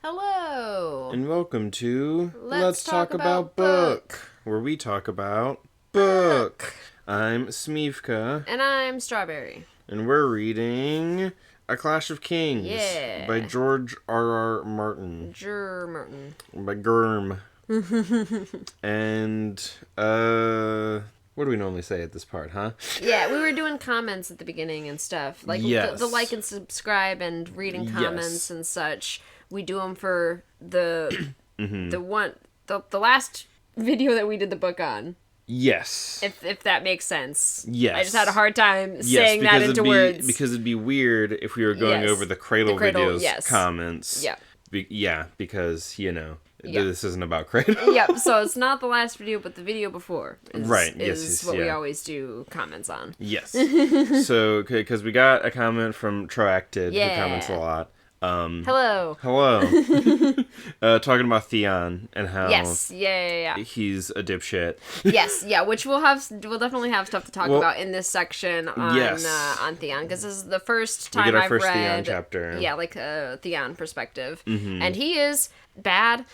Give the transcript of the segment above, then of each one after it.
Hello! And welcome to Let's Talk About Book, where we talk about book. I'm Smeevca. And I'm Strawberry. And we're reading A Clash of Kings by George R.R. Martin. By Germ. And, what do we normally say at this part, huh? Yeah, we were doing comments at the beginning and stuff. Like, the like and subscribe and reading comments and such. We do them for the the last video that we did the book on. Yes. If that makes sense. Yes. I just had a hard time saying that into words. Because it'd be weird if we were going over the Cradle videos comments. Yeah. Because, this isn't about Cradle. Yep, so it's not the last video, but the video before is what we always do comments on. Yes. So, because we got a comment from Troacted, who comments a lot. Hello. Talking about Theon and how he's a dipshit. Which we'll definitely have stuff to talk about in this section on Theon, because this is the first time I've read Theon chapter. Yeah, like a Theon perspective, and he is bad.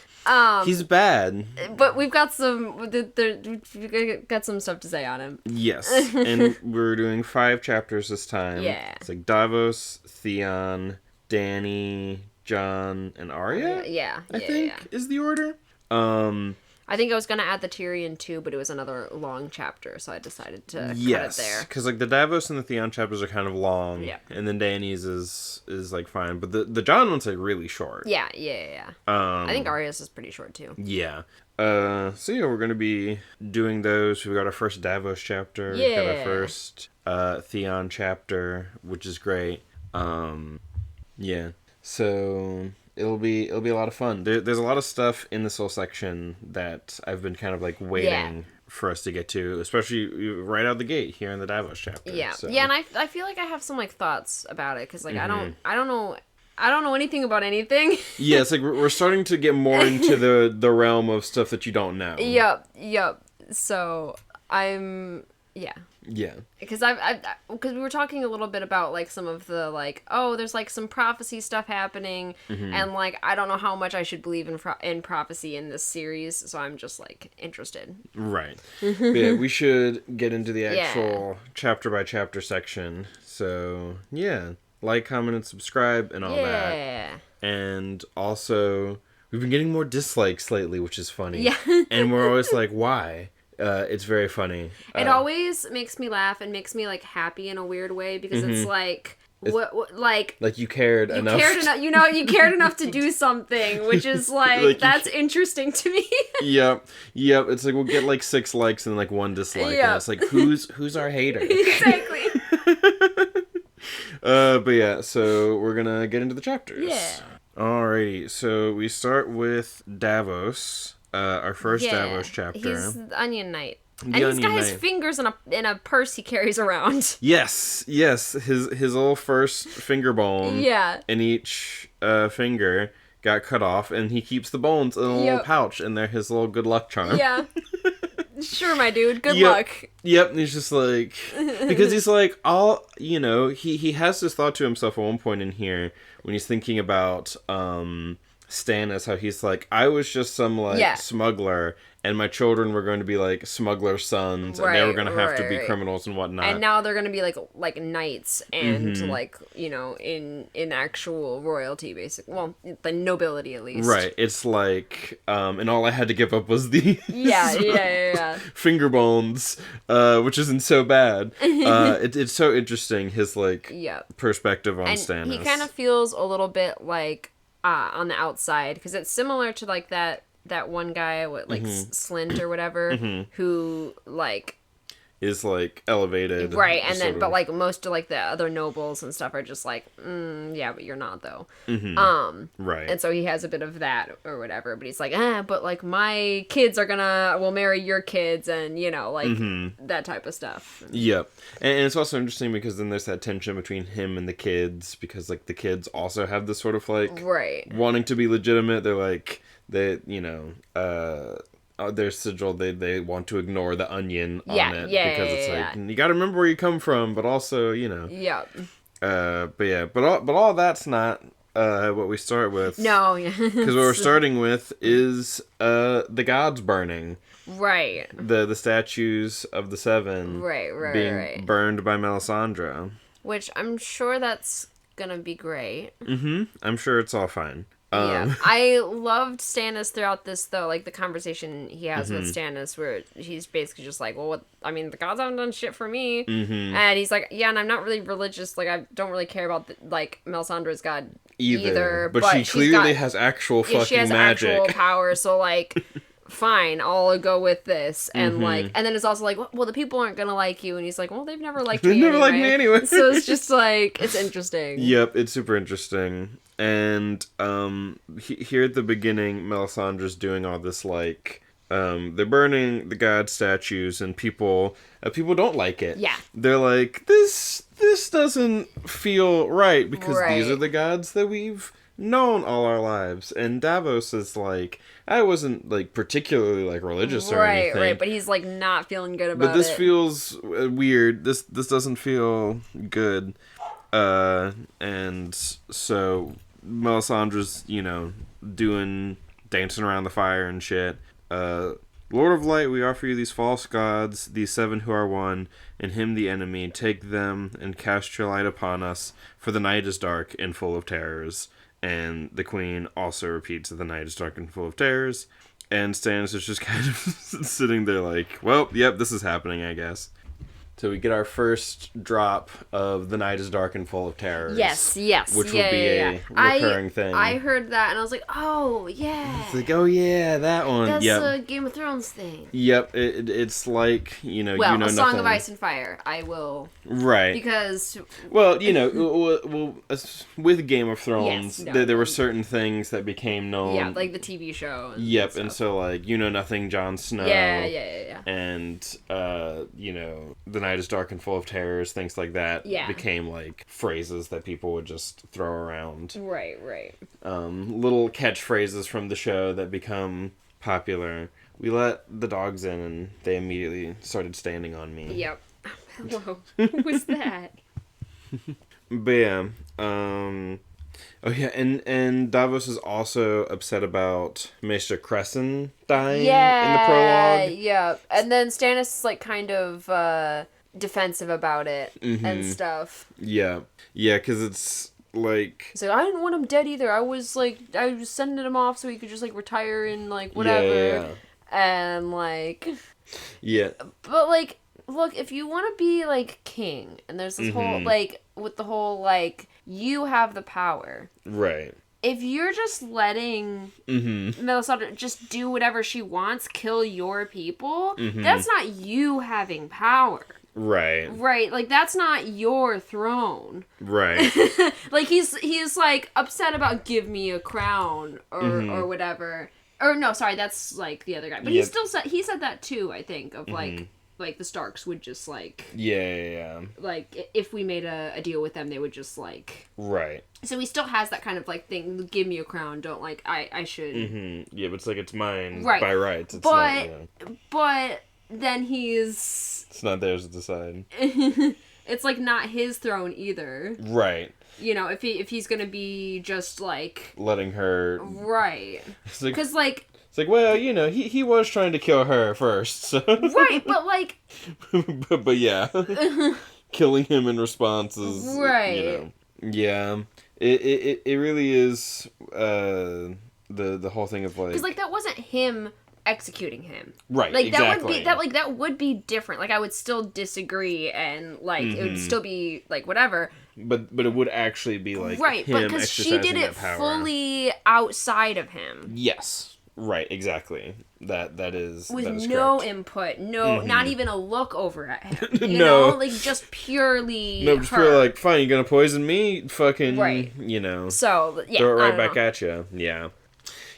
He's bad, but we've got some stuff to say on him. Yes, and we're doing 5 chapters this time. Yeah, it's like Davos, Theon, Dany, Jon, and Arya? I think is the order. I think I was going to add the Tyrion too, but it was another long chapter, so I decided to cut it there. Because like the Davos and the Theon chapters are kind of long, and then Dany's is like fine, but the Jon one's like really short. Yeah. I think Arya's is pretty short too. Yeah. So we're going to be doing those. We've got our first Davos chapter. We've got our first Theon chapter, which is great. Yeah, so it'll be a lot of fun. There's a lot of stuff in this whole section that I've been kind of like waiting for us to get to, especially right out the gate here in the Davos chapter. Yeah, and I feel like I have some like thoughts about it because like I don't know anything about anything. Yeah, it's like we're starting to get more into the realm of stuff that you don't know. Yep. So I'm Yeah. Because because we were talking a little bit about like some of the like, there's like some prophecy stuff happening, and like I don't know how much I should believe in prophecy in this series, so I'm just like interested. Right. Yeah, we should get into the actual chapter by chapter section. So like, comment, and subscribe, and all that. Yeah. And also, we've been getting more dislikes lately, which is funny. Yeah. And we're always like, why? It's very funny. It always makes me laugh and makes me like happy in a weird way because it's like like you cared enough. You cared enough to do something, which is like that's interesting to me. Yep. It's like we'll get like 6 likes and like 1 dislike, and it's like who's our hater? Exactly. But yeah, so we're gonna get into the chapters. Yeah. Alrighty, so we start with Davos. Our first Davos chapter. He's the Onion Knight. He's got his fingers in a purse he carries around. Yes. His little first finger bone. Yeah. In each finger got cut off, and he keeps the bones in a little pouch, and they're his little good luck charm. Yeah. Sure, my dude. Good luck. Yep. And he's just like, because he's like, he has this thought to himself at one point in here when he's thinking about Stannis, how he's like, I was just some smuggler, and my children were going to be like smuggler sons, and they were going to have to be criminals and whatnot. And now they're going to be like knights and like in actual royalty, basically. Well, the nobility at least. Right. It's like, and all I had to give up was the finger bones, which isn't so bad. It's so interesting his perspective on Stannis. He kind of feels a little bit like. On the outside, because it's similar to like that one guy, Slint or whatever, who like is like elevated, right? And then, but like most of like the other nobles and stuff are just like, but you're not though. Right. And so he has a bit of that or whatever, but he's like, but like my kids will marry your kids, and that type of stuff. Yep. And it's also interesting because then there's that tension between him and the kids, because like the kids also have this sort of like wanting to be legitimate. They're like their sigil, they want to ignore the onion on it because it's like you got to remember where you come from, but also but all that's not what we start with. No, yeah. Because what we're starting with is the gods burning. Right. The statues of the seven. Being burned by Melisandre. Which I'm sure that's gonna be great. Mm-hmm. I'm sure it's all fine. Yeah, I loved Stannis throughout this, though, like, the conversation he has with Stannis, where he's basically just like, well, the gods haven't done shit for me, and he's like, yeah, and I'm not really religious, like, I don't really care about, Melisandre's god either, but she clearly has actual fucking magic. She has actual power, so, like, fine, I'll go with this, and, and then it's also like, well, the people aren't gonna like you, and he's like, well, they've never liked me anyway. They never liked me anyway. So it's just, like, it's interesting. Yep, it's super interesting. And here at the beginning, Melisandre's doing all this, like, they're burning the god statues, and people don't like it. Yeah. They're like, this doesn't feel right, because these are the gods that we've known all our lives. And Davos is like, I wasn't, like, particularly, like, religious or anything. Right, but he's, like, not feeling good about it. But this feels weird. This doesn't feel good. And so Melisandre's, dancing around the fire and shit. Lord of Light, we offer you these false gods, these seven who are one, and him the enemy. Take them and cast your light upon us, for the night is dark and full of terrors. And the queen also repeats that the night is dark and full of terrors. And Stannis is just kind of sitting there like, well, yep, this is happening, I guess. So we get our first drop of the night is dark and full of terrors. Yes. Which will be a recurring thing. I heard that and I was like, oh, yeah. It's like, oh, yeah, that one. That's a Game of Thrones thing. Yep. It's like, well, A Song of Ice and Fire. I will. Right. Because. Well, with Game of Thrones, there were certain things that became known. Yeah, like the TV show. Yep. And so, like, nothing, Jon Snow. Yeah. And, the night is dark and full of terrors, things like that became like phrases that people would just throw around. Right. Little catchphrases from the show that become popular. We let the dogs in and they immediately started standing on me. Yep. Hello. Who was that? But yeah, oh yeah, and Davos is also upset about Maester Cresson dying in the prologue. Yeah, and then Stannis is like kind of defensive about it and stuff. Yeah, because it's like... So I didn't want him dead either. I was sending him off so he could just like retire and like whatever. Yeah. And like... Yeah. But like, look, if you want to be like king, and there's this whole like, with the whole like, you have the power. Right. If you're just letting Melisandre just do whatever she wants, kill your people, that's not you having power. Right. Right. Like, that's not your throne. Right. Like, he's like upset about give me a crown or whatever. Or no, sorry, that's like the other guy. But he said that too, I think, of like the Starks would just like... Yeah. Like, if we made a deal with them, they would just like... Right. So he still has that kind of like thing, give me a crown, don't like, I should... Yeah, but it's like, it's mine by rights. It's but then he's... It's not theirs to decide. It's like not his throne either. Right. If he's gonna be just like... Letting her... Right. Because like... It's like, well, he was trying to kill her first, so... Right, but like... but yeah. Killing him in response is... Right. Yeah. It really is the whole thing of like... Because like that wasn't him executing him. Right, like exactly. that would be different. Like I would still disagree and like it would still be like whatever. But it would actually be like right, him but because she did it fully outside of him. Yes. Right, exactly. That is with that is no correct. Input, not even a look over at him. You know, like just purely. No, just purely like, fine, you're gonna poison me, fucking, right. So yeah, throw it right back at you. Yeah.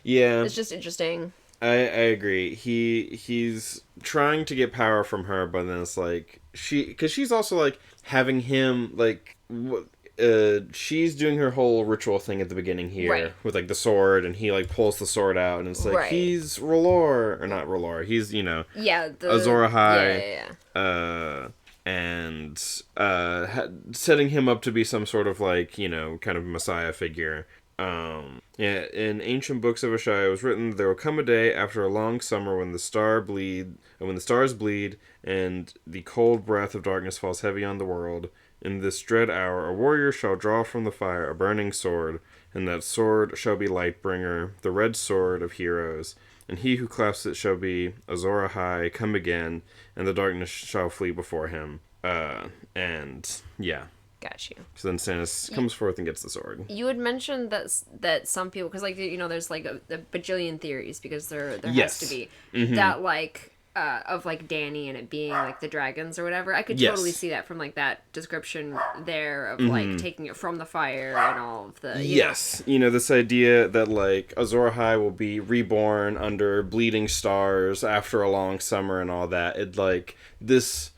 It's just interesting. I agree. He's trying to get power from her, but then it's like because she's also like having him like. She's doing her whole ritual thing at the beginning here with like the sword, and he like pulls the sword out, and it's like he's R'hllor or not R'hllor. He's Azor Ahai, and setting him up to be some sort of like kind of messiah figure, Yeah, in ancient books of Ashai it was written, there will come a day after a long summer when the stars bleed, and the cold breath of darkness falls heavy on the world. In this dread hour, a warrior shall draw from the fire a burning sword, and that sword shall be Lightbringer, the red sword of heroes. And he who clasps it shall be Azor Ahai, come again, and the darkness shall flee before him. And yeah. Got you. So then Stannis comes forth and gets the sword. You had mentioned that some people, because, like, you know, there's, like, a bajillion theories, because there has to be, that, like, of, like, Dany and it being, like, the dragons or whatever. I could totally see that from, like, that description there of, like, taking it from the fire and all of the... You know, this idea that, like, Azor Ahai will be reborn under bleeding stars after a long summer and all that. It, like, this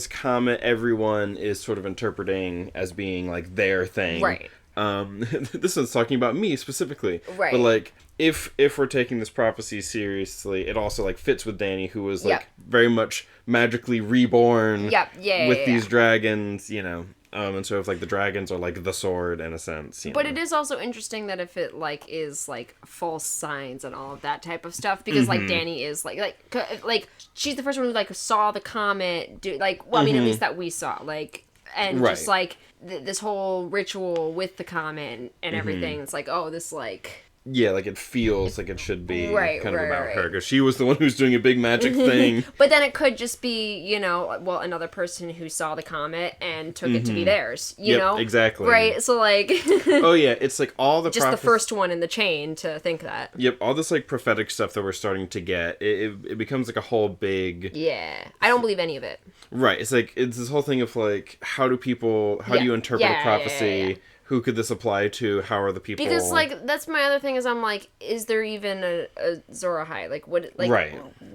comet, everyone is sort of interpreting as being, like, their thing. Right. This one's talking about me specifically. Right. But, like, if we're taking this prophecy seriously, it also, like, fits with Dany, who was, like, very much magically reborn with these dragons, you know. And so if, like, the dragons are, like, the sword, in a sense, you But know. it is also interesting that if it, like, is, like, false signs and all of that type of stuff, because, like, Dany is, like, she's the first one who, like, saw the comet, I mean, at least that we saw, like, and just, like, this whole ritual with the comet and everything, it's like, oh, this, like... Yeah, like, it feels like it should be kind of about her, because she was the one who's doing a big magic thing. But then it could just be, you know, well, another person who saw the comet and took it to be theirs, you know? Exactly. Right, so, like... Oh, yeah, it's, like, all the... Just the first one in the chain to think that. Yep, all this, like, prophetic stuff that we're starting to get, it becomes, like, a whole big... Yeah, I don't believe any of it. Right, it's, like, it's this whole thing of, like, how do you interpret a prophecy... Who could this apply to? How are the people? Because, like, that's my other thing is I'm like, is there even a Azor Ahai? Like, what, like,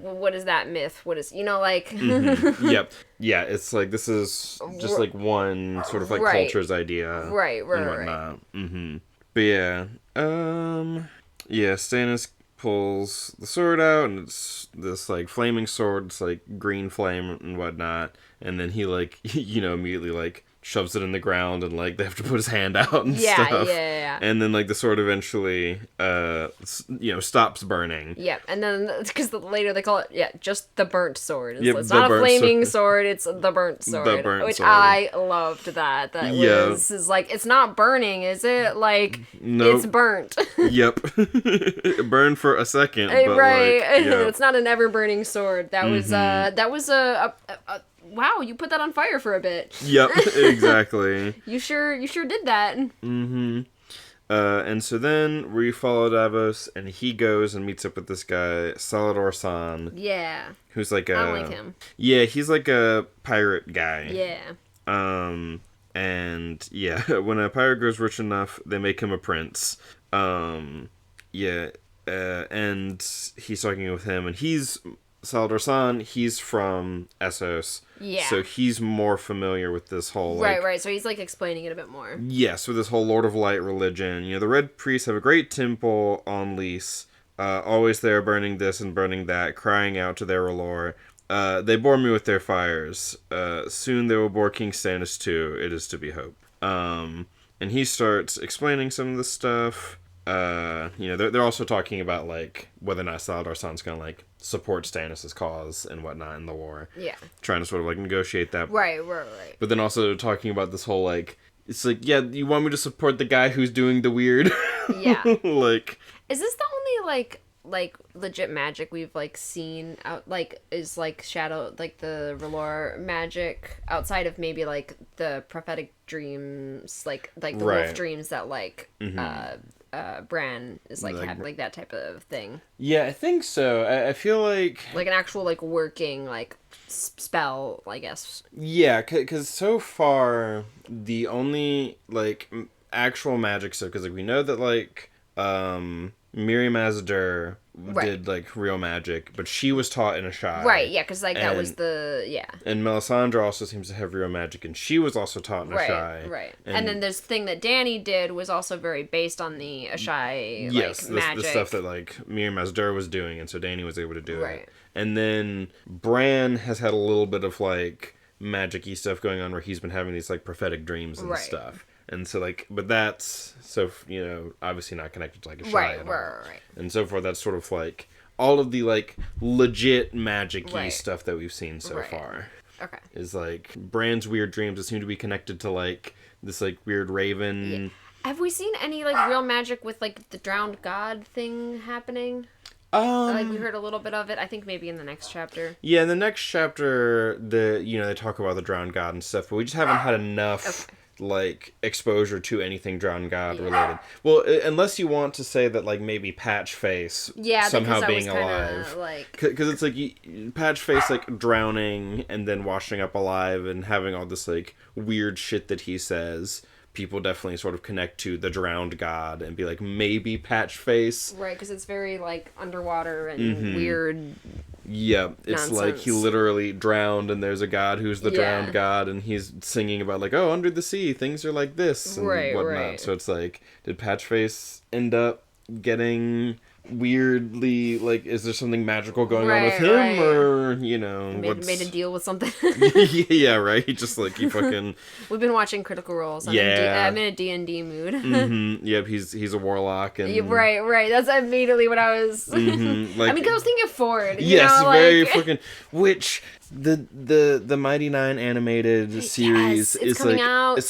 what is that myth? What is, you know, like... Yep. Yeah, it's like, this is just, like, one sort of, like, culture's idea. Right. And whatnot. But yeah. Yeah, Stannis pulls the sword out, and it's this, like, flaming sword. It's, like, green flame and whatnot. And then he, like, you know, immediately, like, shoves it in the ground, and, like, they have to put his hand out and stuff. Yeah. And then, like, the sword eventually, you know, stops burning. Yep, and then, because later they call it, just the burnt sword. It's the not a flaming sword, it's the burnt sword. The burnt which sword. I loved that. That is like, it's not burning, is it? Like, nope. It's burnt. Yep. It burned for a second, but, right. Like, yeah. It's not an ever-burning sword. That was a wow, you put that on fire for a bit. Yep, exactly. You sure did that. And so then we follow Davos, and he goes and meets up with this guy, Salador San. Yeah. Who's like I like him. Yeah, he's like a pirate guy. Yeah. And yeah, when a pirate grows rich enough, they make him a prince. Yeah. And he's talking with him, and he's... Salador San, he's from Essos. Yeah. So he's more familiar with this whole, like... Right. So he's, like, explaining it a bit more. Yes, with this whole Lord of Light religion. You know, the Red Priests have a great temple on Lys. Always there burning this and burning that, crying out to their R'hllor. They bore me with their fires. Soon they will bore King Stannis too, it is to be hoped. And he starts explaining some of this stuff. You know, they're also talking about, like, whether or not Salador San's gonna, like, support Stannis' cause and whatnot in the war. Yeah. Trying to sort of, like, negotiate that. Right. But then also talking about this whole, like, it's like, yeah, you want me to support the guy who's doing the weird? Yeah. Like... Is this the only, like, legit magic we've, like, seen out, like, is, like, shadow, like, the R'hllor magic outside of maybe, like, the prophetic dreams, like the wolf dreams that, like, Bran is, like have, like, that type of thing. Yeah, I think so. I feel like an actual, like, working, like, spell, I guess. Yeah, because so far the only, like, actual magic stuff, because, like, we know that, like, Miriam Azador did, like, real magic, but she was taught in Ashai. Right, yeah, because, like, that was the, And Melisandre also seems to have real magic, and she was also taught in Ashai. Right. And then this thing that Dany did was also very based on the Ashai, like, magic. The stuff that, like, Miriam Azador was doing, and so Dany was able to do it. And then Bran has had a little bit of, like, magic-y stuff going on where he's been having these, like, prophetic dreams and stuff. And so, like, but that's, so, you know, obviously not connected to, like, a Shai at all. Right. And so far, that's sort of, like, all of the, like, legit magic-y stuff that we've seen so far. Okay. Is, like, Bran's weird dreams that seem to be connected to, like, this, like, weird raven. Yeah. Have we seen any, like, real magic with, like, the drowned god thing happening? Like, we heard a little bit of it, I think maybe in the next chapter. Yeah, in the next chapter, they talk about the drowned god and stuff, but we just haven't had enough, like, exposure to anything drowned god related. Well, unless you want to say that, like, maybe Patchface somehow being alive. Because it's, like, Patchface, like, drowning and then washing up alive and having all this, like, weird shit that he says. People definitely sort of connect to the drowned god and be like, maybe Patchface. Right, because it's very, like, underwater and weird. Yeah, it's nonsense. Like he literally drowned and there's a god who's the drowned god and he's singing about, like, oh, under the sea, things are like this and whatnot. Right. So it's like, did Patchface end up getting weirdly, like, is there something magical going on with him or, you know, made a deal with something? Yeah, right. He just, like, he fucking we've been watching Critical Roles. I'm in a D&D mood. Yep, he's a warlock and right that's immediately what I was like, I mean, because I was thinking of Ford, yes, know, very like... fucking, which the Mighty Nein animated series is coming out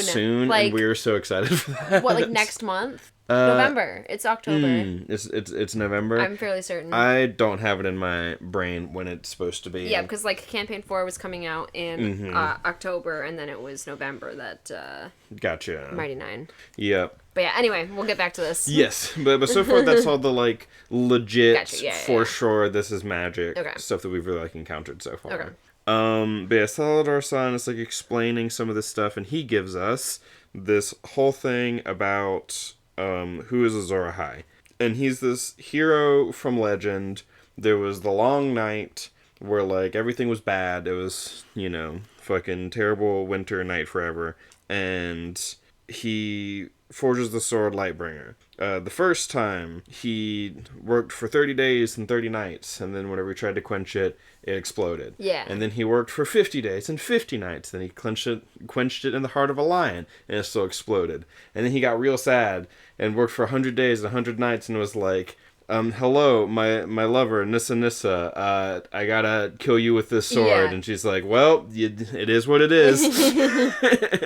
soon like, and we're so excited for that. What, like next month? November. It's October. It's November. I'm fairly certain. I don't have it in my brain when it's supposed to be. Yeah, because like Campaign 4 was coming out in October, and then it was November that. Gotcha. Mighty Nein. Yep. But yeah, anyway, we'll get back to this. Yes, but so far that's all the like legit sure this is magic stuff that we've really like encountered so far. Okay. But yeah, Saladar-san is like explaining some of this stuff, and he gives us this whole thing about. Who is Azor Ahai. And he's this hero from legend. There was the long night where, like, everything was bad. It was, you know, fucking terrible winter night forever. And he forges the sword Lightbringer. The first time, he worked for 30 days and 30 nights. And then whenever he tried to quench it, it exploded. Yeah. And then he worked for 50 days and 50 nights. Then he quenched it in the heart of a lion, and it still exploded. And then he got real sad and worked for 100 days and 100 nights and was like, hello, my lover, Nissa, I gotta kill you with this sword. Yeah. And she's like, well, it is what it is.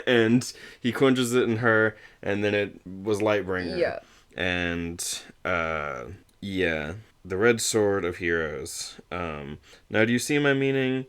And he quenches it in her, and then it was Lightbringer. Yeah. And, yeah. The Red Sword of Heroes. Now, do you see my meaning?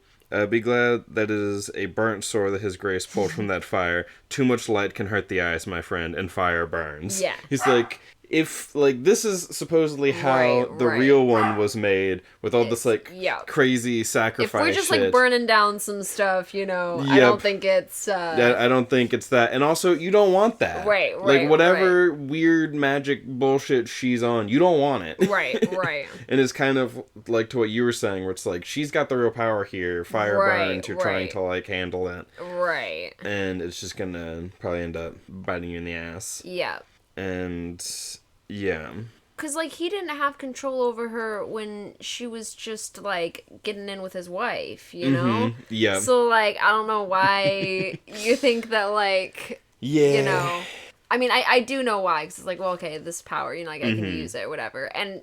Be glad that it is a burnt sword that his grace pulled from that fire. Too much light can hurt the eyes, my friend, and fire burns. Yeah. He's like, if, like, this is supposedly how the real one was made, with all this, like, crazy sacrifice if we're just, shit. like, burning down some stuff, you know, I don't think it's, I don't think it's that. And also, you don't want that. Right. Like, whatever weird magic bullshit she's on, you don't want it. Right. And it's kind of, like, to what you were saying, where it's like, she's got the real power here, fire burns, you're trying to, like, handle it. Right. And it's just gonna probably end up biting you in the ass. Yeah. And... yeah. Because, like, he didn't have control over her when she was just, like, getting in with his wife, you know? Yeah. So, like, I don't know why you think that, like, you know... I mean, I do know why, because it's like, well, okay, this power, you know, like, I can use it, whatever. And,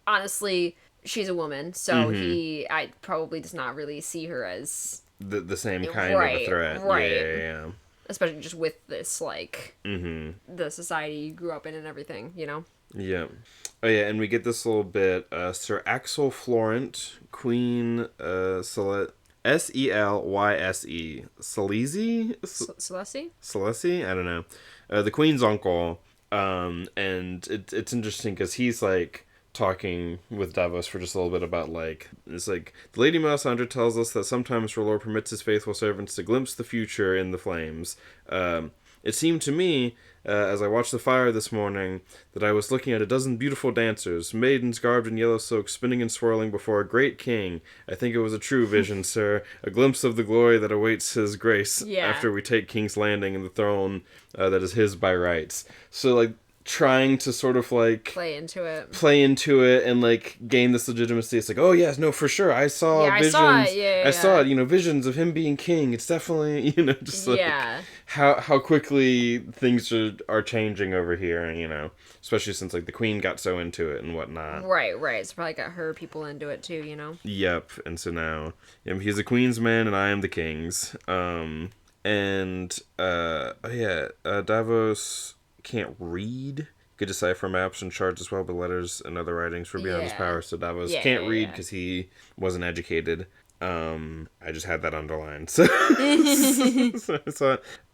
honestly, she's a woman, so I probably does not really see her as... The same kind of a threat. Right. Yeah. Especially just with this, like, the society you grew up in and everything, you know? Yeah. Oh, yeah, and we get this little bit. Sir Axel Florent, Queen Selyse? Selesi? Selesi? I don't know. The Queen's uncle. And it's interesting because he's, like... talking with Davos for just a little bit about, like, it's like, the Lady Melisandre tells us that sometimes her Lord permits his faithful servants to glimpse the future in the flames. It seemed to me, as I watched the fire this morning, that I was looking at a dozen beautiful dancers, maidens garbed in yellow silk, spinning and swirling before a great king. I think it was a true vision, sir, a glimpse of the glory that awaits his grace after we take King's Landing and the throne that is his by rights. So, like, trying to sort of like play into it and like gain this legitimacy. It's like, oh yes, no, for sure, I saw visions. I saw it, you know, visions of him being king. It's definitely, you know, just like how quickly things are changing over here, you know, especially since like the queen got so into it and whatnot. Right. So probably got her people into it too, you know. Yep, and so now he's the queen's man and I am the king's. Davos can't read. Could decipher maps and charts as well, but letters and other writings were beyond his power. So Davos can't read because he wasn't educated. I just had that underlined. So,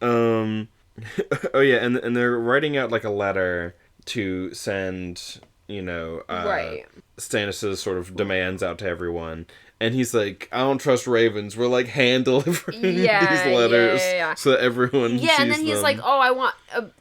and they're writing out like a letter to send, you know, Stannis' sort of demands out to everyone. And he's like, I don't trust ravens. We're like hand delivering these letters so that everyone sees and then he's them. like, oh, I want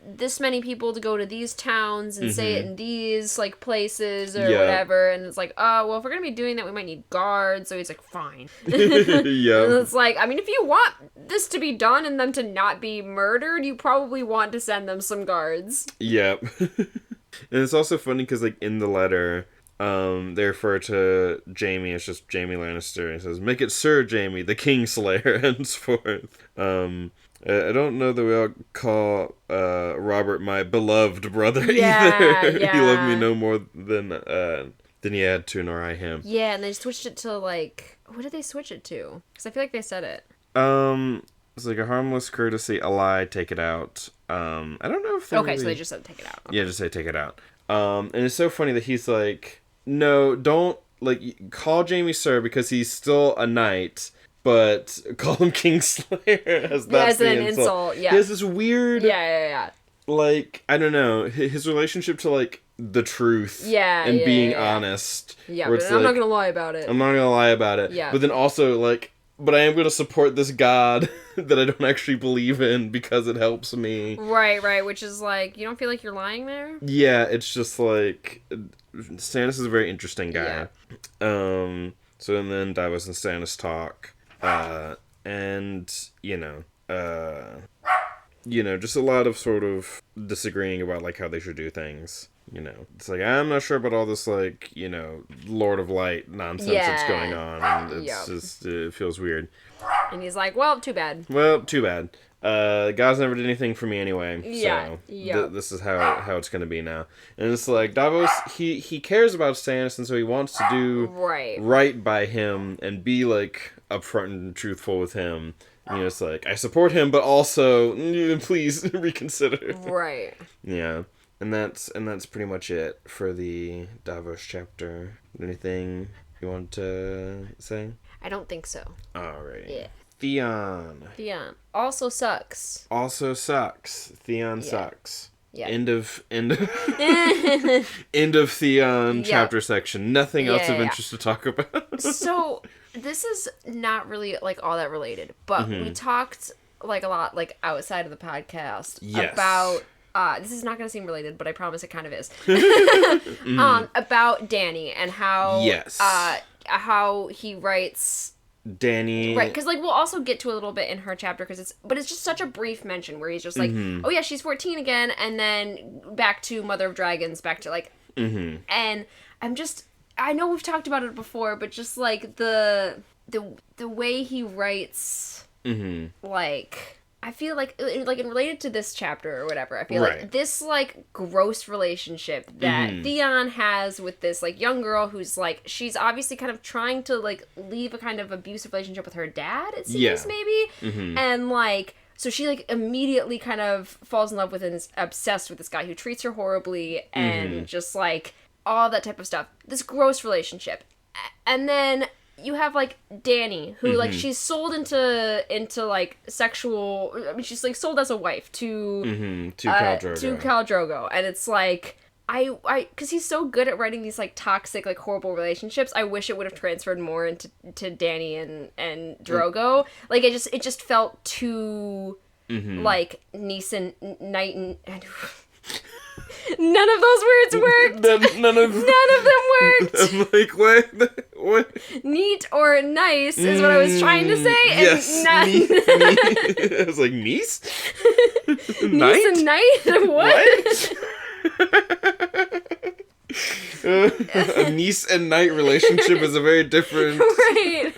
this many people to go to these towns and say it in these like places or whatever. And it's like, oh, well, if we're gonna be doing that, we might need guards. So he's like, fine. And it's like, I mean, if you want this to be done and them to not be murdered, you probably want to send them some guards. Yep. And it's also funny because like in the letter, they refer to Jaime as just Jaime Lannister, and he says, make it Sir Jaime, the Kingslayer, henceforth. I don't know that we all call Robert my beloved brother either. Yeah. He loved me no more than he had to, nor I him. Yeah, and they switched it to like, what did they switch it to? Because I feel like they said it. It's like a harmless courtesy, a lie, take it out. I don't know if they so they just said take it out. Okay. Yeah, just say take it out. And it's so funny that he's like, no, don't, like, call Jaime Sir because he's still a knight, but call him Kingslayer as an insult. Yeah. He has this weird... Yeah. Like, I don't know, his relationship to, like, the truth and being honest. Yeah, but I'm not gonna lie about it. I'm not gonna lie about it. Yeah. But then also, like, but I am gonna support this god that I don't actually believe in because it helps me. Right, which is, like, you don't feel like you're lying there? Yeah, it's just, like... Stannis is a very interesting guy. Yeah. So and then Davos and Stannis talk. And, just a lot of sort of disagreeing about, like, how they should do things. You know, it's like, I'm not sure about all this, like, Lord of Light nonsense that's going on. And it's just, it feels weird. And he's like, well, too bad. Gods never did anything for me anyway. So this is how it's going to be now. And it's like, Davos, he cares about Stannis, and so he wants to do right by him and be, like, upfront and truthful with him. It's like, I support him, but also, please reconsider. Right. Yeah. And that's pretty much it for the Davos chapter. Anything you want to say? I don't think so. Alright. Yeah. Theon. Also sucks. Theon sucks. Yeah. End of Theon chapter section. Nothing else of interest to talk about. So this is not really like all that related, but we talked like a lot like outside of the podcast about this is not going to seem related, but I promise it kind of is. About Dany and how he writes Dany, right? Because like we'll also get to a little bit in her chapter because it's just such a brief mention where he's just like, oh yeah, she's 14 again, and then back to Mother of Dragons, back to like, and I know we've talked about it before, but just like the way he writes, like. I feel like in related to this chapter or whatever, I feel like this, like, gross relationship that Theon has with this, like, young girl who's, like, she's obviously kind of trying to, like, leave a kind of abusive relationship with her dad, it seems, maybe? And, like, so she, like, immediately kind of falls in love with and is obsessed with this guy who treats her horribly and just, like, all that type of stuff. This gross relationship. And then... you have, like, Dany, who, like, she's sold into, like, sexual... I mean, she's, like, sold as a wife to Khal Drogo. And it's, like, because he's so good at writing these, like, toxic, like, horrible relationships, I wish it would have transferred more into Dany and Drogo. Like, it just felt too, like, niece and knight and... None of those words worked. None of them worked. I'm like, what? Neat or nice is what I was trying to say. And yes. I was like, niece? Niece and knight? What? A niece and knight relationship is a very different... Right.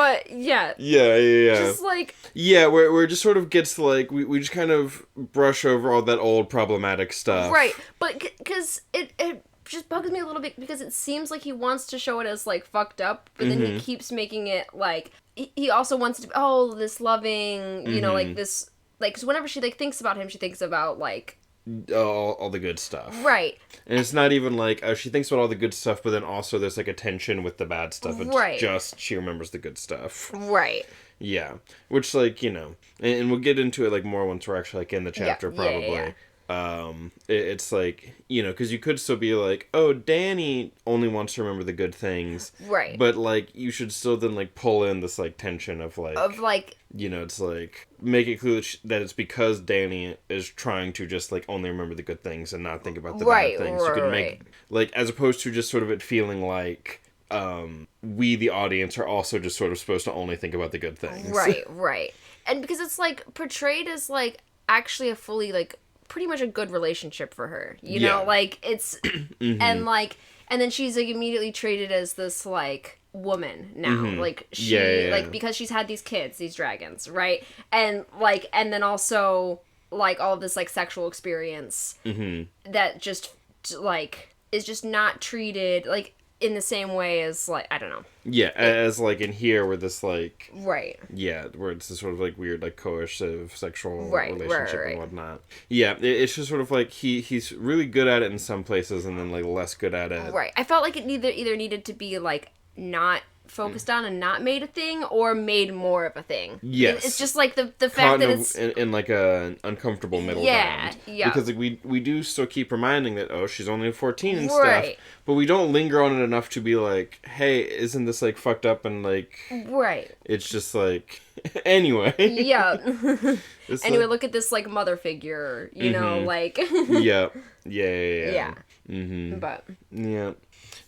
But, yeah. Yeah. Just, like... Yeah, where it just sort of gets, like, we just kind of brush over all that old problematic stuff. Right, but, because it just bugs me a little bit, because it seems like he wants to show it as, like, fucked up, but then he keeps making it, like... He also wants to be, this loving, you know, like, this... Like, because whenever she, like, thinks about him, she thinks about, like... All the good stuff. Right. And it's not even like, she thinks about all the good stuff, but then also there's, like, a tension with the bad stuff. It's just she remembers the good stuff. Right. Yeah. Which, like, you know... And we'll get into it, like, more once we're actually, like, in the chapter, probably. Yeah. It's like, you know, because you could still be like, oh, Dany only wants to remember the good things. Right. But, like, you should still then, like, pull in this, like, tension of, like... You know, it's like, make it clear that it's because Dany is trying to just, like, only remember the good things and not think about the bad things. You can make, like, as opposed to just sort of it feeling like, we, the audience, are also just sort of supposed to only think about the good things. Right. And because it's, like, portrayed as, like, actually a fully, like, pretty much a good relationship for her. You know, like, it's, and, like, and then she's, like, immediately treated as this, like... woman now, like she like because she's had these kids, these dragons, right? And like, and then also like all of this like sexual experience that just like is just not treated like in the same way as like, I don't know. Yeah, as like in here where this like yeah, where it's this sort of like weird like coercive sexual relationship and whatnot. Yeah, it's just sort of like he's really good at it in some places and then like less good at it. Right. I felt like it either needed to be like not focused on and not made a thing, or made more of a thing. Yes. It's just like the fact that it's... In like an uncomfortable middle ground. Yeah. Because like, we do still keep reminding that, oh, she's only 14 and stuff. But we don't linger on it enough to be like, hey, isn't this like fucked up and like... Right. It's just like... Anyway. Yeah. Anyway, look at this like mother figure, you know, like... Yeah. But... Yeah.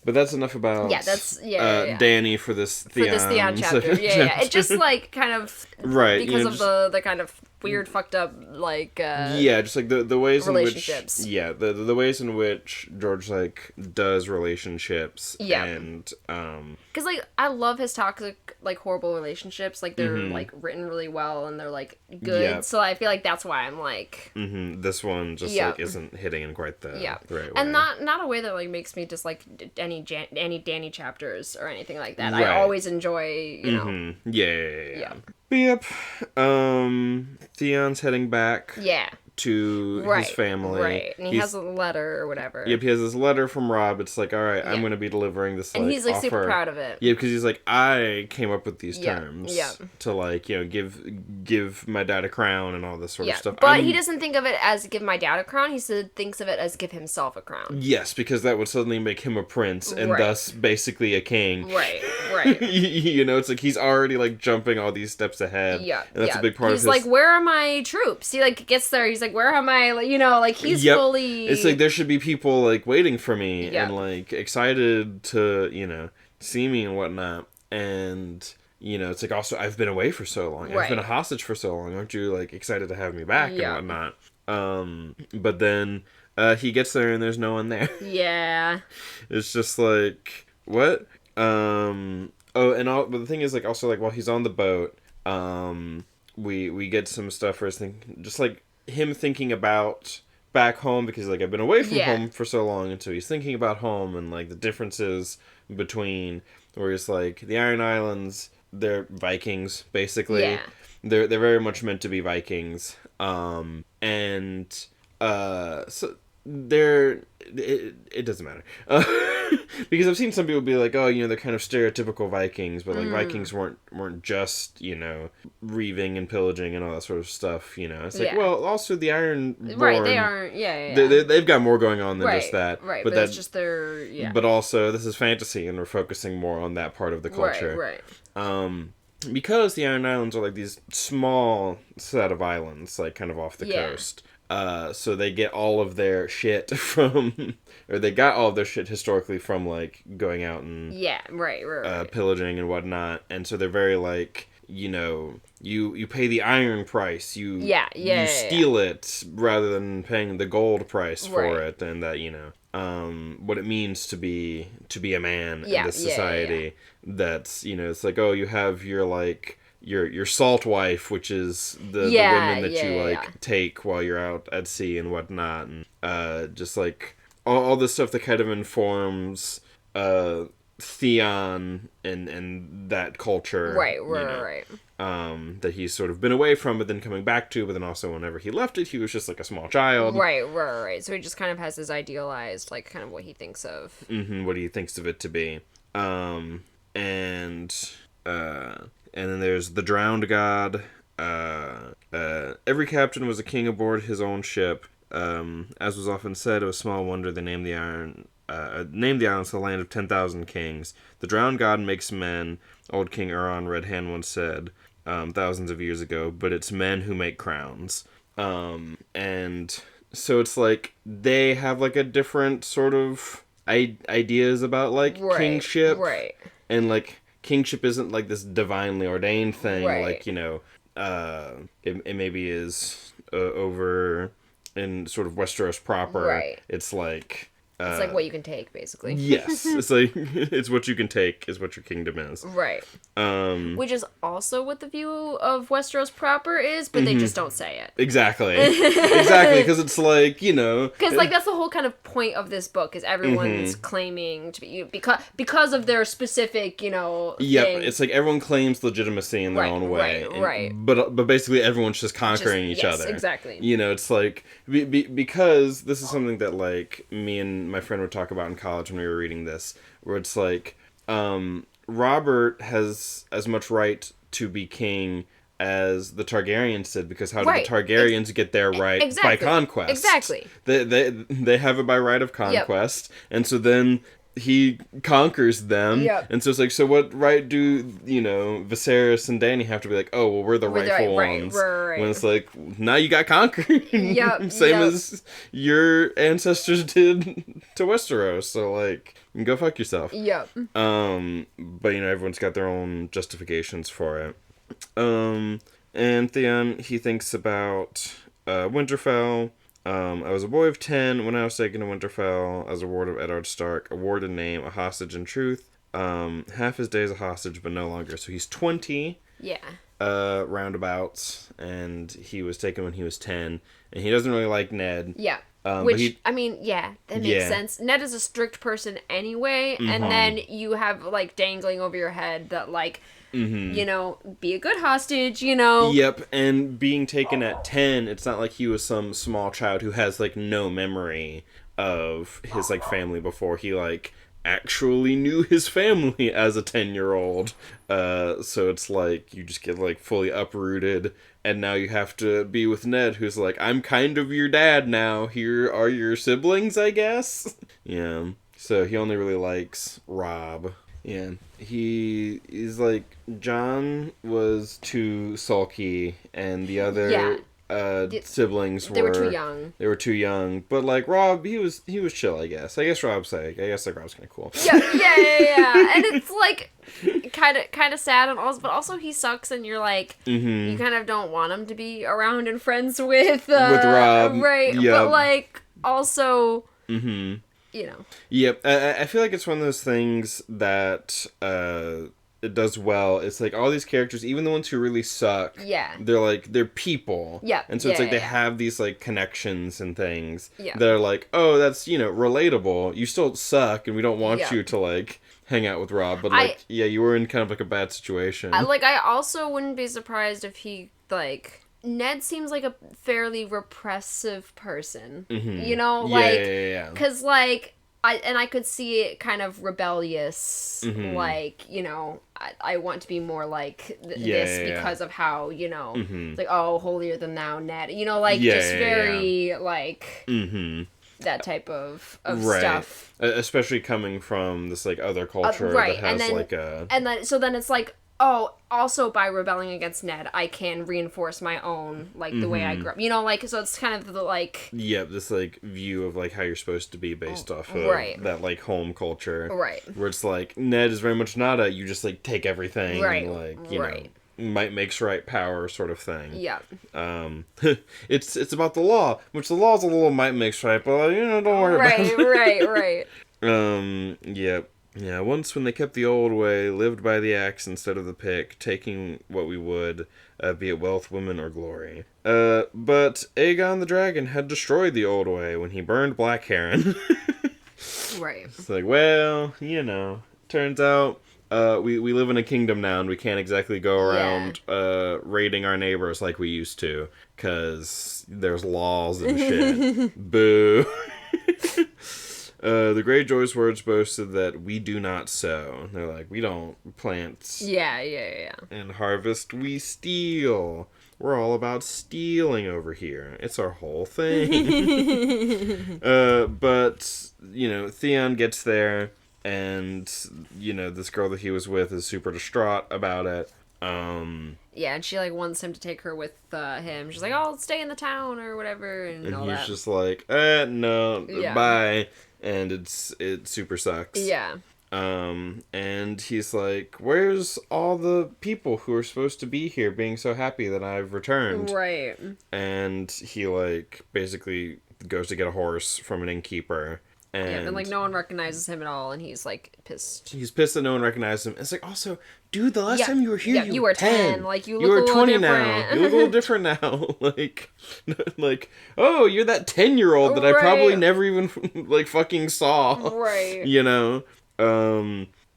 But that's enough about Dany for this Theon chapter. Yeah. It just like kind of because of the kind of weird fucked up like just like the ways relationships. In which the ways in which George like does relationships and because like I love his toxic like horrible relationships, like they're like written really well and they're like good, so I feel like that's why I'm like this one just like isn't hitting in quite the right way, and not a way that like makes me dislike any Dany chapters or anything like that. I always enjoy, you know. Yeah. But yep. Theon's heading back. Yeah. To his family. Right. And he has a letter or whatever. Yep, he has this letter from Robb. It's like, all right, I'm going to be delivering this, and he's, like, offer. super proud of it. Yeah, because he's like, I came up with these terms to, like, you know, give my dad a crown and all this sort of stuff. But he doesn't think of it as give my dad a crown. He thinks of it as give himself a crown. Yes, because that would suddenly make him a prince and thus basically a king. Right. You know, it's like he's already, like, jumping all these steps ahead. Yeah. And that's a big part of his... He's like, where are my troops? He, like, gets there. He's like, where are my... You know, like, he's fully... It's like, there should be people, like, waiting for me and, like, excited to, you know, see me and whatnot. And, you know, it's like, also, I've been away for so long. I've been a hostage for so long. Aren't you, like, excited to have me back and whatnot? But then he gets there and there's no one there. Yeah. It's just like, what? But the thing is, like, also, like, while he's on the boat, we get some stuff where it's just, like, him thinking about back home, because like I've been away from home for so long, and so he's thinking about home and like the differences between where he's like the Iron Islands, they're Vikings basically. They're very much meant to be Vikings, and so it doesn't matter. Because I've seen some people be like, oh, you know, they're kind of stereotypical Vikings, but like Vikings weren't just, you know, reaving and pillaging and all that sort of stuff, you know. It's like, well, also the Ironborn, right? They aren't, they've got more going on than just that, right? But that's just their, But also, this is fantasy, and we're focusing more on that part of the culture, right? Because the Iron Islands are like these small set of islands, like kind of off the coast. So they get all of their shit from, or they got all of their shit historically from, like, going out and... right. Pillaging and whatnot. And so they're very, like, you know, you pay the iron price, you steal it rather than paying the gold price for it, and that, you know, what it means to be a man in this society. That's, you know, it's like, oh, you have your, like, your salt wife, which is the women that you take while you're out at sea and whatnot, and just like all this stuff that kind of informs Theon and that culture, right. That he's sort of been away from, but then coming back to, but then also whenever he left it, he was just like a small child. Right. So he just kind of has this idealized, like, kind of what he thinks of. What he thinks of it to be. And then there's the drowned god. Every captain was a king aboard his own ship. As was often said, it was small wonder they named the islands the land of 10,000 kings. The drowned god makes men, old King Euron Redhand once said, thousands of years ago, but it's men who make crowns. And so it's like, they have like a different sort of ideas about like kingship. Right. And like, kingship isn't like this divinely ordained thing, like, you know, it maybe is over in sort of Westeros proper. Right. It's like it's like what you can take, basically. Yes, it's like it's what you can take is what your kingdom is. Right. Which is also what the view of Westeros proper is, but they just don't say it. Exactly, because it's like, you know, because like that's the whole kind of point of this book is everyone's claiming to be because of their specific, you know. Yep, thing. it's like everyone claims legitimacy in their own way. Right. But basically everyone's just conquering each other. Exactly. You know, it's like because this is something that like me and my friend would talk about in college when we were reading this, where it's like Robert has as much right to be king as the Targaryens did, because how did the Targaryens get their right? By conquest. Exactly. They have it by right of conquest, and so then he conquers them, and so it's like, so what right do, you know, Viserys and Dany have to be like, oh, well, we're the rightful ones, when it's like, now you got conquered, same as your ancestors did to Westeros, so like, go fuck yourself. But you know, everyone's got their own justifications for it. And Theon, he thinks about Winterfell. I was a boy of 10 when I was taken to Winterfell as a ward of Eddard Stark, a ward in name, a hostage in truth. Half his days a hostage, but no longer. So he's 20. Roundabouts, and he was taken when he was 10, and he doesn't really like Ned. Which, I mean, that makes sense. Ned is a strict person anyway, and then you have, like, dangling over your head that, like, you know, be a good hostage, you know? Yep, and being taken at 10, it's not like he was some small child who has, like, no memory of his, like, family before he, like, actually knew his family as a 10-year-old. So it's like, you just get, like, fully uprooted, and now you have to be with Ned, who's like, I'm kind of your dad now. Here are your siblings, I guess? Yeah. So he only really likes Robb. Yeah. He's like, Jon was too sulky, and the other siblings were... They were too young. They were too young. But, like, Robb, he was chill, I guess. Robb's like, Robb's kind of cool. Yeah. And it's, like, kind of sad, and also, but also he sucks, and you're like, you kind of don't want him to be around and friends with Robb. Right. Yep. But, like, also... You know. Yep. I feel like it's one of those things that it does well. It's like all these characters, even the ones who really suck, they're people. Yeah. And so it's like they have these like connections and things that are like, oh, that's, you know, relatable. You still suck, and we don't want you to like hang out with Robb, but like you were in kind of like a bad situation. I also wouldn't be surprised if he like... Ned seems like a fairly repressive person, you know, like, because, like, I could see it kind of rebellious, like, you know, I want to be more like this because of how, you know, it's like, oh, holier than thou, Ned, you know, like, very, like, that type of stuff. Especially coming from this, like, other culture that has, like, a... And then, so then it's like, oh, also by rebelling against Ned, I can reinforce my own, like, the way I grew up. You know, like, so it's kind of the, like... Yeah, this, like, view of, like, how you're supposed to be based off of that, like, home culture. Right. Where it's like, Ned is very much not you just, like, take everything. Right. And, like, you know, might makes right power sort of thing. Yeah. It's about the law, which the law's a little might makes right, but don't worry about it. Right. Yeah. Yeah, once when they kept the old way, lived by the axe instead of the pick, taking what we would, be it wealth, women, or glory. But Aegon the Dragon had destroyed the old way when he burned Black Heron. Right. It's like, well, turns out we live in a kingdom now, and we can't exactly go around raiding our neighbors like we used to, because there's laws and shit. Boo. The Greyjoys' words boasted that we do not sow. They're like, we don't plant and harvest, we steal. We're all about stealing over here. It's our whole thing. But, Theon gets there, and, this girl that he was with is super distraught about it. Yeah, and she, wants him to take her with him. She's like, I'll stay in the town, or whatever, and all that. And he's just like, no, bye. And it super sucks. Yeah. And he's like, where's all the people who are supposed to be here being so happy that I've returned? Right. And he, basically goes to get a horse from an innkeeper. And no one recognizes him at all, and he's, pissed. He's pissed that no one recognized him. It's like, also, dude, the last time you were here, you were 10. You look a 20 little different. now. You look a little different now. Oh, you're that 10-year-old that I probably never even, fucking saw. Right.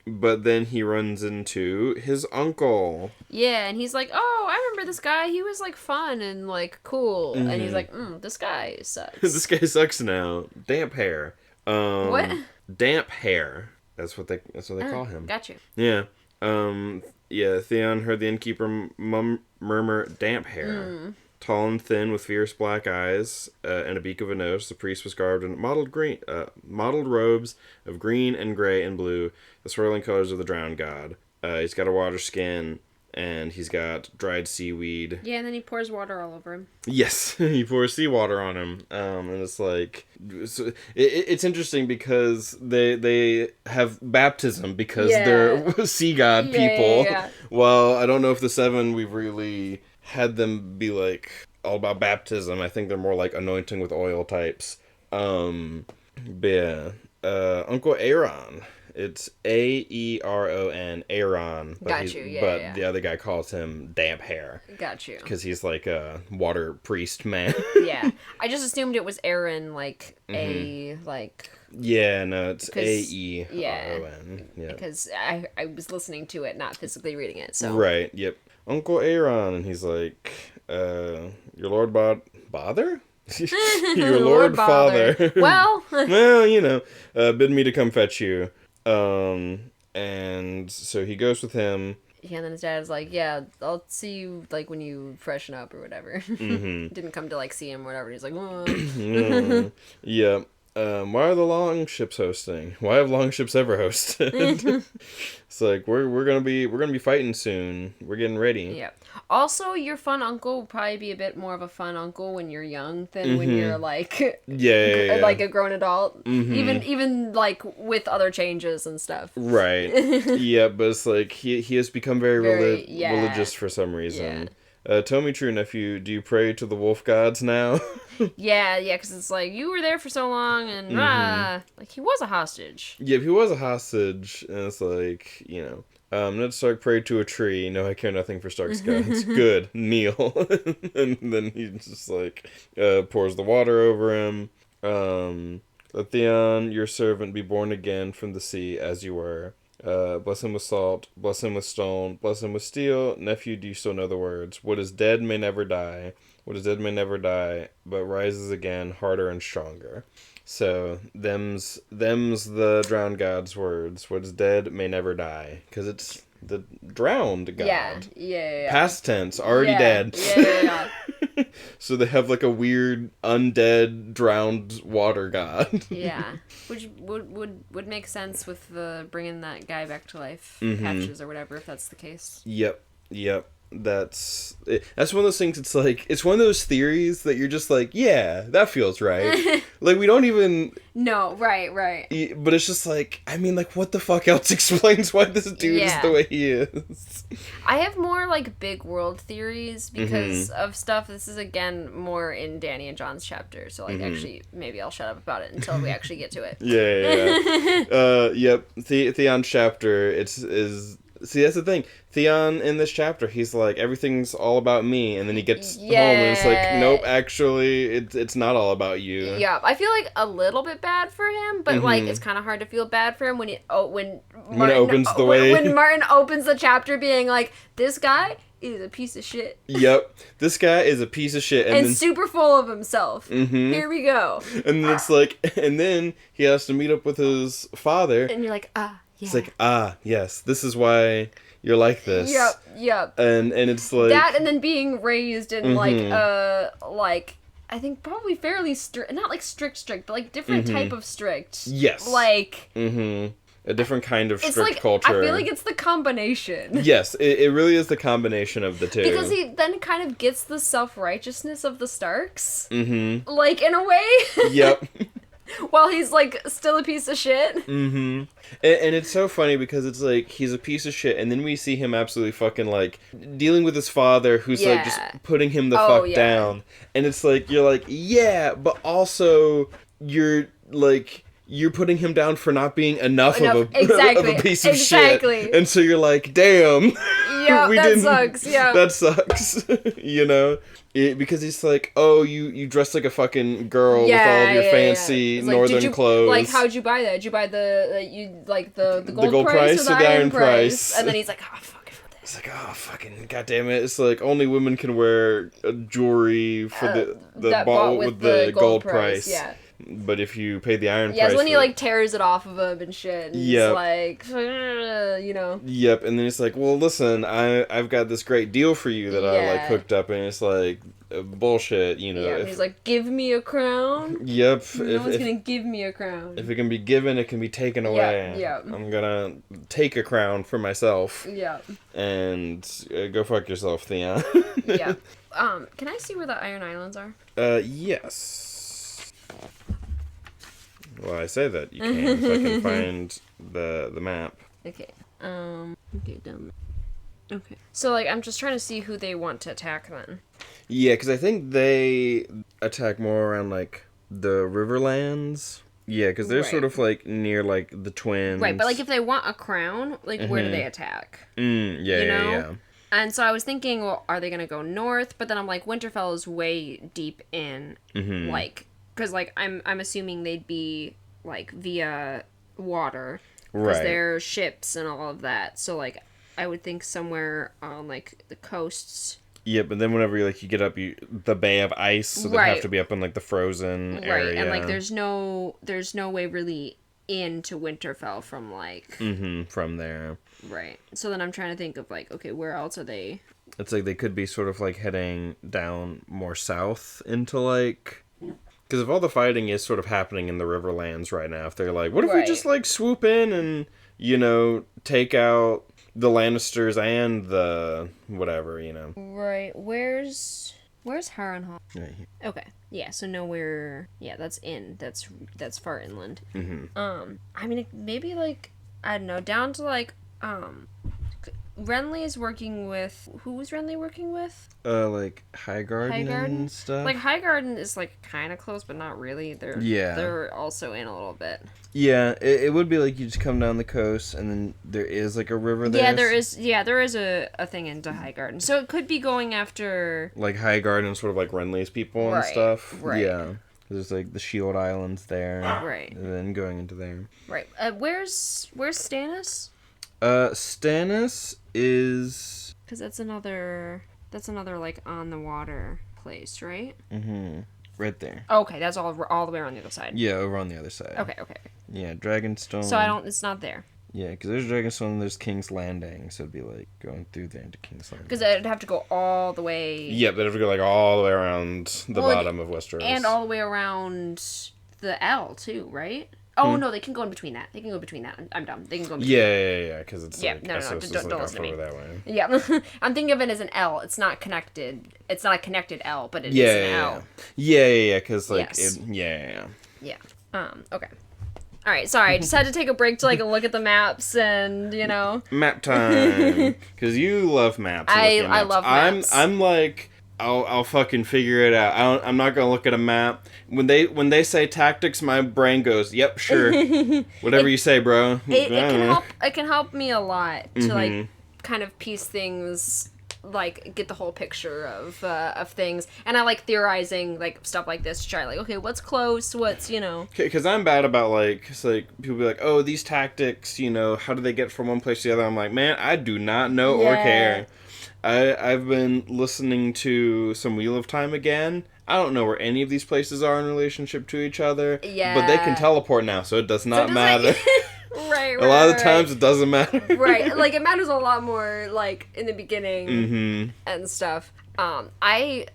But then he runs into his uncle. Yeah, and he's like, oh, I remember this guy. He was, fun and, cool. Mm-hmm. And he's like, this guy sucks. This guy sucks now. Damp hair. What? Damp hair. That's what they call him. Got you. Yeah. Theon heard the innkeeper murmur, damp hair. Tall and thin with fierce black eyes and a beak of a nose, the priest was garbed in mottled robes of green and gray and blue, the swirling colors of the drowned god. He's got a water skin, and he's got dried seaweed. Yeah, and then he pours water all over him. Yes, he pours seawater on him, and it's it's interesting because they have baptism because they're sea god people. Yeah. Well, I don't know if the Seven we've really had them be all about baptism. I think they're more anointing with oil types. Uncle Aeron. It's Aeron, Aeron. But the other guy calls him Damp Hair. Got you. Because he's a water priest man. Yeah. I just assumed it was Aaron, Yeah, no, it's Aeron. Yeah. Because I was listening to it, not physically reading it, so. Right, yep. Uncle Aeron, and he's like, your Lord Bother? Your Lord Father. Well. Well, bid me to come fetch you. And so he goes with him. Yeah, and then his dad's like, yeah, I'll see you, when you freshen up or whatever. Mm-hmm. Didn't come to, see him or whatever. He's like, oh. Yeah. Why are the long ships hosting? Why have long ships ever hosted? It's we're gonna be fighting soon. We're getting ready. Yeah. Also, your fun uncle will probably be a bit more of a fun uncle when you're young than when you're a grown adult. Mm-hmm. Even with other changes and stuff. Right. Yeah, but it's he has become very religious for some reason. Yeah. Tell me true, nephew, do you pray to the wolf gods now? Yeah, because it's you were there for so long, and he was a hostage. Yeah, he was a hostage, and it's Ned Stark prayed to a tree. No, I care nothing for Stark's gods. Good, kneel. And then he just pours the water over him. Let Theon, your servant, be born again from the sea as you were. Bless him with salt, bless him with stone, bless him with steel. Nephew, do you still know the words? What is dead may never die. What is dead may never die, but rises again, harder and stronger. So, them's the drowned god's words. What is dead may never die. Because it's the drowned god. Yeah. Past tense, already dead. Yeah. So they have a weird, undead, drowned water god. Yeah. Which would make sense with the bringing that guy back to life, mm-hmm. Patches or whatever, if that's the case. Yep. that's one of those things. It's like, it's one of those theories that you're just like, yeah, that feels right. Like, we don't even... No, right. But it's just like, I mean, like, what the fuck else explains why this dude is the way he is? I have more, like, big world theories because of stuff. This is, again, more in Dany and Jon's chapter. So, like, actually, maybe I'll shut up about it until we actually get to it. Yep. Theon's chapter, see, that's the thing. Theon, in this chapter, he's like, everything's all about me, and then he gets home, and it's like, nope, actually, it's not all about you. Yeah, I feel like a little bit bad for him, but, like, it's kind of hard to feel bad for him when Martin opens the chapter being like, this guy is a piece of shit. Yep. This guy is a piece of shit. And then, super full of himself. Here we go. And then it's like, and then he has to meet up with his father. And you're like, yeah. It's like, yes, this is why you're like this. Yep. And it's like... That, and then being raised in, like, I think probably fairly strict, not like strict, but like different type of strict. Yes. Like... A different kind of strict culture. I feel like it's the combination. Yes, it really is the combination of the two. Because he then kind of gets the self-righteousness of the Starks. Like, in a way. Yep. While he's, like, still a piece of shit. And it's so funny because it's like, he's a piece of shit, and then we see him absolutely fucking, like, dealing with his father, who's, like, just putting him the fuck down. And it's like, you're like, yeah, but also, you're, like... You're putting him down for not being enough of a piece of shit. And so you're like, damn. Yeah, that sucks. Yeah. That sucks. You know? Because he's like, oh, you dress like a fucking girl with all of your fancy northern clothes. Like, how'd you buy that? Did you buy the gold price or the iron price? And then he's like, oh, fuck. It's like, oh, fucking goddamn it. It's like, only women can wear jewelry for the ball with the gold price. Yeah. But if you pay the iron price... Yeah, so when he, like, tears it off of him and shit, and he's like, you know. Yep, and then he's like, well, listen, I've got this great deal for you that I, like, hooked up, and it's like, bullshit, you know. Yeah, and he's like, give me a crown? Yep. No one's gonna give me a crown. If it can be given, it can be taken away. Yeah. I'm gonna take a crown for myself. Yeah. And go fuck yourself, Theon. Yeah. Can I see where the Iron Islands are? Yes. Well, I say that you can if I can find the map. Okay. Okay, down there. Okay. So, like, I'm just trying to see who they want to attack then. Yeah, because I think they attack more around, like, the Riverlands. Yeah, because they're sort of, like, near, like, the Twins. Right, but, like, if they want a crown, like, where do they attack? Yeah. And so I was thinking, well, are they going to go north? But then I'm like, Winterfell is way deep in, like... Because, like, I'm assuming they'd be, like, via water. Because they're ships and all of that. So, like, I would think somewhere on, like, the coasts. Yeah, but then whenever, like, you get up, the Bay of Ice, so they have to be up in, like, the frozen area. Right, and, like, there's no way really into Winterfell from, like... from there. Right. So then I'm trying to think of, like, okay, where else are they? It's like they could be sort of, like, heading down more south into, like... Because if all the fighting is sort of happening in the Riverlands right now, if they're like, what if we just, like, swoop in and, you know, take out the Lannisters and the whatever, you know? Right. Where's Harrenhal? Right here. Okay. Yeah, so nowhere... Yeah, that's far inland. I mean, maybe, like, I don't know, down to, like, Renly is working with... Who was Renly working with? Like, Highgarden and stuff? Like, Highgarden is, like, kind of close, but not really. They're also in a little bit. Yeah, it would be, like, you just come down the coast, and then there is, like, a river there. Yeah, there is a thing into Highgarden. So it could be going after... Like, Highgarden, sort of, like, Renly's people and stuff. Right. Yeah. There's, like, the Shield Islands there. Right. And then going into there. Right. Where's Stannis? Stannis is... Because that's another, like, on the water place, right? Right there. Okay, that's all the way around the other side. Yeah, over on the other side. Okay. Yeah, Dragonstone. So it's not there. Yeah, because there's Dragonstone and there's King's Landing, so it'd be, like, going through there into King's Landing. Because it'd have to go all the way... Yeah, they'd have to go, like, all the way around the bottom of Westeros. And all the way around the L, too, right? Oh, no, they can go in between that. I'm dumb. They can go in between. Yeah, because it's no, don't listen to me. That way. Yeah, I'm thinking of it as an L. It's not connected. It's not a connected L, but it is an L. Yeah, because, like, yes. Yeah. Okay. All right, sorry. I just had to take a break to, like, look at the maps and, Map time. Because you love maps. I love maps. I'm like... I'll fucking figure it out. I'm not gonna look at a map. When they say tactics, my brain goes, "Yep, sure, whatever you say, bro." It can help me a lot to like kind of piece things, like get the whole picture of things. And I like theorizing like stuff like this to try like, okay, what's close, what's Because I'm bad about like, it's like people be like, oh, these tactics, how do they get from one place to the other? I'm like, man, I do not know or care. I've been listening to some Wheel of Time again. I don't know where any of these places are in relationship to each other. Yeah. But they can teleport now, so it does not matter. Right. A lot of the times it doesn't matter. Right. Like, it matters a lot more, like, in the beginning and stuff. I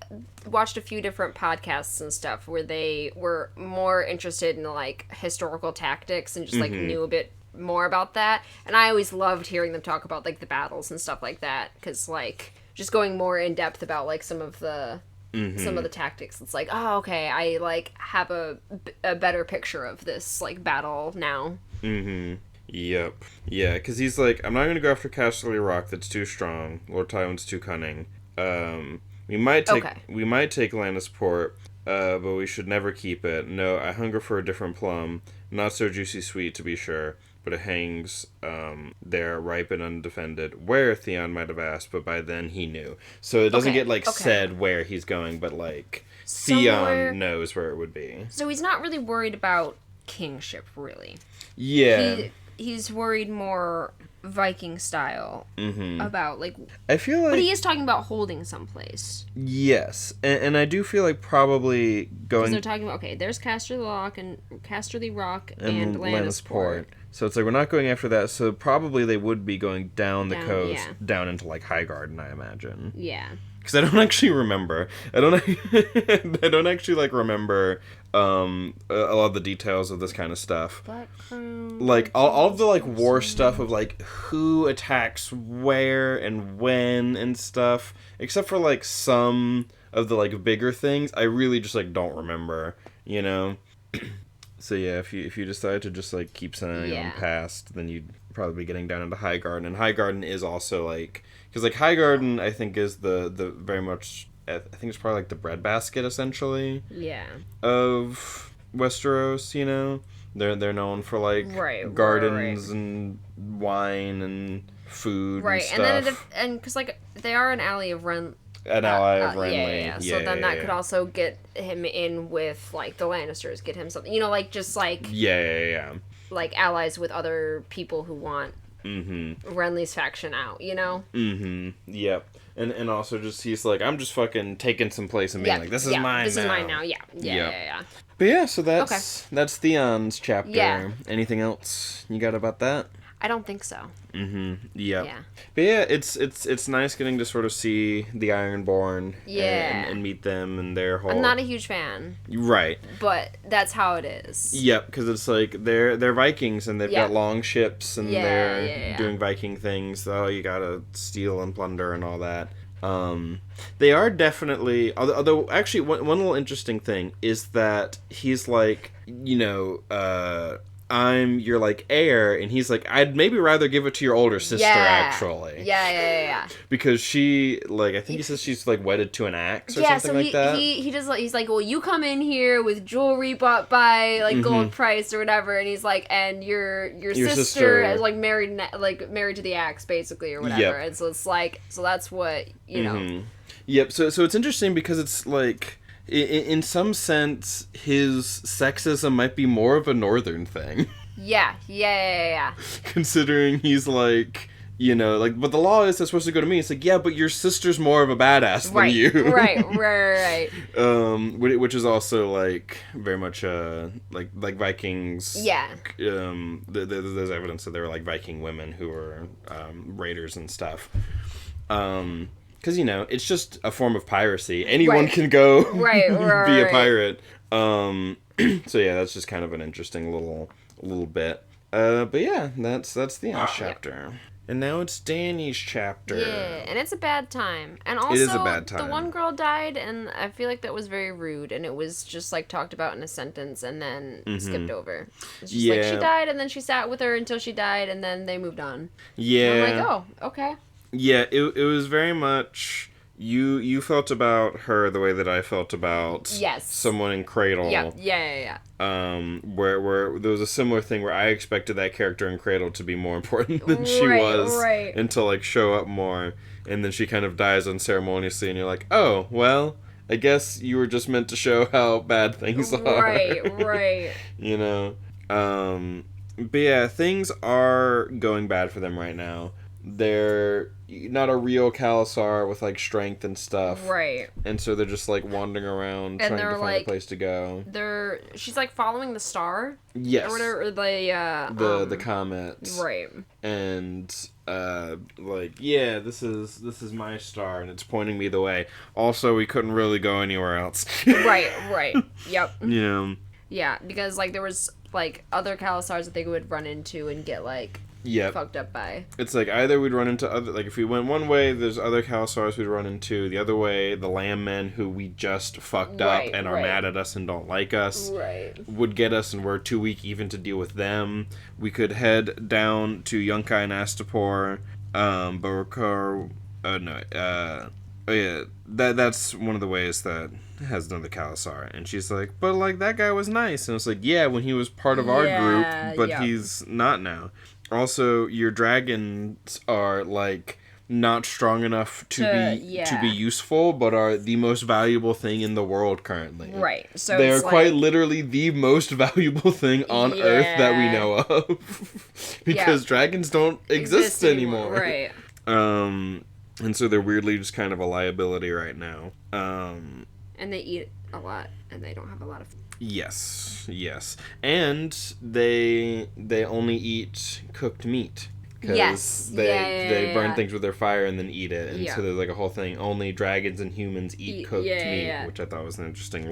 watched a few different podcasts and stuff where they were more interested in, like, historical tactics and just, like, knew a bit more about that, and I always loved hearing them talk about like the battles and stuff like that, because like just going more in depth about like some of the tactics. It's like, oh, okay, I like have a better picture of this like battle now. Yep. Yeah, because he's like, I'm not gonna go after Casterly Rock. That's too strong. Lord Tywin's too cunning. We might take Lannisport, but we should never keep it. No, I hunger for a different plum. Not so juicy sweet, to be sure, but it hangs there, ripe and undefended, where Theon might have asked, but by then he knew. So it doesn't get, said where he's going, but, like, Theon knows where it would be. So he's not really worried about kingship, really. Yeah. He's worried more Viking style about, like... I feel like... But he is talking about holding someplace. Yes. And I do feel like probably going... Because they're talking about, okay, there's Casterly Rock and Lannisport. So it's like, we're not going after that, so probably they would be going down the coast, down into, like, Highgarden, I imagine. Yeah. Because I don't actually remember. I don't actually, like, remember a lot of the details of this kind of stuff. Like, all of the, like, war stuff of, like, who attacks where and when and stuff, except for, like, some of the, like, bigger things, I really just, like, don't remember, So yeah, if you decide to just like keep sending on past, then you'd probably be getting down into Highgarden, and Highgarden is also like, because like Highgarden I think is the very much, I think it's probably like the breadbasket essentially. Yeah. Of Westeros, they're known for like gardens and wine and food. Right, and stuff. And because like they are an ally of Renly. An ally of Renly. Yeah. So then that could also get him in with, like, the Lannisters, get him something, like, just, like... Yeah. Like, allies with other people who want Renly's faction out, Yep. And also just, he's like, I'm just fucking taking some place and being like, this is mine now. This is mine now, yeah. But yeah, so that's Theon's chapter. Yeah. Anything else you got about that? I don't think so. Yep. Yeah. But yeah, it's nice getting to sort of see the Ironborn and meet them and their whole... I'm not a huge fan. Right. But that's how it is. Yep, because it's like, they're Vikings and they've got long ships and they're doing Viking things. So you gotta steal and plunder and all that. They are definitely... Although actually, one little interesting thing is that he's like, I'm your, like, heir, and he's like, I'd maybe rather give it to your older sister, actually. Yeah. Because she, like, I think he says she's, like, wedded to an axe or something like that. He does, like, he's like, well, you come in here with jewelry bought by, like, gold price or whatever, and he's like, and your sister is, like, married to the axe, basically, or whatever. Yep. And so it's like, so that's what, know. Yep, so it's interesting because it's, like... In some sense, his sexism might be more of a northern thing. Yeah. Considering he's like, but the law is that's supposed to go to me. It's like, yeah, but your sister's more of a badass than you. Right. Which is also like very much like Vikings. Yeah. There's evidence that there were like Viking women who were raiders and stuff. Because, it's just a form of piracy. Anyone can go be a pirate. So, yeah, that's just kind of an interesting little a little bit. But yeah, that's the end chapter. Yep. And now it's Dany's chapter. Yeah, and it's a bad time. And also, it is a bad time. The one girl died, and I feel like that was very rude, and it was just, like, talked about in a sentence and then skipped over. It's just like, she died, and then she sat with her until she died, and then they moved on. Yeah. And I'm like, oh, okay. Yeah, it was very much... You felt about her the way that I felt about someone in Cradle. Yeah. Where there was a similar thing where I expected that character in Cradle to be more important than she was. Right. And to, like, show up more. And then she kind of dies unceremoniously, and you're like, oh, well, I guess you were just meant to show how bad things are. Right. You know? But yeah, things are going bad for them right now. They're not a real Khalasar with, like, strength and stuff. Right. And so they're just, like, wandering around trying to find a place to go. She's, like, following the star? Yes. Or whatever, the comet. Right. And, like, yeah, this is my star, and it's pointing me the way. Also, we couldn't really go anywhere else. Right. Yep. Yeah. Yeah, because, like, there was, like, other Khalasars that they would run into and get, like... fucked up by. It's like either we'd run into other, like if we went one way, there's other Khalasars we'd run into. The other way, the Lamb Men who we just fucked up and are mad at us and don't like us would get us, and we're too weak even to deal with them. We could head down to Yunkai and Astapor, that's one of the ways that has another Khalasar. And she's like, but like that guy was nice, and it's like, yeah, when he was part of our group, but he's not now. Also, your dragons are, like, not strong enough to be useful, but are the most valuable thing in the world currently. Right. So they are quite literally the most valuable thing on Earth that we know of. Because dragons don't exist anymore. Right. And so they're weirdly just kind of a liability right now. And they eat a lot, and they don't have a lot of... Yes. And they only eat cooked meat. Because they burn things with their fire and then eat it. And so there's like a whole thing, only dragons and humans eat cooked meat, which I thought was an interesting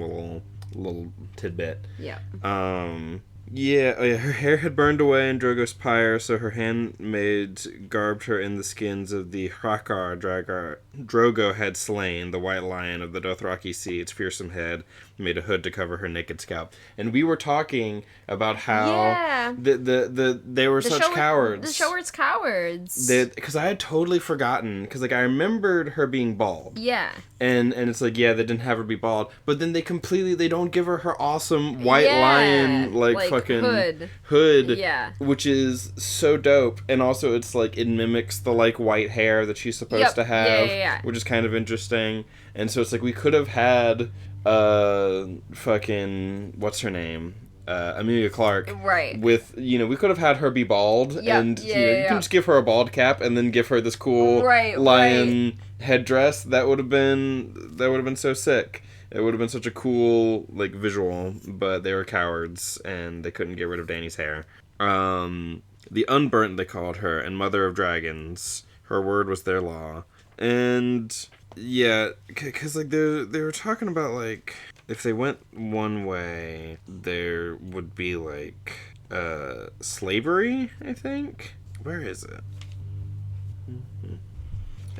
little tidbit. Yeah. Her hair had burned away in Drogo's pyre, so her handmaid garbed her in the skins of the Hrakar Drogo had slain, the white lion of the Dothraki Sea. Its fearsome head made a hood to cover her naked scalp. And we were talking about how they were such cowards. The Showards cowards. Because I had totally forgotten, because like I remembered her being bald. Yeah. And it's like, they didn't have her be bald, but then they don't give her awesome white lion, like fucking hood, which is so dope. And also it's like, it mimics the like white hair that she's supposed to have, which is kind of interesting. And so it's like, we could have had, fucking, what's her name? Emilia Clarke. Right. With, we could have had her be bald, and you can just give her a bald cap and then give her this cool lion headdress. That would have been so sick. It would have been such a cool, like, visual, but they were cowards, and they couldn't get rid of Dany's hair. The Unburnt, they called her, and Mother of Dragons. Her word was their law. And, because, like, they were talking about, like, if they went one way, there would be, like, slavery, I think? Where is it?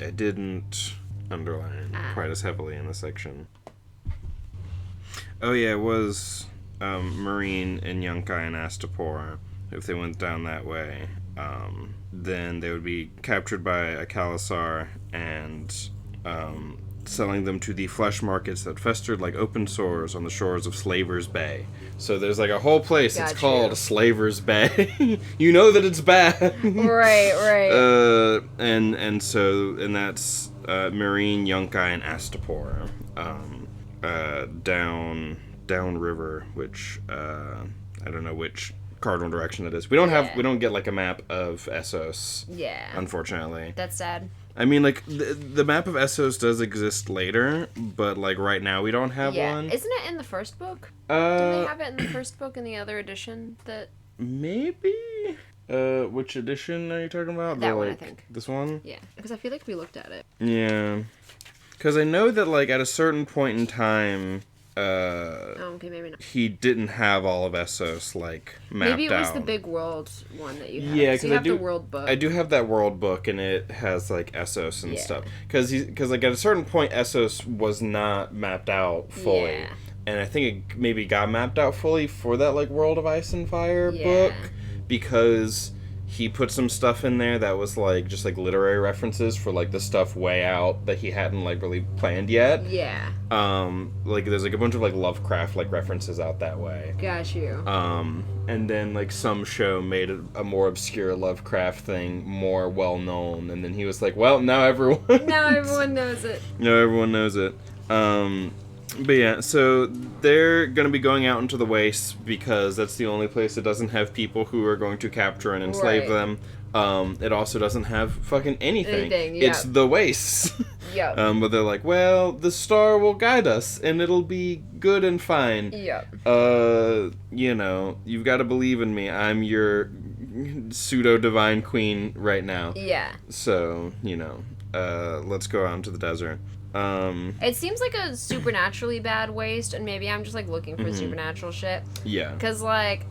I didn't underline quite as heavily in the section. Oh yeah, it was Marine and Yunkai and Astapor. If they went down that way, then they would be captured by a Khalasar and selling them to the flesh markets that festered like open sores on the shores of Slaver's Bay. So there's like a whole place that's called Slaver's Bay. You know that it's bad. Right. And that's Marine, Yunkai, and Astapor. Down river, which I don't know which cardinal direction that is. We don't get like a map of Essos. Yeah. Unfortunately. That's sad. I mean, like, the map of Essos does exist later, but, like, right now we don't have one. Isn't it in the first book? Didn't they have it in the first book in the other edition? Maybe? Which edition are you talking about? That one, I think. This one? Yeah, because I feel like we looked at it. Yeah. Because I know that, like, at a certain point in time, okay, maybe not. He didn't have all of Essos, like, mapped out. Maybe it was the big world one that you have. Yeah, because you have the world book. I do have that world book, and it has, like, Essos and stuff. Because, like, at a certain point, Essos was not mapped out fully. Yeah. And I think it maybe got mapped out fully for that, like, World of Ice and Fire book. Because he put some stuff in there that was, like, just, like, literary references for, like, the stuff way out that he hadn't, like, really planned yet. Yeah. Like, there's, like, a bunch of, like, Lovecraft, like, references out that way. Got you. And then, like, some show made a more obscure Lovecraft thing more well-known, and then he was like, well, now everyone... Now everyone knows it. Now everyone knows it. But yeah, so they're going to be going out into the wastes because that's the only place that doesn't have people who are going to capture and enslave them. It also doesn't have fucking anything. It's the wastes. Yep. But they're like, well, the star will guide us and it'll be good and fine. Yep. You know, you've got to believe in me. I'm your pseudo-divine queen right now. Yeah. So, you know, let's go out into the desert. It seems like a supernaturally bad waste, and maybe I'm just, like, looking for supernatural shit. Yeah. Because, like,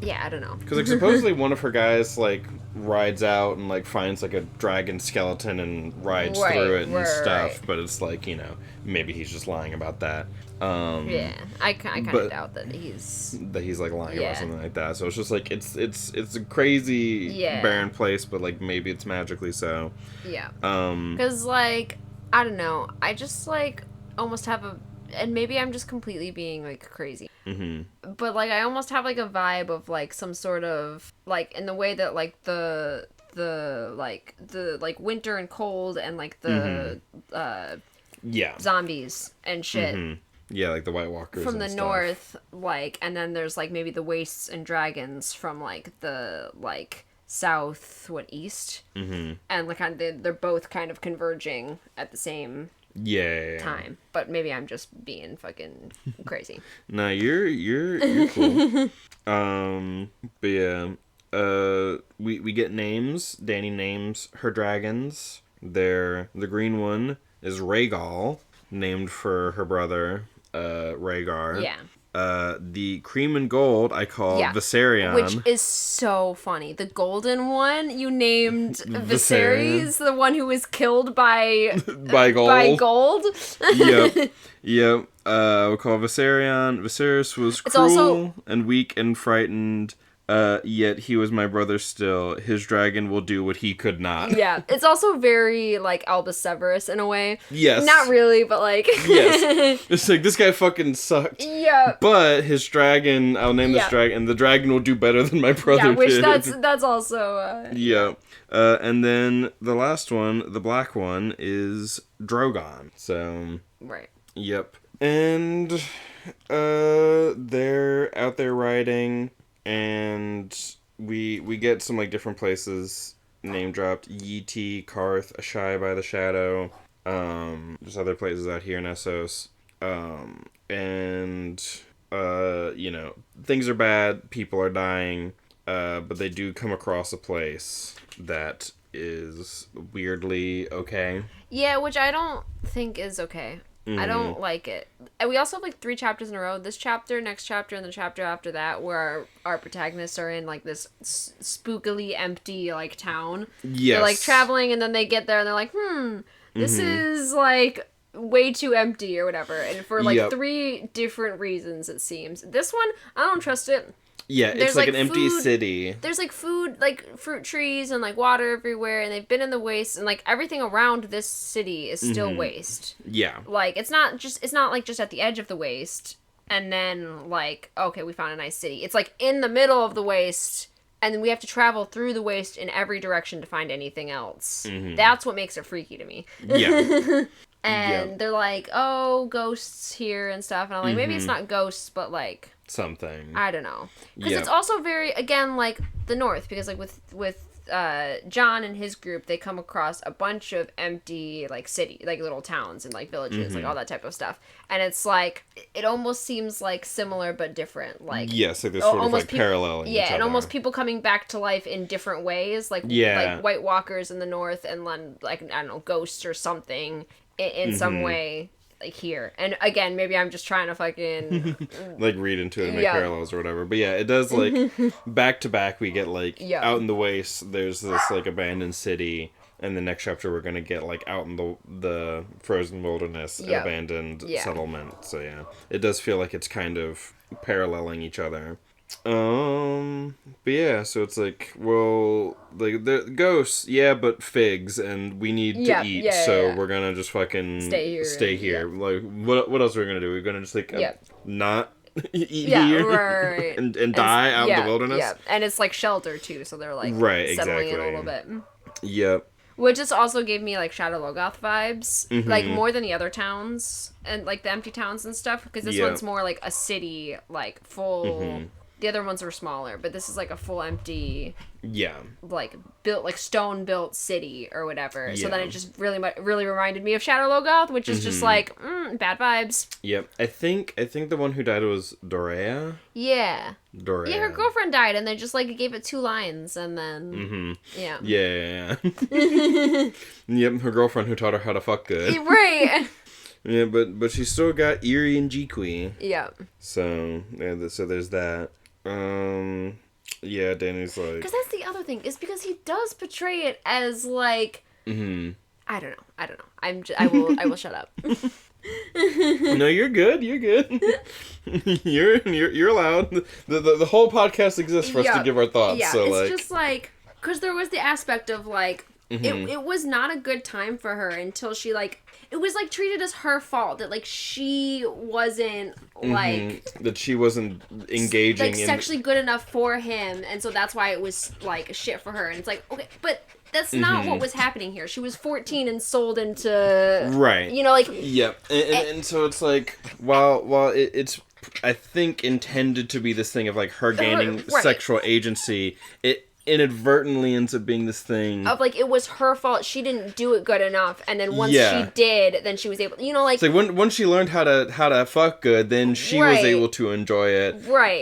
yeah, I don't know. Because, like, supposedly one of her guys, like, rides out and, like, finds, like, a dragon skeleton and rides through it and stuff. But it's, like, you know, maybe he's just lying about that. Yeah, I kind of doubt that he's... like, lying about something like that. So it's just, like, it's a crazy, barren place, but, like, maybe it's magically so. Yeah. Because, like... I don't know. I just, like, almost have a... And maybe I'm just completely being, like, crazy. Mm-hmm. But, like, I almost have, like, a vibe of, like, some sort of... Like, in the way that, like, the winter and cold and, like, the... Zombies and shit. Mm-hmm. Yeah, like the White Walkers from and the stuff. north, like... And then there's, like, maybe the wastes and dragons from, like, the, like... east, and like they're both kind of converging at the same time. But maybe I'm just being fucking crazy. No, you're cool. But yeah, we get names. Dany names her dragons. The green one is Rhaegal, named for her brother Rhaegar. Yeah. The cream and gold I call Viserion. Which is so funny. The golden one you named Viserys, the one who was killed by gold. By gold. Yep. We'll call Viserion. Viserys was cruel and weak and frightened. Yet he was my brother still. His dragon will do what he could not. Yeah, it's also very, like, Albus Severus in a way. Yes. Not really, but, like... Yes. It's like, this guy fucking sucked. Yeah. But his dragon, I'll name this dragon, and the dragon will do better than my brother did. That's also... Yeah. And then the last one, the black one, is Drogon. So... Right. Yep. And, they're out there riding... And we get some, like, different places name dropped. Yee, Karth, Ashai by the Shadow. There's other places out here in Essos. You know, things are bad, people are dying, but they do come across a place that is weirdly okay. Yeah, which I don't think is okay. I don't like it. And we also have, like, 3 chapters in a row. This chapter, next chapter, and the chapter after that, where our protagonists are in, like, this spookily empty, like, town. Yes. They're, like, traveling, and then they get there, and they're like, this is, like, way too empty, or whatever. And for, like, 3 different reasons, it seems. This one, I don't trust it. Yeah, it's like an empty city. There's, like, food, like, fruit trees and, like, water everywhere, and they've been in the waste, and, like, everything around this city is still waste. Yeah. Like, it's not, like, just at the edge of the waste, and then, like, okay, we found a nice city. It's, like, in the middle of the waste, and then we have to travel through the waste in every direction to find anything else. That's what makes it freaky to me. Yeah. And they're like, oh, ghosts here and stuff, and I'm like, maybe it's not ghosts, but, like... something. I don't know. Because it's also very, again, like, the North. Because, like, with Jon and his group, they come across a bunch of empty, like, city, like, little towns and, like, villages, like, all that type of stuff. And it's, like, it almost seems, like, similar but different. Like, yes, like, they're sort of, like, paralleling each other. And almost people coming back to life in different ways. Like, like White Walkers in the North and then, like, I don't know, ghosts or something in some way like here. And again, maybe I'm just trying to fucking like read into it and make parallels or whatever. But yeah, it does like back to back we get like out in the waste there's this like abandoned city, and the next chapter we're gonna get like out in the frozen wilderness, abandoned settlement. So yeah, it does feel like it's kind of paralleling each other. But yeah, so it's like, well, like the ghosts, but figs, and we need to eat, so we're gonna just fucking stay here. Like, what else are we gonna do? We're gonna just like not eat here, right. and die out in the wilderness. Yeah, and it's like shelter too, so they're like settling in a little bit. Yep. Which just also gave me like Shadow Logoth vibes, like more than the other towns and like the empty towns and stuff, because this one's more like a city, like full. The other ones were smaller, but this is like a full empty, like built like stone built city or whatever. So then it just really reminded me of Shadow Logoth, which is just like bad vibes. Yep, I think the one who died was Dorea. Yeah. Dorea. Yeah, her girlfriend died, and they just like gave it 2 lines, and then Yeah. Yep, her girlfriend who taught her how to fuck good. Right. Yeah, but she still got Eerie and Jeekwe. Yeah. So there's that. Danny's like... Because that's the other thing, is because he does portray it as, like... I don't know. I will shut up. No, you're good. You're allowed. The whole podcast exists for us to give our thoughts. Yeah, so it's just, like... Because there was the aspect of, like... It was not a good time for her until she, like... It was, like, treated as her fault that, like, she wasn't, like... That she wasn't engaging like, sexually good enough for him, and so that's why it was, like, shit for her. And it's like, okay, but that's not what was happening here. She was 14 and sold into... Right. You know, like... Yep. And so it's like, while it's, I think, intended to be this thing of, like, her gaining sexual agency, it inadvertently ends up being this thing of like it was her fault, she didn't do it good enough, and then once she did, then she was able, you know, like it's like once she learned how to fuck good, then she was able to enjoy it,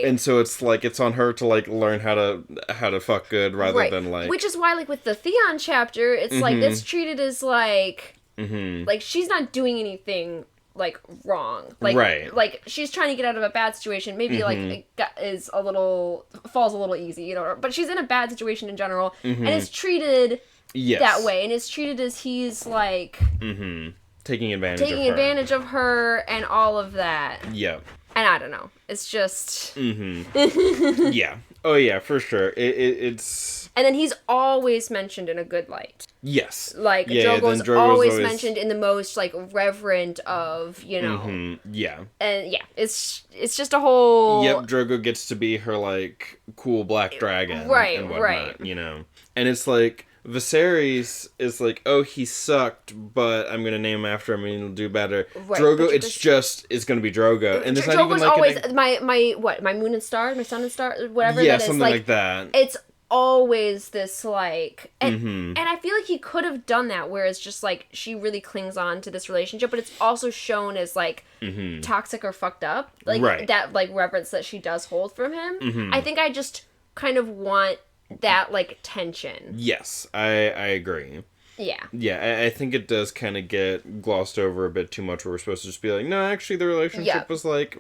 and so it's like it's on her to like learn how to fuck good rather than like, which is why like with the Theon chapter it's like it's treated as like like she's not doing anything like wrong, like like she's trying to get out of a bad situation, maybe like it falls a little easy, you know, but she's in a bad situation in general, and it's treated that way, and it's treated as he's like taking advantage of her and all of that. Yeah. And I don't know, it's just yeah. Oh yeah, for sure. It's and then he's always mentioned in a good light. Yes. Like Drogo's always mentioned in the most like reverent of, you know. Yeah. And yeah, it's just a whole. Yep, Drogo gets to be her like cool black dragon, and whatnot, you know. And it's like Viserys is like, oh, he sucked, but I'm gonna name him after him and he'll do better. Drogo, it's gonna be Drogo, and there's not even like always my moon and star, my sun and star, whatever. Yeah, that something is. Like that. It's always this like, and I feel like he could have done that, where it's just like she really clings on to this relationship, but it's also shown as like toxic or fucked up, like that like reverence that she does hold from him. I think I just kind of want that like tension. Yes, I agree. Yeah, I think it does kind of get glossed over a bit too much, where we're supposed to just be like, no, actually the relationship was like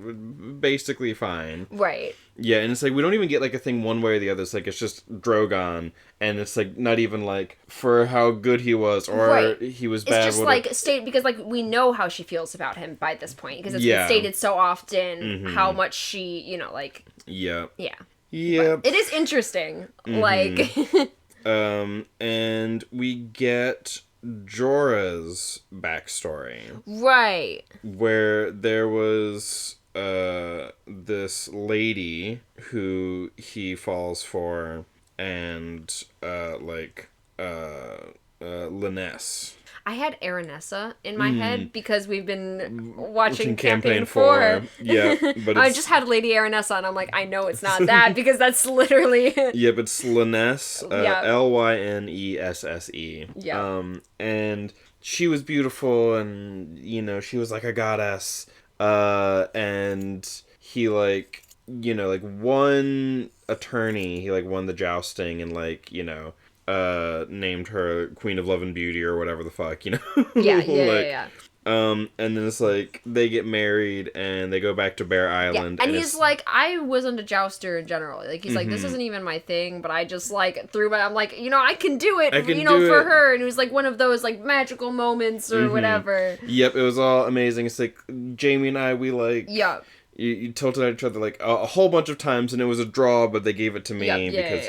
basically fine. Right. Yeah, and it's like we don't even get like a thing one way or the other. It's like it's just Drogon, and it's like not even like for how good he was or he was bad. It's just like stated because like we know how she feels about him by this point, because it's been stated so often how much she, you know, like yeah. But it is interesting, like. And we get Jorah's backstory. Right. Where there was, this lady who he falls for, and, Liness. I had Aranessa in my head because we've been watching Campaign 4. Yeah, but I just had Lady Aranessa, and I'm like, I know it's not that because that's literally. Yeah, but it's Liness, Lynesse. Yeah. And she was beautiful, and you know she was like a goddess. And he like, you know, like one attorney, he like won the jousting, and like, you know. Named her Queen of Love and Beauty or whatever the fuck, you know? Yeah. And then it's like they get married and they go back to Bear Island. Yeah. And he's like, I wasn't a jouster in general. Like, he's like, this isn't even my thing, but I just like I'm like, I can do it, for her. And it was like one of those like magical moments or whatever. Yep, it was all amazing. It's like Jamie and I, we like. Yep. You tilted at each other like a whole bunch of times, and it was a draw, but they gave it to me because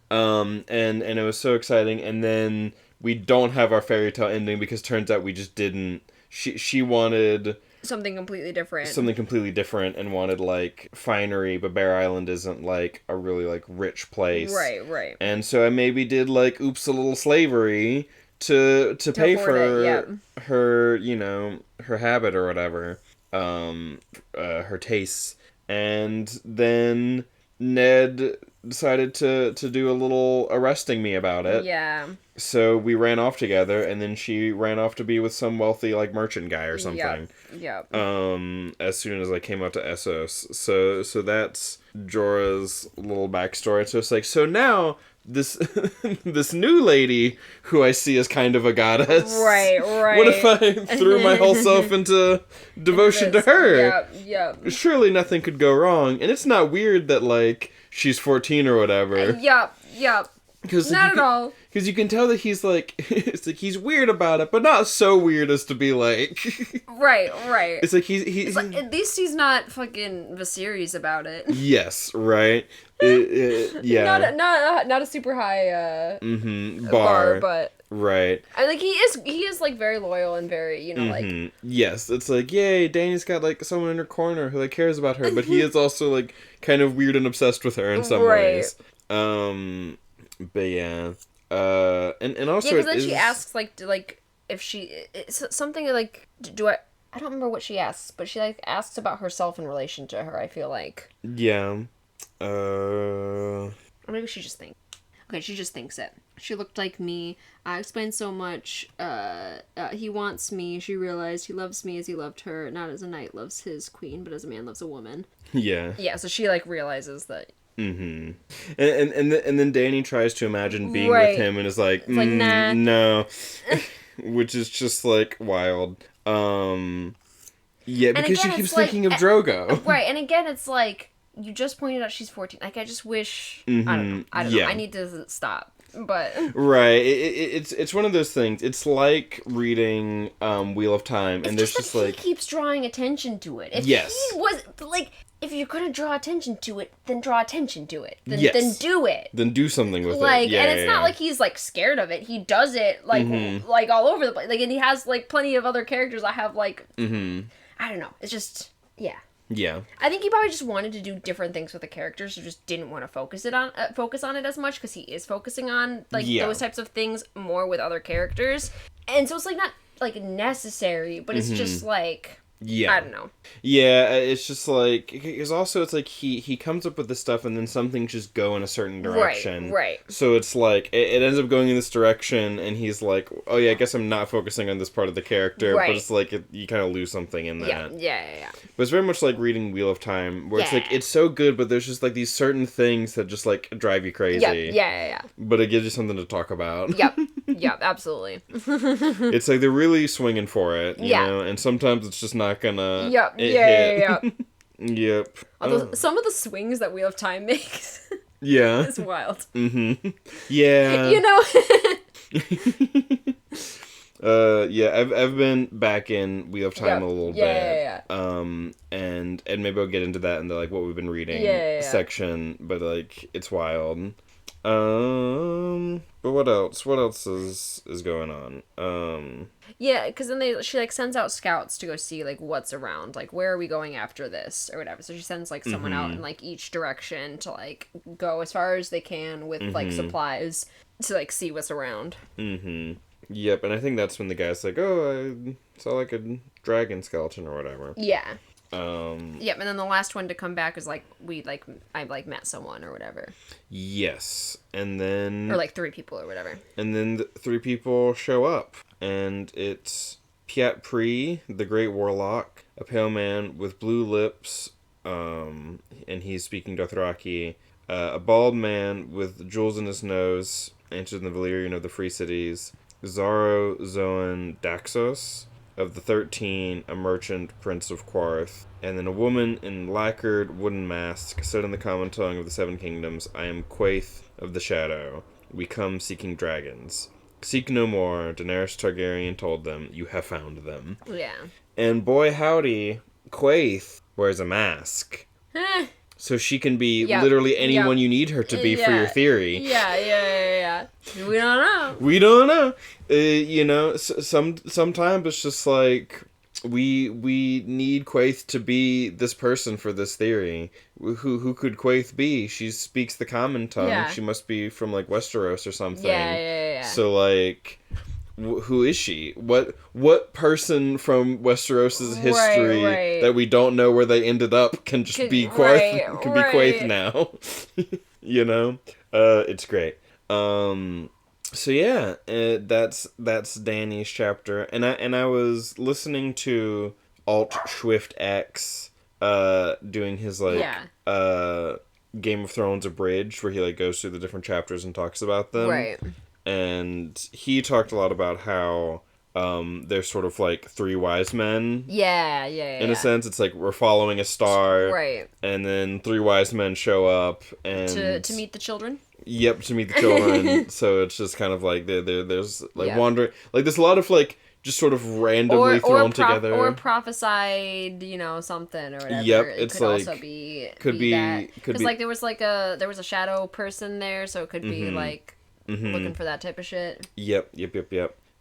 and it was so exciting. And then we don't have our fairy tale ending because turns out we just didn't. She wanted something completely different. And wanted like finery, but Bear Island isn't like a really like rich place. Right. And so I maybe did like oops a little slavery to pay for her, her habit or whatever. Her tastes. And then Ned decided to do a little arresting me about it. Yeah. So we ran off together, and then she ran off to be with some wealthy, like, merchant guy or something. Yep. As soon as I came out to Essos. So that's Jorah's little backstory. So it's like, so now this this new lady who I see as kind of a goddess. Right. What if I threw my whole self into devotion to her? Yep. Surely nothing could go wrong. And it's not weird that, like, she's 14 or whatever. Yep. Not at all. Because you can tell that he's like, it's like he's weird about it, but not so weird as to be like. Right. It's like he's like, at least he's not fucking Viserys about it. Yes, right. Yeah. Not a super high bar, but right. I think he is like very loyal and very like. Yes, it's like yay, Dany's got like someone in her corner who like cares about her, but he is also like kind of weird and obsessed with her in some ways. But yeah. And also because then she asks like if she it's something like I don't remember what she asks, but she like asks about herself in relation to her. I feel like or maybe she just thinks. Okay, she just thinks it. She looked like me. I explained so much. He wants me. She realized he loves me as he loved her, not as a knight loves his queen, but as a man loves a woman. Yeah. So she like realizes that. And then Dany tries to imagine being with him and is like, nah. No, which is just like wild. Yeah, because she keeps thinking of Drogo. Right, and again, it's like you just pointed out she's 14. Like I just wish I don't know. I need to stop. But right, it's one of those things. It's like reading Wheel of Time, and there's just like he keeps drawing attention to it. If yes, he was like. If you're gonna draw attention to it, then draw attention to it. Then do it. Then do something with it. And it's not like he's like scared of it. He does it like all over the place. Like, and he has like plenty of other characters that have like I don't know. It's just Yeah. I think he probably just wanted to do different things with the characters, so just didn't want to focus on it as much because he is focusing on like those types of things more with other characters, and so it's like not like necessary, but it's just like. Yeah. I don't know. Yeah, it's just like, because also it's like he comes up with this stuff and then some things just go in a certain direction. Right. So it's like, it ends up going in this direction and he's like, oh yeah, I guess I'm not focusing on this part of the character, but it's like, you kind of lose something in that. Yeah. But it's very much like reading Wheel of Time, where it's like, it's so good, but there's just like these certain things that just like drive you crazy. Yeah. But it gives you something to talk about. Yep, absolutely. It's like they're really swinging for it, you know, and sometimes it's just not gonna hit. Yep. Although some of the swings that Wheel of Time makes is wild. Yeah. You know? I've been back in Wheel of Time a little bit. And maybe I'll get into that in the like what we've been reading section, but like it's wild. But what else? What else is going on? Yeah, because then she like sends out scouts to go see like what's around, like where are we going after this or whatever. So she sends like someone out in like each direction to like go as far as they can with like supplies to like see what's around. Yep, and I think that's when the guy's like, oh, I saw like a dragon skeleton or whatever. Yeah. Yep, and then the last one to come back is like I met someone or whatever. Yes, and then or like 3 people or whatever. And then 3 people show up, and it's Pyat Pri, the Great Warlock, a pale man with blue lips, and he's speaking Dothraki. A bald man with jewels in his nose, ancient in the Valyrian of the Free Cities. Zaro Zoan Daxos. of the 13, a merchant, prince of Quarth. And then a woman in lacquered wooden mask said in the common tongue of the 7 kingdoms, I am Quaithe of the Shadow. We come seeking dragons. Seek no more, Daenerys Targaryen told them. You have found them. Yeah. And boy howdy, Quaithe wears a mask. So she can be literally anyone you need her to be for your theory. Yeah. We don't know. We don't know. You know, sometimes it's just like, we need Quaithe to be this person for this theory. Who could Quaithe be? She speaks the common tongue. Yeah. She must be from, like, Westeros or something. Yeah. So, like, who is she? What person from Westeros' history that we don't know where they ended up can just be Quaithe? Can be Quaithe now. You know? It's great. So yeah, that's Dany's chapter, and I was listening to Alt Swift X, doing his Game of Thrones abridged, where he like goes through the different chapters and talks about them. Right. And he talked a lot about how there's sort of like 3 wise men. Yeah. In a sense, it's like we're following a star, right? And then 3 wise men show up and to meet the children. Yep, to meet the children. So it's just kind of like there's like wandering, like there's a lot of like just sort of randomly thrown together, or prophesied, something or whatever. Yep, it could also be that. Because like there was a shadow person there, so it could be like looking for that type of shit. Yep.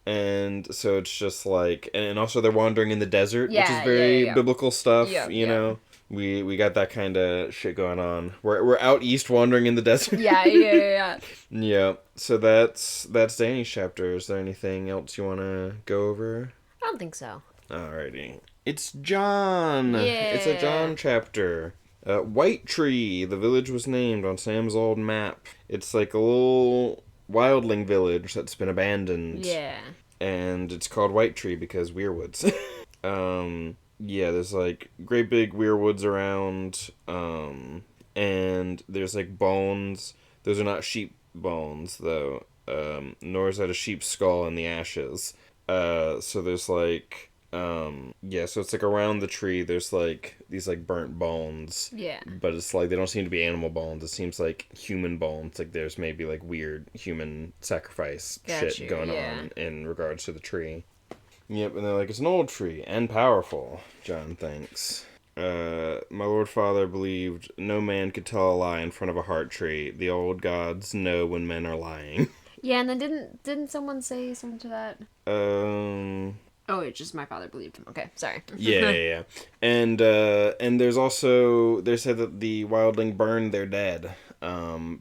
And so it's just like, and also they're wandering in the desert, which is very biblical stuff. You know. We got that kind of shit going on. We're out east wandering in the desert. Yeah. Yeah. So that's Dany's chapter. Is there anything else you want to go over? I don't think so. Alrighty. It's Jon. Yeah. It's a Jon chapter. White Tree. The village was named on Sam's old map. It's like a little wildling village that's been abandoned. Yeah. And it's called White Tree because weirwoods. Yeah, there's, like, great big weirwoods around, and there's, like, bones. Those are not sheep bones, though, nor is that a sheep's skull in the ashes. So there's, like, so it's, like, around the tree, there's, like, these, like, burnt bones. Yeah. But it's, like, they don't seem to be animal bones. It seems like human bones. Like, there's maybe, like, weird human sacrifice shit going on in regards to the tree. Yep, and they're like, it's an old tree, and powerful, Jon thinks. My lord father believed no man could tell a lie in front of a heart tree. The old gods know when men are lying. Yeah, and then didn't someone say something to that? Oh, it's just my father believed him. Okay, sorry. Yeah. And there's also, they said that the wildling burned their dead.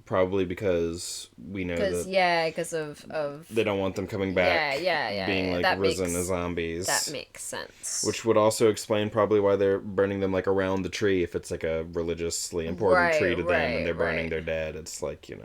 Probably because we know that... because of... They don't want them coming back. Being, like, risen as zombies. That makes sense. Which would also explain probably why they're burning them, like, around the tree. If it's, like, a religiously important tree to them and they're burning their dead. It's, like, it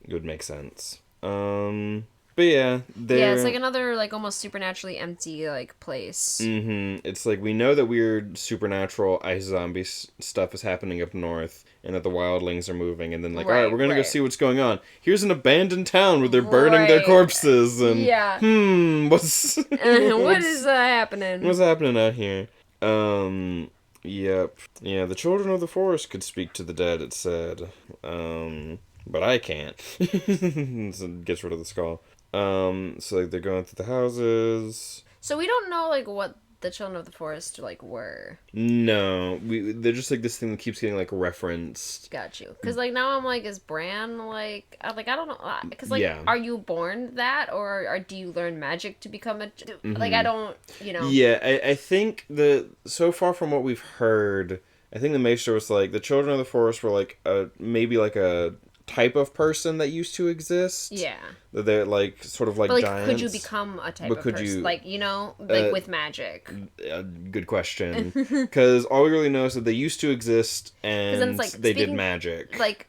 would make sense. But yeah, it's like another, like, almost supernaturally empty, like, place. It's like, we know that weird supernatural ice zombie stuff is happening up north, and that the wildlings are moving, and then, like, alright, we're gonna go see what's going on. Here's an abandoned town where they're burning their corpses, and, what's... what is happening? What's happening out here? Yep. Yeah, the children of the forest could speak to the dead, it said. But I can't. So it gets rid of the skull. So, like, they're going through the houses. So we don't know, like, what the children of the forest, like, were. No. They're just, like, this thing that keeps getting, like, referenced. Got you. Because, like, now I'm, like, is Bran, like, I don't know. Because, like, are you born that? Or do you learn magic to become a... Like, I don't, Yeah, I think so far from what we've heard, I think the Maester was, like, the children of the forest were, like, maybe, like, a... type of person that used to exist. Yeah. They're like sort of like, but, like, giants. could you become a type of person? Like, like with magic. Good question. Because all we really know is that they used to exist and then it's like they did magic. Like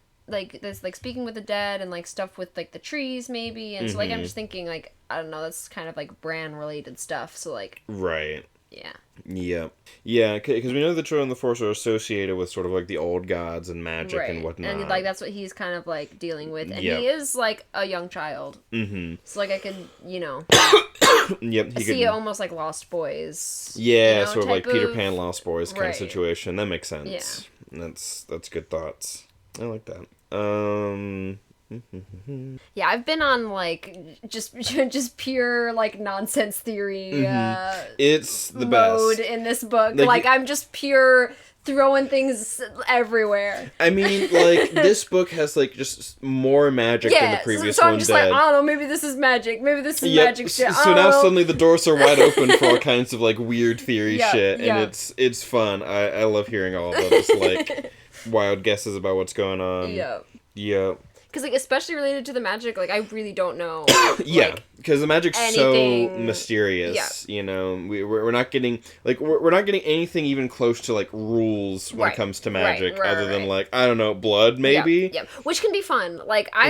there's like speaking with the dead and like stuff with like the trees maybe, and so like I'm just thinking like I don't know, that's kind of like Bran related stuff. So like right. Yeah. Yeah. Yeah, because we know the children of the Force are associated with sort of, like, the old gods and magic and whatnot. And, like, that's what he's kind of, like, dealing with. And he is, like, a young child. Mm-hmm. So, like, I could, you know... see it almost like Lost Boys. Yeah, sort of like Peter Pan Lost Boys kind of situation. That makes sense. Yeah. That's good thoughts. I like that. Yeah, I've been on like just pure like nonsense theory it's the mode best in this book. Like I'm just pure throwing things everywhere. I mean, like, this book has, like, just more magic than the previous one. So I'm just like, I don't know, maybe this is magic. Maybe this is magic shit. So now suddenly the doors are wide open for all kinds of, like, weird theory shit. And it's fun. I love hearing all of those, like, wild guesses about what's going on. Yep. Because, like, especially related to the magic, like, I really don't know. Yeah, because the magic's so mysterious. You know, we're not getting, like, we're not getting anything even close to, like, rules when it comes to magic, other than, like, I don't know, blood, maybe? Yeah, which can be fun. Like, I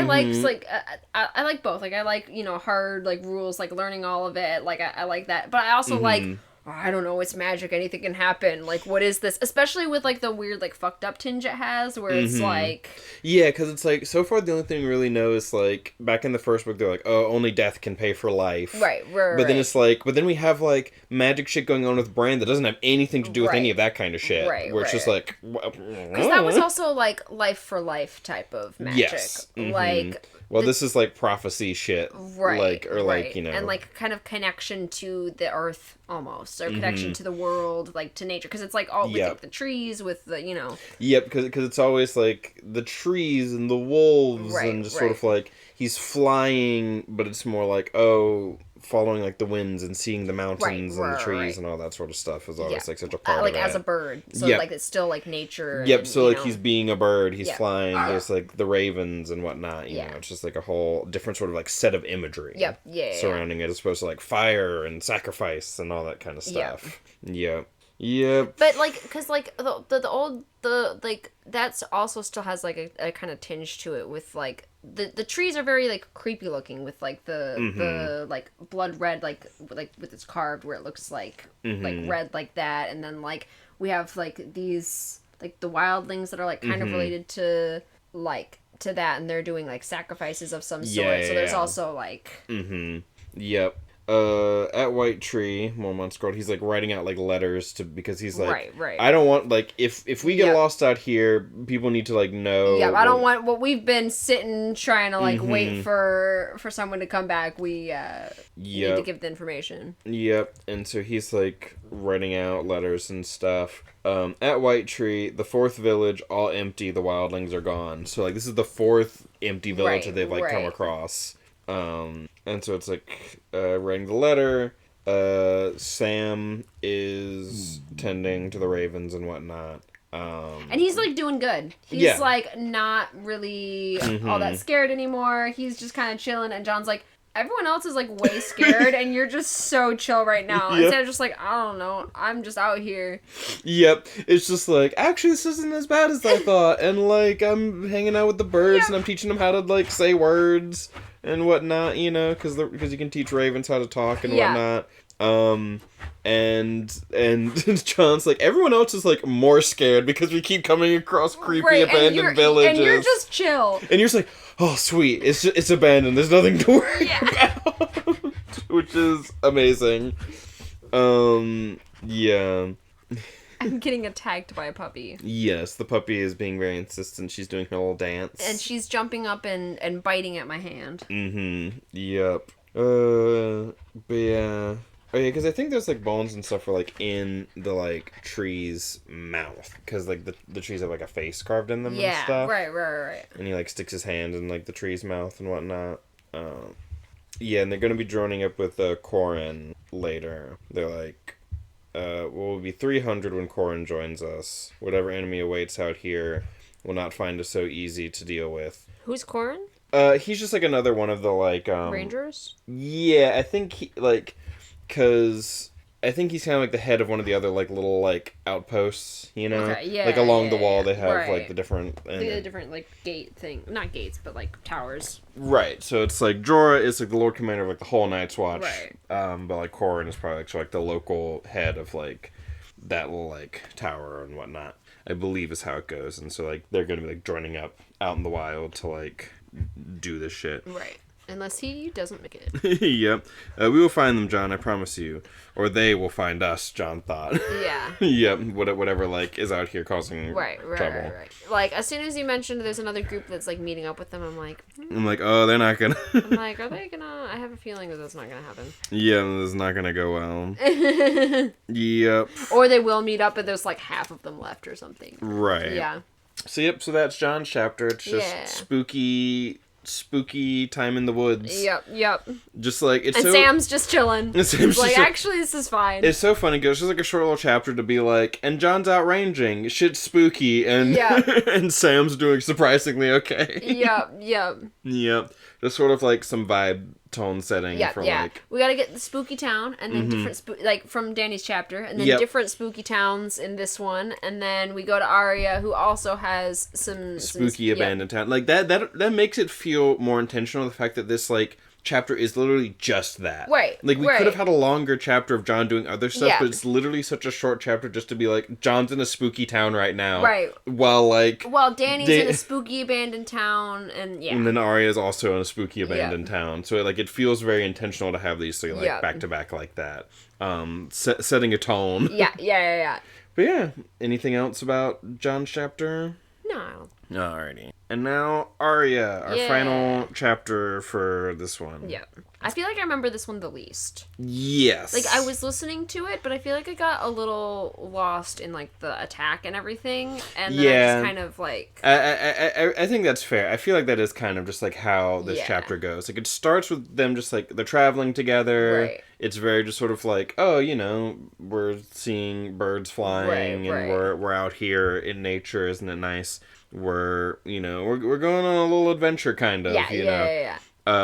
I like both. Like, I like, you know, hard, like, rules, like, learning all of it. Like, I like that. But I also like... I don't know, it's magic, anything can happen. Like, what is this? Especially with, like, the weird, like, fucked up tinge it has, where it's, like... Yeah, because it's, like, so far the only thing we really know is, like, back in the first book, they're like, oh, only death can pay for life. Right. But then it's, like, but then we have, like, magic shit going on with Bran that doesn't have anything to do with any of that kind of shit. Where it's just, like... Because that was also, like, life for life type of magic. Yes. Like... Well, this is, like, prophecy shit. Like, or, like, you know... And, like, kind of connection to the earth, almost. Or connection to the world, like, to nature. Because it's, like, all with, like, the trees, with the, you know... Yep, because it's always, like, the trees and the wolves and just sort of, like, he's flying, but it's more like, oh... following, like, the winds and seeing the mountains and the trees and all that sort of stuff is always, like, such a part of it. Like, as a bird. So, like, it's still, like, nature. Yep, so, like, he's being a bird, he's flying, there's, like, the ravens and whatnot, you know, it's just, like, a whole different sort of, like, set of imagery. Surrounding it, as opposed to, like, fire and sacrifice and all that kind of stuff. Yep. But, like, because, like, like, that's also still has, like, a kind of tinge to it with, like, the trees are very, like, creepy looking with, like, the like, blood red, like, with its carved where it looks like, like, red like that. And then, like, we have, like, these, like, the wildlings that are, like, kind of related to, like, to that. And they're doing, like, sacrifices of some sort. So there's also, like... Yep. At White Tree, Mormont's Gold, he's, like, writing out, like, letters to, because he's, like, I don't want, like, if we get lost out here, people need to, like, know. Yeah, I don't want what we've been sitting trying to, like, wait for someone to come back. We, need to give the information. Yep, and so he's, like, writing out letters and stuff. At White Tree, the fourth village, all empty, the wildlings are gone. So, like, this is the fourth empty village that they've, like, come across. And so it's like, writing the letter, Sam is tending to the ravens and whatnot. And he's, like, doing good. He's, like, not really all that scared anymore. He's just kind of chilling, and Jon's like, everyone else is, like, way scared, and you're just so chill right now. Instead of just, like, I don't know, I'm just out here. Yep. It's just like, actually, this isn't as bad as I thought, and, like, I'm hanging out with the birds, and I'm teaching them how to, like, say words and whatnot, you know, because you can teach ravens how to talk and whatnot. And Jon's like, everyone else is, like, more scared because we keep coming across creepy abandoned villages. And you're just chill. And you're just like, oh, sweet, it's abandoned, there's nothing to worry about. Which is amazing. Yeah. I'm getting attacked by a puppy. Yes, the puppy is being very insistent. She's doing her little dance. And she's jumping up and biting at my hand. Yep. But yeah. Oh yeah, because I think there's, like, bones and stuff are, like, in the, like, tree's mouth. Because, like, the trees have, like, a face carved in them and stuff. Right. And he, like, sticks his hand in, like, the tree's mouth and whatnot. Yeah, and they're going to be joining up with Corin later. They're like, we'll be 300 when Corin joins us. Whatever enemy awaits out here will not find us so easy to deal with. Who's Corin? He's just, like, another one of the, like... Rangers? Yeah, I think he, like... Because I think he's kind of like the head of one of the other like little like outposts, you know? Okay, yeah. Like along the wall they have right. like the different... the different like gate thing. Not gates, but like towers. Right, so it's like Jorah is like the Lord Commander of like the whole Night's Watch. Right. But like Corran is probably like the local head of like that little like tower and whatnot. I believe is how it goes. And so like they're gonna be like joining up out in the wild to like do this shit. Right. Unless he doesn't make it. Yep. We will find them, Jon, I promise you. Or they will find us, Jon thought. Yeah. Yep. Whatever, like, is out here causing trouble. Right. Like, as soon as you mentioned there's another group that's, like, meeting up with them, I'm like... oh, they're not gonna... I'm like, are they gonna... I have a feeling that that's not gonna happen. Yeah, this is not gonna go well. Yep. Or they will meet up, but there's, like, half of them left or something. Right. Yeah. So that's Jon's chapter. It's just spooky time in the woods. Yep. Just like it's and so... Sam's just chilling. And Sam's like, just actually, this is fine. It's so funny because it's just like a short little chapter to be like, and Jon's out ranging, shit's spooky, and and Sam's doing surprisingly okay. Yep. Just sort of like some vibe tone setting for like... We gotta get the spooky town, and then different like from Dany's chapter, and then different spooky towns in this one, and then we go to Arya, who also has some spooky abandoned town. Like that makes it feel more intentional, the fact that this like chapter is literally just that. Right. Like we could have had a longer chapter of Jon doing other stuff, but it's literally such a short chapter just to be like, Jon's in a spooky town right now. Right. While Dany's in a spooky abandoned town, and And then Arya's also in a spooky abandoned town. So like it feels very intentional to have these back to back like that. Setting a tone. Yeah. But yeah, anything else about Jon's chapter? No. Alrighty. And now Arya, our final chapter for this one. Yeah. I feel like I remember this one the least. Yes. Like, I was listening to it, but I feel like I got a little lost in, like, the attack and everything. And then I just kind of, like... I think that's fair. I feel like that is kind of just, like, how this chapter goes. Like, it starts with them just, like, they're traveling together. Right. It's very just sort of like, oh, you know, we're seeing birds flying and we're out here in nature. Isn't it nice? We're going on a little adventure, kind of, you know.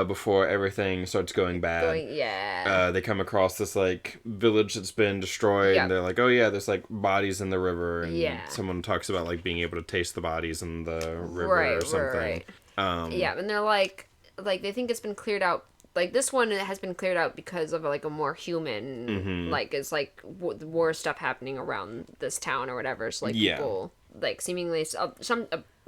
Before everything starts going bad. They come across this, like, village that's been destroyed, and they're like, oh yeah, there's, like, bodies in the river, and someone talks about, like, being able to taste the bodies in the river or something. And they're like, they think it's been cleared out. Like, this one has been cleared out because of, like, a more human, like, it's, like, war stuff happening around this town or whatever, so, like, people... Like, seemingly, a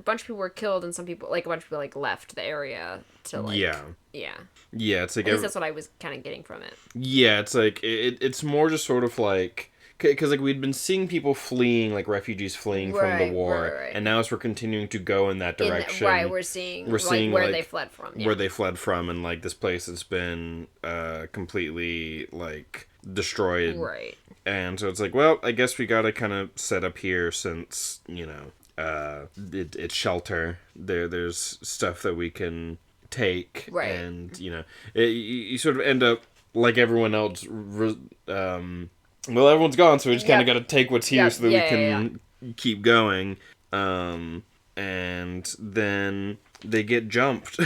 bunch of people were killed, and some people, like, a bunch of people, like, left the area to, like... Yeah, it's like... At least that's what I was kind of getting from it. Yeah, it's like, it's more just sort of, like... Because, like, we'd been seeing people fleeing, like, refugees fleeing from the war, and now as we're continuing to go in that direction... we're seeing where they fled from. Where they fled from, and, like, this place has been completely, like, destroyed. Right. And so it's like, well, I guess we gotta kind of set up here since, you know, it's shelter. There's stuff that we can take. Right. And, you know, you sort of end up like everyone else. Well, everyone's gone, so we just kind of gotta take what's here so that we can keep going. And then they get jumped.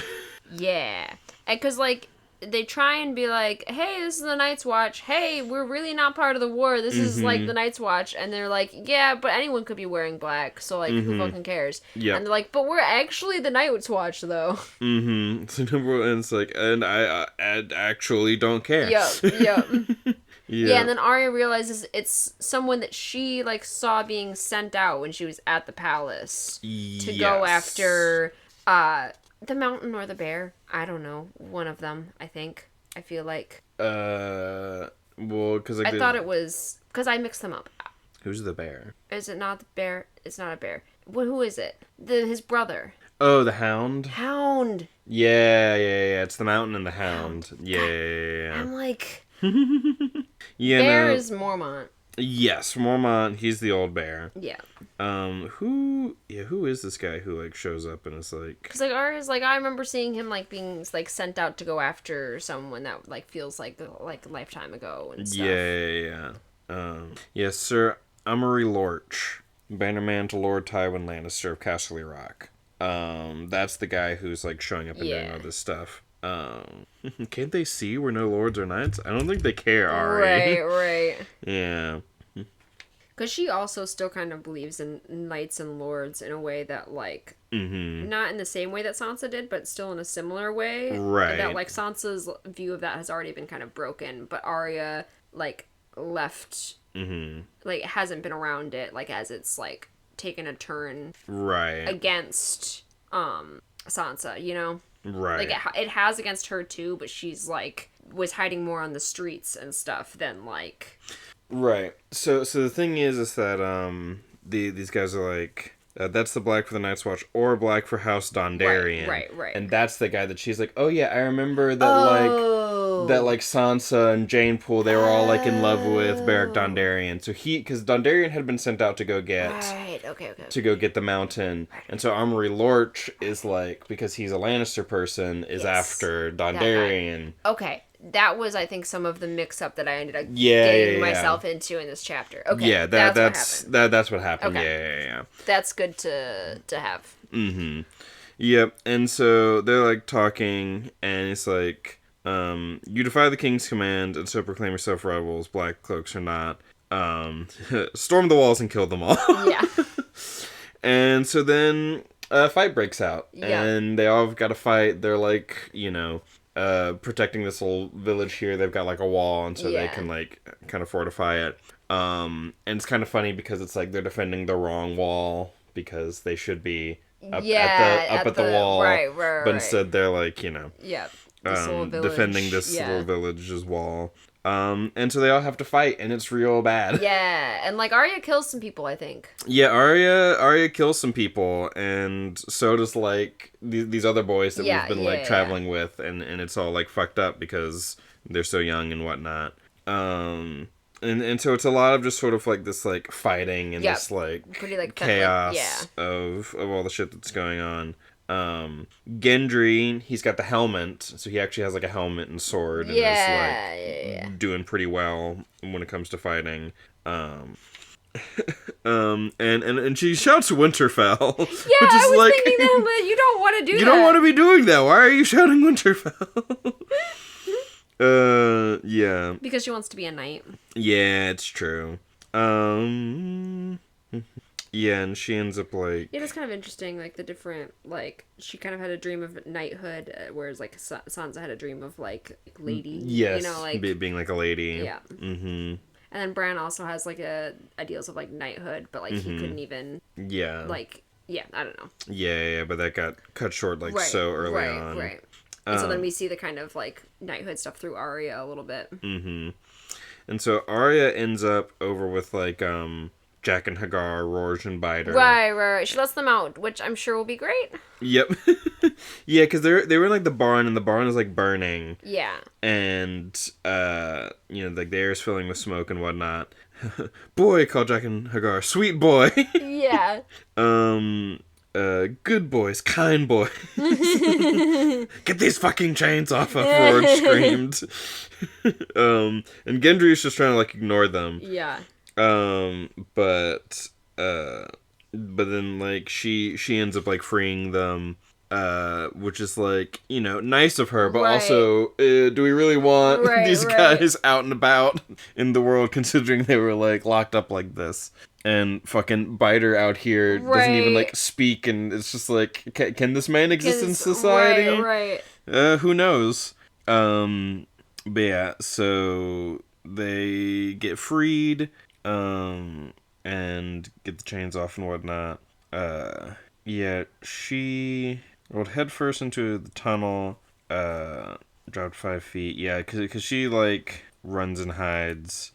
Yeah. Because, like... They try and be like, hey, this is the Night's Watch. Hey, we're really not part of the war. This is, like, the Night's Watch. And they're like, yeah, but anyone could be wearing black. So, like, who fucking cares? Yep. And they're like, but we're actually the Night's Watch, though. And it's like, and I actually don't care. Yep. Yeah, and then Arya realizes it's someone that she, like, saw being sent out when she was at the palace. To go after, the mountain or the bear. I don't know. One of them, I think. I feel like. Well, because like, I thought it was... Because I mixed them up. Who's the bear? Is it not the bear? It's not a bear. Who is it? His brother. Oh, the hound? Hound! Yeah. It's the mountain and the hound. Yeah. I'm like... Bear is Mormont. Yes, Mormont, he's the old bear. Yeah. Who is this guy who, like, shows up and is like... Because, like, Arya's, like, I remember seeing him, like, being, like, sent out to go after someone that, like, feels like a lifetime ago and stuff. Yeah. Yes, Sir Amory Lorch, Bannerman to Lord Tywin Lannister of Castle Rock. That's the guy who's, like, showing up and doing all this stuff. Can't they see we're no lords or knights? I don't think they care, Ari. Right. Yeah. Because she also still kind of believes in knights and lords in a way that, like, not in the same way that Sansa did, but still in a similar way. Right. That, like, Sansa's view of that has already been kind of broken, but Arya, like, left, like, hasn't been around it, like, as it's, like, taken a turn against, Sansa, you know? Right. Like, it has against her, too, but she's, like, was hiding more on the streets and stuff than, like... Right. So the thing is that, these guys are like... that's the Black for the Night's Watch, or Black for House Dondarrion. Right. And that's the guy that she's like, oh yeah, I remember that, like Sansa and Jane Poole, they were all, like, in love with Beric Dondarrion. So because Dondarrion had been sent out to go get... To go get the mountain. Right. And so Amory Lorch is, like, because he's a Lannister person, is after Dondarrion. Okay. That was, I think, some of the mix-up that I ended up getting myself into in this chapter. Okay, yeah, that's what happened. Okay. Yeah. That's good to have. Mm-hmm. Yep. And so they're, like, talking, and it's like, you defy the king's command, and so proclaim yourself rebels, black cloaks or not. Storm the walls and kill them all. Yeah. And so then a fight breaks out, and they all have got to fight. They're, like, you know... protecting this little village here. They've got, like, a wall, and so they can, like, kind of fortify it. And it's kind of funny because it's like they're defending the wrong wall because they should be up at the wall. Right. But instead they're, like, you know, defending this little village's wall. And so they all have to fight, and it's real bad. Yeah, and, like, Arya kills some people, I think. Yeah, Arya kills some people, and so does, like, these other boys that we've been traveling with, and it's all, like, fucked up because they're so young and whatnot. And so it's a lot of just sort of, like, this, like, fighting and this, like, pretty, like, chaos of all the shit that's going on. Gendry, he's got the helmet, so he actually has, like, a helmet and sword, and is, like, doing pretty well when it comes to fighting. And she shouts Winterfell. Yeah, which is, I was thinking that, but you don't want to do that. You don't want to be doing that. Why are you shouting Winterfell? Yeah. Because she wants to be a knight. Yeah, it's true. Yeah, and she ends up, like... Yeah, it's kind of interesting, like, the different, like, she kind of had a dream of knighthood, whereas, like, Sansa had a dream of, like, lady. Yes, you know, like... being, like, a lady. Yeah. Mm-hmm. And then Bran also has, like, ideals of, like, knighthood, but, like, he couldn't even... Yeah. Like, yeah, I don't know. Yeah, but that got cut short, like, so early on. Right. And so then we see the kind of, like, knighthood stuff through Arya a little bit. Mm-hmm. And so Arya ends up over with, like, Jack and Hagar, Rorge and Biter. Right. She lets them out, which I'm sure will be great. Yep. Yeah, because they were in, like, the barn, and the barn is, like, burning. Yeah. And, you know, like, the air is filling with smoke and whatnot. Boy, called Jack and Hagar. Sweet boy. Yeah. Good boys, kind boys. Get these fucking chains off of, Rorge screamed. And Gendry's just trying to, like, ignore them. Yeah. But then, like, she ends up, like, freeing them, which is, like, you know, nice of her, but also, do we really want these guys out and about in the world, considering they were, like, locked up like this? And fucking Biter out here doesn't even, like, speak, and it's just like, can this man exist in society? Right. Who knows? But yeah, so they get freed, and get the chains off and whatnot. Yeah, she rolled headfirst into the tunnel, dropped 5 feet. Yeah, cause she, like, runs and hides,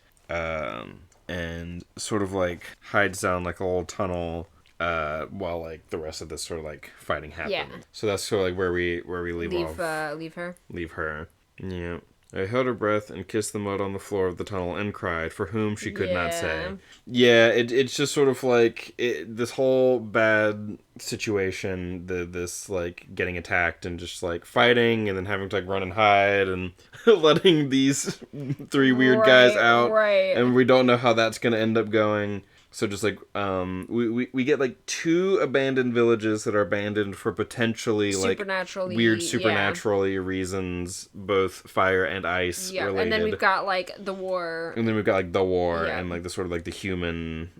and sort of, like, hides down, like, a little tunnel, while, like, the rest of this sort of, like, fighting happens. Yeah. So that's sort of, like, where we leave off. Leave her. Leave her. Yeah. I held her breath and kissed the mud on the floor of the tunnel and cried, for whom she could not say. Yeah, it's just sort of like, this whole bad situation, this, like, getting attacked and just, like, fighting and then having to, like, run and hide and letting these 3 weird guys out. Right. And we don't know how that's going to end up going. So just like we get like 2 abandoned villages that are abandoned for potentially like weird supernaturally reasons, both fire and ice related. And then we've got like the war. And like the sort of like the human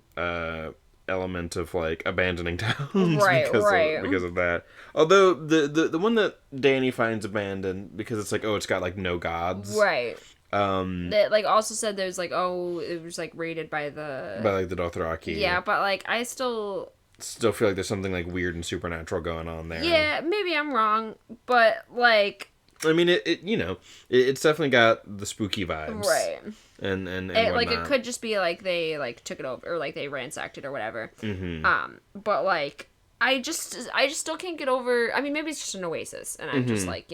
element of like abandoning towns because of that. Although the one that Dany finds abandoned because it's like, oh, it's got like no gods. Right. That like also said there's like, oh, it was like raided by the Dothraki. Yeah, but like I still feel like there's something like weird and supernatural going on there. Yeah, maybe I'm wrong, but like I mean it's definitely got the spooky vibes. Right. And like it could just be like they like took it over or like they ransacked it or whatever. Mm-hmm. But like I just still can't get over. I mean, maybe it's just an oasis, and I'm just like,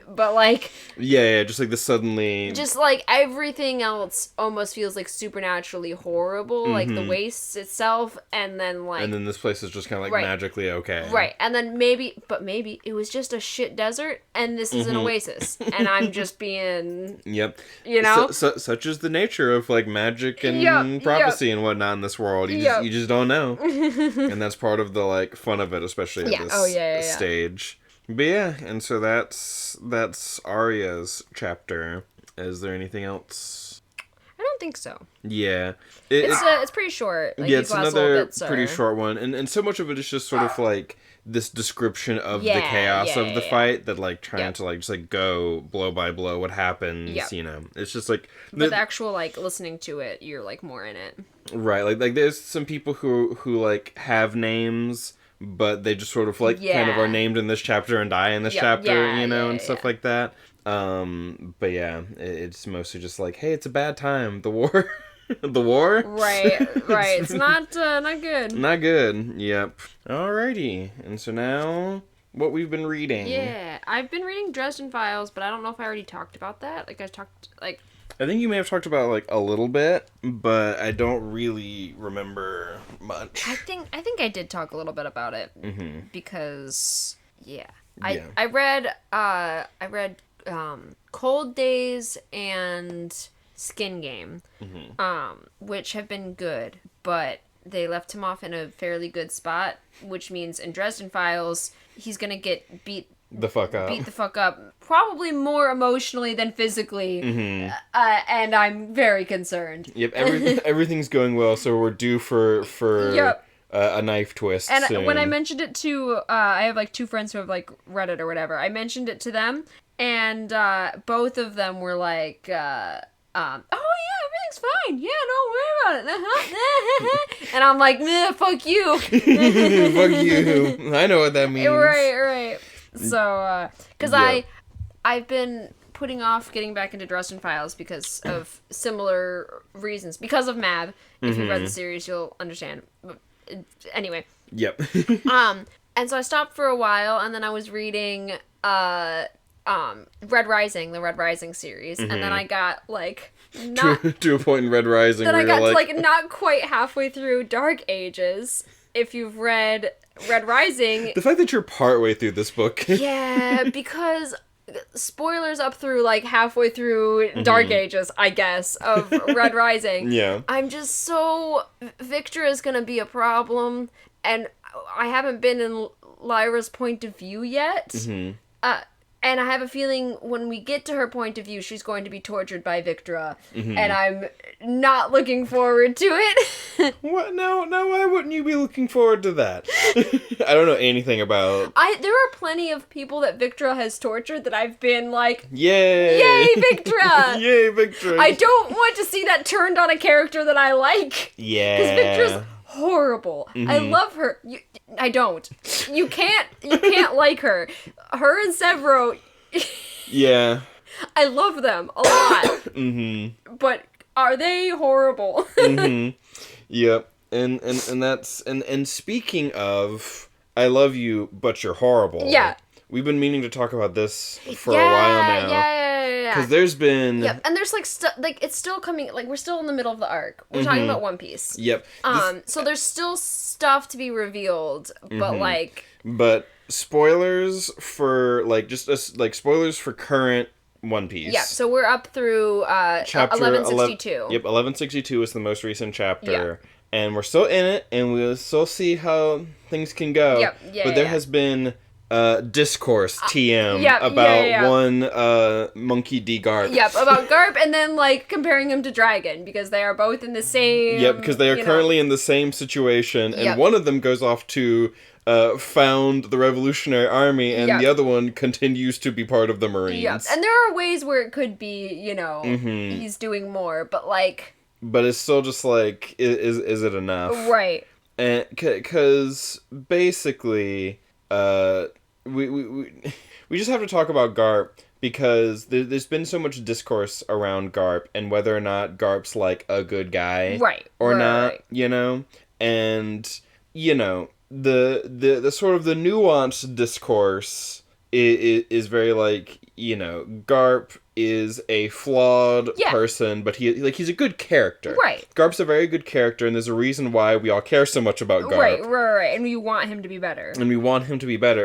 but like, just like this suddenly, just like everything else almost feels like supernaturally horrible, like the waste itself, and then this place is just kind of like magically okay, right? And then maybe it was just a shit desert, and this is an oasis, and I'm just being, such is the nature of like magic and prophecy and whatnot in this world. You just don't know, and that's part of the like fun of it, especially at this stage. But and so that's Arya's chapter. Is there anything else? I don't think so. Yeah, it's pretty short. Like, it's another pretty short one, and so much of it is just sort of like this description of the chaos of the fight that like trying to like just like go blow by blow what happens. It's just like but the actual like listening to it, you're like more in it. Right, like there's some people who like have names, but they just sort of like kind of are named in this chapter and die in this chapter, and stuff like that. But it's mostly just like, hey, it's a bad time. The war, the war. Right. It's not good. Not good. Yep. Alrighty, and so now what we've been reading. Yeah, I've been reading Dresden Files, but I don't know if I already talked about that. I think you may have talked about it, like, a little bit, but I don't really remember much. I think I did talk a little bit about it, because, I read Cold Days and Skin Game, which have been good, but they left him off in a fairly good spot, which means in Dresden Files, he's gonna get beat the fuck up, probably more emotionally than physically, and I'm very concerned. Yep, everything's going well, so we're due for a knife twist and soon. When I mentioned it to I have like 2 friends who have like read it or whatever, I mentioned it to them, and both of them were like oh yeah, everything's fine, yeah, don't worry about it, and I'm like, nah, fuck you. Fuck you, I know what that means. Right. So, because I've been putting off getting back into Dresden Files because of similar reasons. Because of Mab. If you've read the series, you'll understand. But, anyway. Yep. And so I stopped for a while, and then I was reading Red Rising, the Red Rising series, and then I got, like... to a point in Red Rising then I got to, like, not quite halfway through Dark Ages. If you've read Red Rising... The fact that you're partway through this book. Yeah, because spoilers up through, like, halfway through Dark Ages, I guess, of Red Rising. Yeah. I'm just so... Victor is gonna be a problem, and I haven't been in Lyra's point of view yet. And I have a feeling when we get to her point of view, she's going to be tortured by Victra, and I'm not looking forward to it. What? No, why wouldn't you be looking forward to that? I don't know anything about... There are plenty of people that Victra has tortured that I've been like, Yay! Yay, Victra! Yay, Victra! I don't want to see that turned on a character that I like. Yeah. Because Victra's horrible. I love her. I don't. You can't like her. Her and Severo. Yeah. I love them a lot. But are they horrible? Yep. And that's and speaking of I love you but you're horrible. Yeah. We've been meaning to talk about this for a while now. Yeah. Because there's been... Yep, and there's, like, it's still coming... Like, we're still in the middle of the arc. We're talking about One Piece. Yep. So there's still stuff to be revealed, but, like... But spoilers for, like, spoilers for current One Piece. Yeah, so we're up through chapter 1162. Yep, 1162 is the most recent chapter. and we're still in it, and we'll still see how things can go. Yep. Yeah, but there has been discourse TM about one monkey D Garp. Yep, about Garp, and then like comparing him to Dragon because they are both in the same. Yep, because they are currently in the same situation, and one of them goes off to found the Revolutionary Army, and the other one continues to be part of the Marines. Yep, and there are ways where it could be, he's doing more, but like. But it's still just like, is it enough? Right. And because basically, we just have to talk about Garp because there's been so much discourse around Garp and whether or not Garp's like a good guy, or not, and the sort of the nuanced discourse is very like, Garp is a flawed person, but he's a good character. Right. Garp's a very good character, and there's a reason why we all care so much about Garp. Right. And we want him to be better.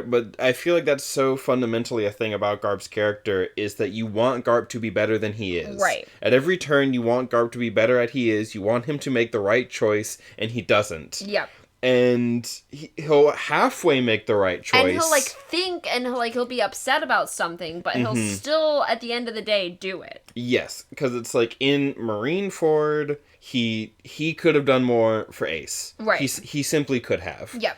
But I feel like that's so fundamentally a thing about Garp's character, is that you want Garp to be better than he is. Right. At every turn, you want Garp to be better at he is. You want him to make the right choice, and he doesn't. Yep. And he'll halfway make the right choice. And he'll think, and he'll be upset about something, but he'll still, at the end of the day, do it. Yes, because it's like in Marineford, he could have done more for Ace. Right. He simply could have. Yep.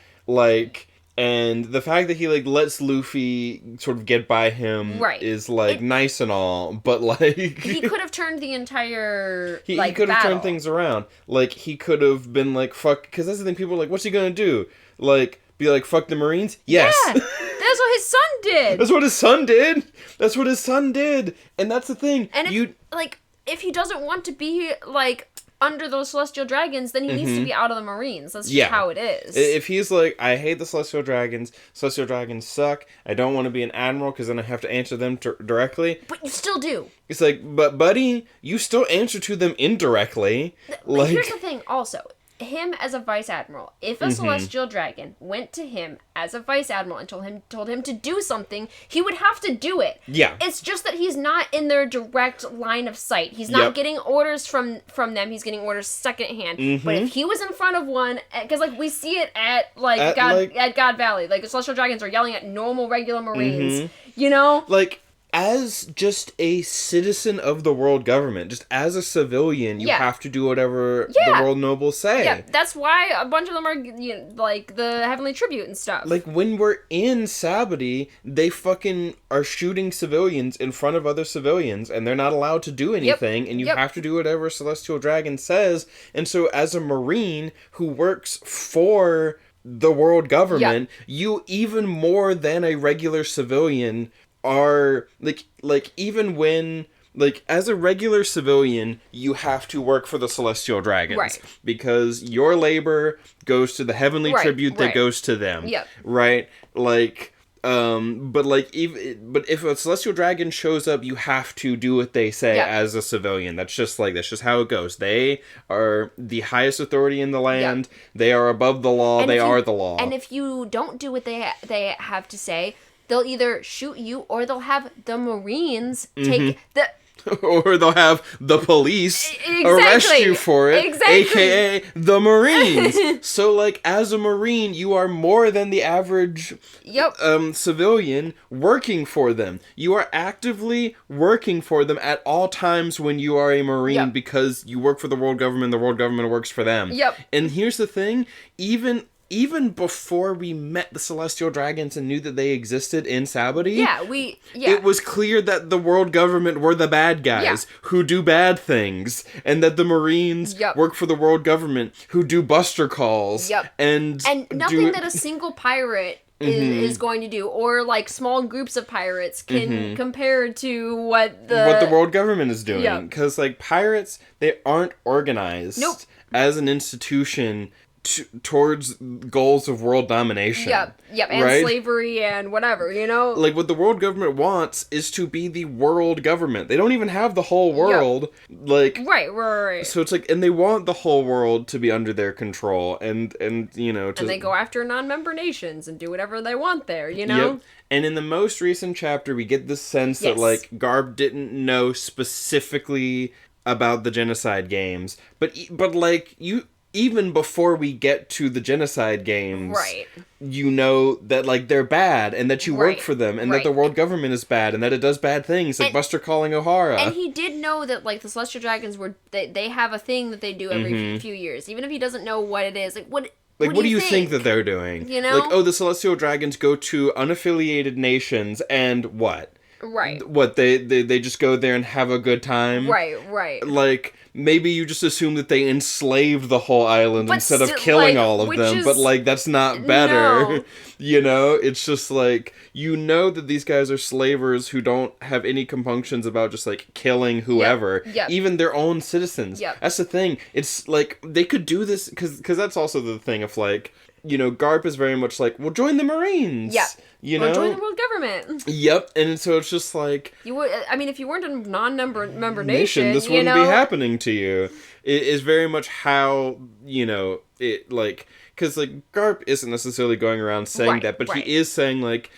And the fact that he lets Luffy sort of get by him is nice and all, but he could have turned the entire he could have turned things around. He could have been fuck, because that's the thing, people are like, what's he gonna do? Be like, fuck the Marines? Yes. Yeah, that's what his son did. That's what his son did. And that's the thing. And if he doesn't want to be under those Celestial Dragons, then he needs to be out of the Marines. That's just how it is. If he's like, I hate the Celestial Dragons suck, I don't want to be an admiral because then I have to answer them directly. But you still do. It's like, but buddy, you still answer to them indirectly. Here's the thing also. Him as a vice admiral, if a Celestial Dragon went to him as a vice admiral and told him to do something, he would have to do it. Yeah. It's just that he's not in their direct line of sight. He's not getting orders from them. He's getting orders secondhand. But if he was in front of one, because we see it at God Valley, the Celestial Dragons are yelling at normal regular Marines. As just a citizen of the world government, just as a civilian, you have to do whatever the world nobles say. Yeah, that's why a bunch of them are, the Heavenly Tribute and stuff. When we're in Sabaody, they fucking are shooting civilians in front of other civilians, and they're not allowed to do anything, and you have to do whatever Celestial Dragon says. And so as a Marine who works for the world government, you, even more than a regular civilian, are even when as a regular civilian, you have to work for the Celestial Dragons, because your labor goes to the Heavenly Tribute that goes to them, right? But if a Celestial Dragon shows up, you have to do what they say as a civilian. That's just how it goes. They are the highest authority in the land. They are above the law. And they are the law. And if you don't do what they have to say, they'll either shoot you or they'll have the Marines take the... or they'll have the police arrest you for it, aka the Marines. So, as a Marine, you are more than the average civilian working for them. You are actively working for them at all times when you are a Marine, because you work for the world government works for them. And here's the thing, even before we met the Celestial Dragons and knew that they existed in Sabaody, it was clear that the world government were the bad guys who do bad things, and that the Marines work for the world government who do buster calls. And nothing that a single pirate is going to do, or small groups of pirates can compare to what the world government is doing. Because pirates, they aren't organized as an institution towards goals of world domination. And slavery and whatever, what the world government wants is to be the world government. They don't even have the whole world. Right. So it's and they want the whole world to be under their control, and and they go after non-member nations and do whatever they want there, And in the most recent chapter, we get the sense that Garp didn't know specifically about the genocide games, but even before we get to the genocide games, right, you know that, like, they're bad, and that you work for them, and that the world government is bad, and that it does bad things, like Buster calling O'Hara. And he did know that, like, the Celestial Dragons they have a thing that they do every few years, even if he doesn't know what it is. Like, what do you think that they're doing? You know? Like, oh, the Celestial Dragons go to unaffiliated nations, and what? Right. What, they just go there and have a good time? Right. Like, maybe you just assume that they enslaved the whole island instead of killing all of them, but, like, that's not better. No. You know? It's just, like, you know that these guys are slavers who don't have any compunctions about just, like, killing whoever. Yep. Even their own citizens. Yep. That's the thing. It's, like, they could do this, because that's also the thing of, like, you know, Garp is very much like, well, join the Marines. Yeah. You know? Or join the world government. Yep. And so it's just like... You would, I mean, if you weren't a non-member nation, this wouldn't be happening to you. It is very much how, you know, it, like... Because, like, Garp isn't necessarily going around saying that, but he is saying, like...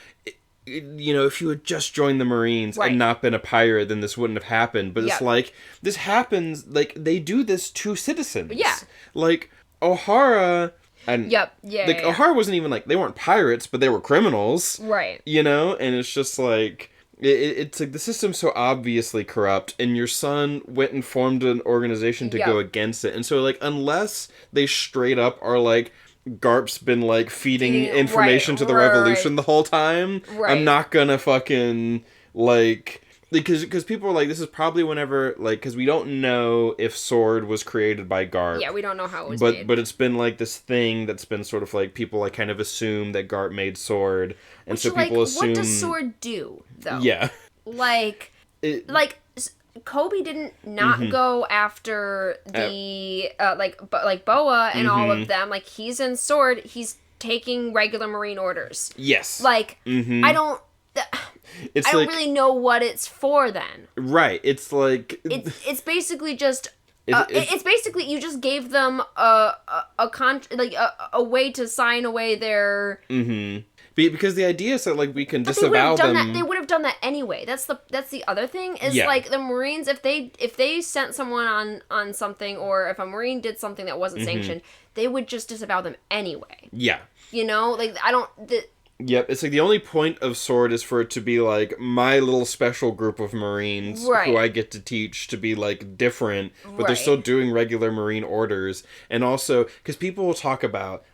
You know, if you had just joined the Marines and not been a pirate, then this wouldn't have happened. But it's like, this happens, like, they do this to citizens. Yeah. Like, O'Hara... And O'Hara wasn't even like, they weren't pirates, but they were criminals. Right. You know? And it's just like, it's like the system's so obviously corrupt, and your son went and formed an organization to go against it. And so, like, unless they straight up are like, Garp's been, like, feeding information to the revolution the whole time, I'm not gonna fucking, like... Because people are like, this is probably whenever, like, because we don't know if Sword was created by Garp. Yeah, we don't know how it was made. But it's been, like, this thing that's been sort of, like, people, like, kind of assume that Garp made Sword. And which, so people assume... what does Sword do, though? Yeah. Like, Kobe didn't not go after the, like Boa and all of them. Like, he's in Sword, he's taking regular Marine orders. Yes. Like, I don't really know what it's for then. Right. It's like... It's basically just... it's basically you just gave them a way to sign away their... Mm-hmm. Because the idea is that, like, we can disavow them. They would have done that anyway. That's the other thing is like the Marines, if they sent someone on something, or if a Marine did something that wasn't sanctioned, they would just disavow them anyway. Yeah. You know, like Yep, it's like the only point of Sword is for it to be like my little special group of Marines who I get to teach to be like different, but they're still doing regular Marine orders. And also, because I'll see people talk about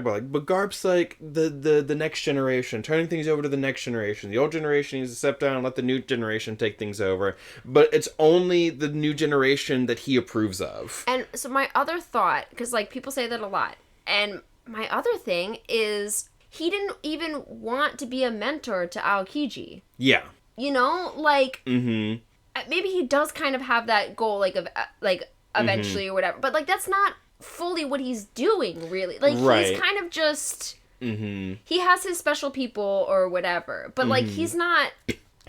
like, but Garp's like the next generation, turning things over to the next generation. The old generation needs to step down and let the new generation take things over. But it's only the new generation that he approves of. And so my other thought, because like people say that a lot, and my other thing is... He didn't even want to be a mentor to Aokiji. Yeah. You know, like, maybe he does kind of have that goal, like, of, like, eventually or whatever. But, like, that's not fully what he's doing, really. Like, he's kind of just... He has his special people or whatever. But, like, he's not...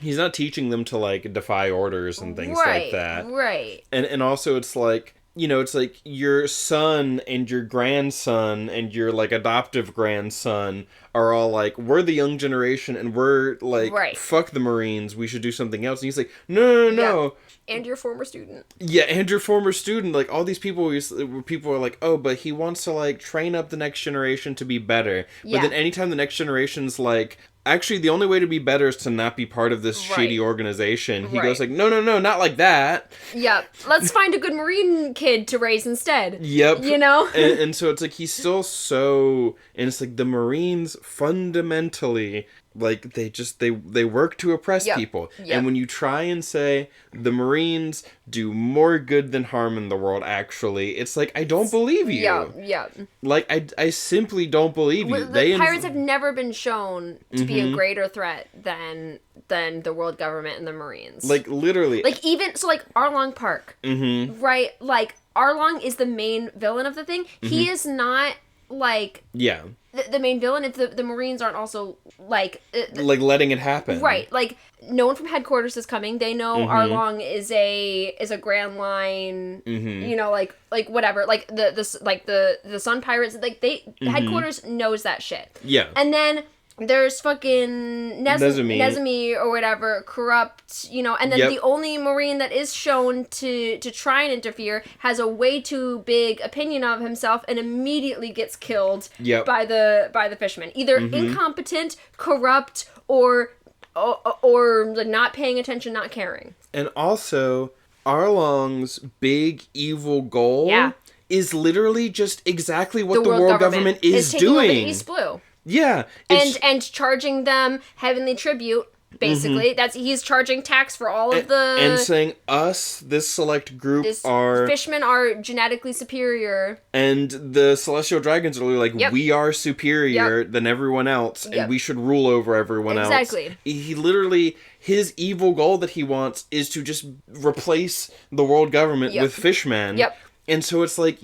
He's not teaching them to, like, defy orders and things like that. Right. And also it's like... You know, it's like your son and your grandson and your, like, adoptive grandson are all like, we're the young generation and we're, like, fuck the Marines, we should do something else. And he's like, no. Yeah. And your former student. Yeah, and your former student. Like, all these people are like, oh, but he wants to, like, train up the next generation to be better. Yeah. But then anytime the next generation's like... Actually, the only way to be better is to not be part of this shady organization. He goes like, no, not like that. Yep. Let's find a good Marine kid to raise instead. Yep. You know? and so it's like, he's still so... And it's like, the Marines fundamentally... Like, they work to oppress people. Yep. And when you try and say, the Marines do more good than harm in the world, actually, it's like, I don't believe you. Yeah. Like, I simply don't believe you. The pirates have never been shown to be a greater threat than the world government and the Marines. Like, literally. Like, even, so, like, Arlong Park. Right? Like, Arlong is the main villain of the thing. He is not, like... Yeah. The main villain, if the Marines aren't also, like... like, letting it happen. Right. Like, no one from headquarters is coming. They know Arlong is a Grand Line, you know, like whatever. Like, the Sun Pirates, like, headquarters knows that shit. Yeah. And then there's fucking Nezemi or whatever, corrupt, and then the only Marine that is shown to try and interfere has a way too big opinion of himself and immediately gets killed by the fisherman. Either incompetent, corrupt, or not paying attention, not caring. And also, Arlong's big evil goal is literally just exactly what the world government is doing. Taking over the East Blue. Yeah. And charging them heavenly tribute, basically. He's charging tax for all of the... And saying this select group fishmen are genetically superior. And the celestial dragons are like, we are superior than everyone else, and we should rule over everyone else. Exactly. He literally... His evil goal that he wants is to just replace the world government with fishmen. Yep. And so it's like,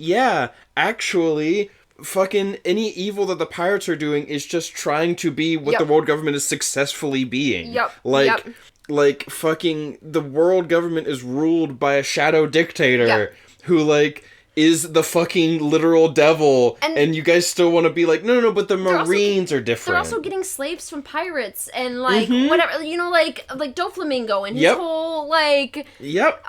actually... Fucking any evil that the pirates are doing is just trying to be what the world government is successfully being. Like fucking the world government is ruled by a shadow dictator who is the fucking literal devil, and you guys still want to be like, no, but the Marines are different. They're also getting slaves from pirates, and whatever, like Doflamingo and his whole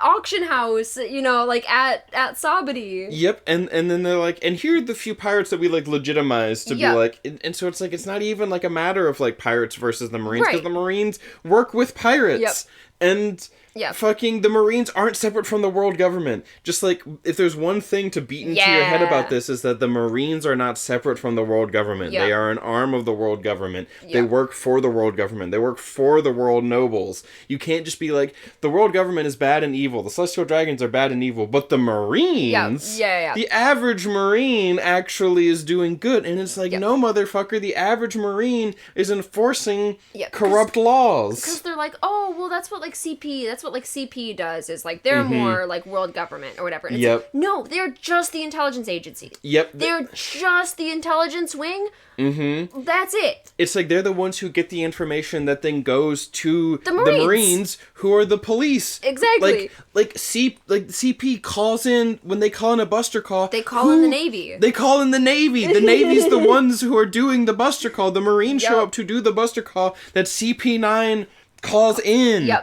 auction house, at Sabadi. Yep, and then they're like, and here are the few pirates that we legitimize to be like, and so it's like it's not even a matter of pirates versus the Marines, because the Marines work with pirates, and. Yeah. Fucking the Marines aren't separate from the world government. Just if there's one thing to beat into your head about this is that the Marines are not separate from the world government. They are an arm of the world government. They work for the world government. They work for the world nobles. You can't just be like, the world government is bad and evil. The celestial dragons are bad and evil. But the Marines, the average Marine actually is doing good. And it's like, no, motherfucker, the average Marine is enforcing corrupt laws. Because they're like, oh, well, that's what CP does, is they're more world government or whatever. And it's like, no, they're just the intelligence agency. They're just the intelligence wing. That's it. It's they're the ones who get the information that then goes to the Marines who are the police. Exactly. CP calls in, when they call in a buster call. They call in the Navy. They call in the Navy. The Navy's the ones who are doing the buster call. The Marines show up to do the buster call that CP9 calls in.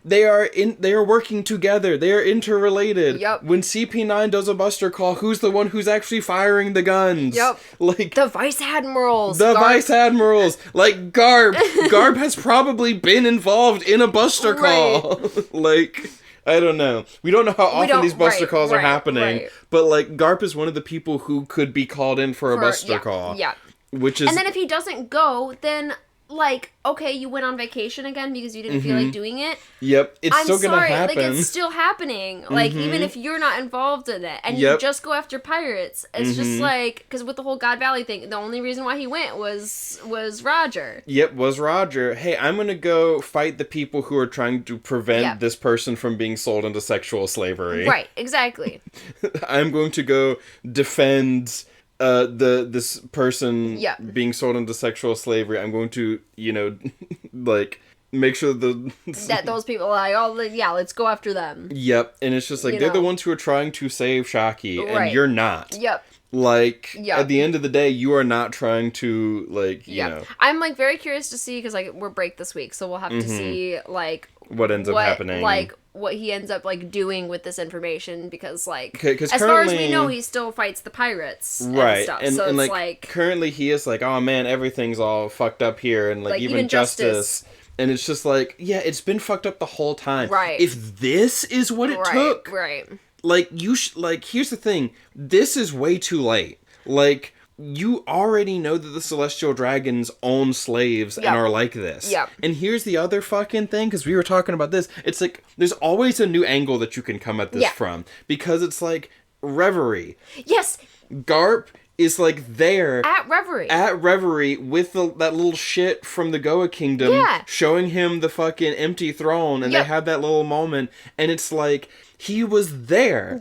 They are working together. They are interrelated. When CP9 does a buster call, who's the one who's actually firing the guns? The Vice Admirals. Vice Admirals. Garp. Garp has probably been involved in a buster call. I don't know. We don't know how often these buster calls are happening. But Garp is one of the people who could be called in for a buster call. Which is... And then if he doesn't go, then... okay, you went on vacation again because you didn't feel like doing it. It's still gonna happen. It's still happening. Even if you're not involved in it, and you just go after pirates, it's just because with the whole God Valley thing, the only reason why he went was Roger. Was Roger. Hey, I'm gonna go fight the people who are trying to prevent this person from being sold into sexual slavery. Right, exactly. I'm going to go defend... this person being sold into sexual slavery. I'm going to, make sure that those people let's go after them. And it's just they're the ones who are trying to save Shaki, and you're not. At the end of the day, you are not trying to, you know. I'm, very curious to see, because, we're break this week, so we'll have to see, what ends up happening. What he ends up, doing with this information, because, as far as we know, he still fights the pirates and stuff. And, so it's, currently he is oh, man, everything's all fucked up here, and, even justice. And it's just it's been fucked up the whole time. Right. If this is what it took... Right. Here's the thing. This is way too late. You already know that the celestial dragons own slaves and are like this. And here's the other fucking thing, because we were talking about this. It's there's always a new angle that you can come at this from. Because it's Reverie. Yes. Garp is there at Reverie with that little shit from the Goa Kingdom showing him the fucking empty throne, and they have that little moment, and it's he was there.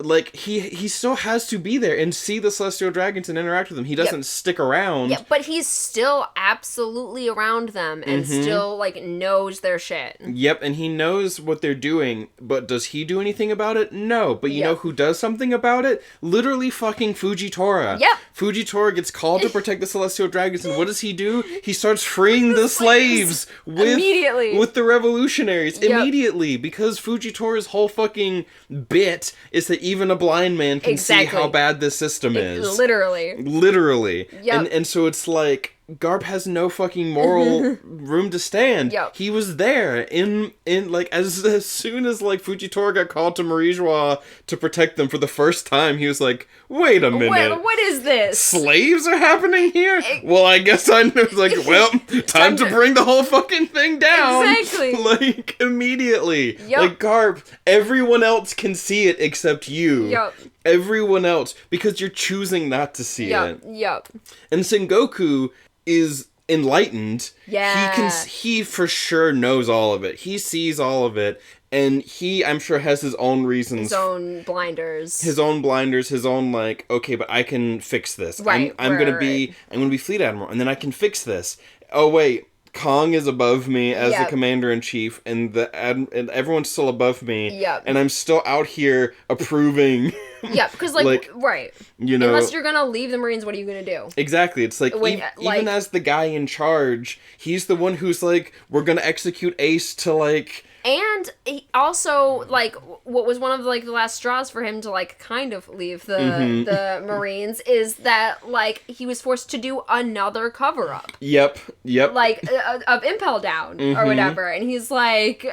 like, he still has to be there and see the Celestial Dragons and interact with them. He doesn't stick around. Yeah, but he's still absolutely around them and still, like, knows their shit. Yep, and he knows what they're doing, but does he do anything about it? No. But you know who does something about it? Literally fucking Fujitora. Yep. Fujitora gets called to protect the Celestial Dragons, and what does he do? He starts freeing the slaves immediately with the revolutionaries immediately, because Fujitora's whole fucking bit is that even a blind man can see how bad this system is. Literally. Yep. And so it's like, Garp has no fucking moral room to stand. Yep. He was there in like, as soon as, like, Fujitora got called to Marijois to protect them for the first time, he was like, wait a minute. What is this? Slaves are happening here? Well, I guess I know. Like, well, time to bring the whole fucking thing down. Exactly. Like, immediately. Yep. Like, Garp, everyone else can see it except you. Yep. Everyone else, because you're choosing not to see it. Yep. And Sengoku is enlightened. Yeah. He for sure knows all of it. He sees all of it, and he, I'm sure, has his own reasons. His own blinders. His own, like, okay, but I can fix this. Right. I'm gonna be Fleet Admiral, and then I can fix this. Oh wait, Kong is above me as the commander-in-chief, and and everyone's still above me. Yep. And I'm still out here approving. Yeah, because, like, right. You know, unless you're gonna leave the Marines, what are you gonna do? Exactly. It's like, even as the guy in charge, he's the one who's like, we're gonna execute Ace to, like... And he also, like, what was one of, like, the last straws for him to, like, kind of leave the Marines is that, like, he was forced to do another cover-up. Yep. Like, of Impel Down or whatever. And he's like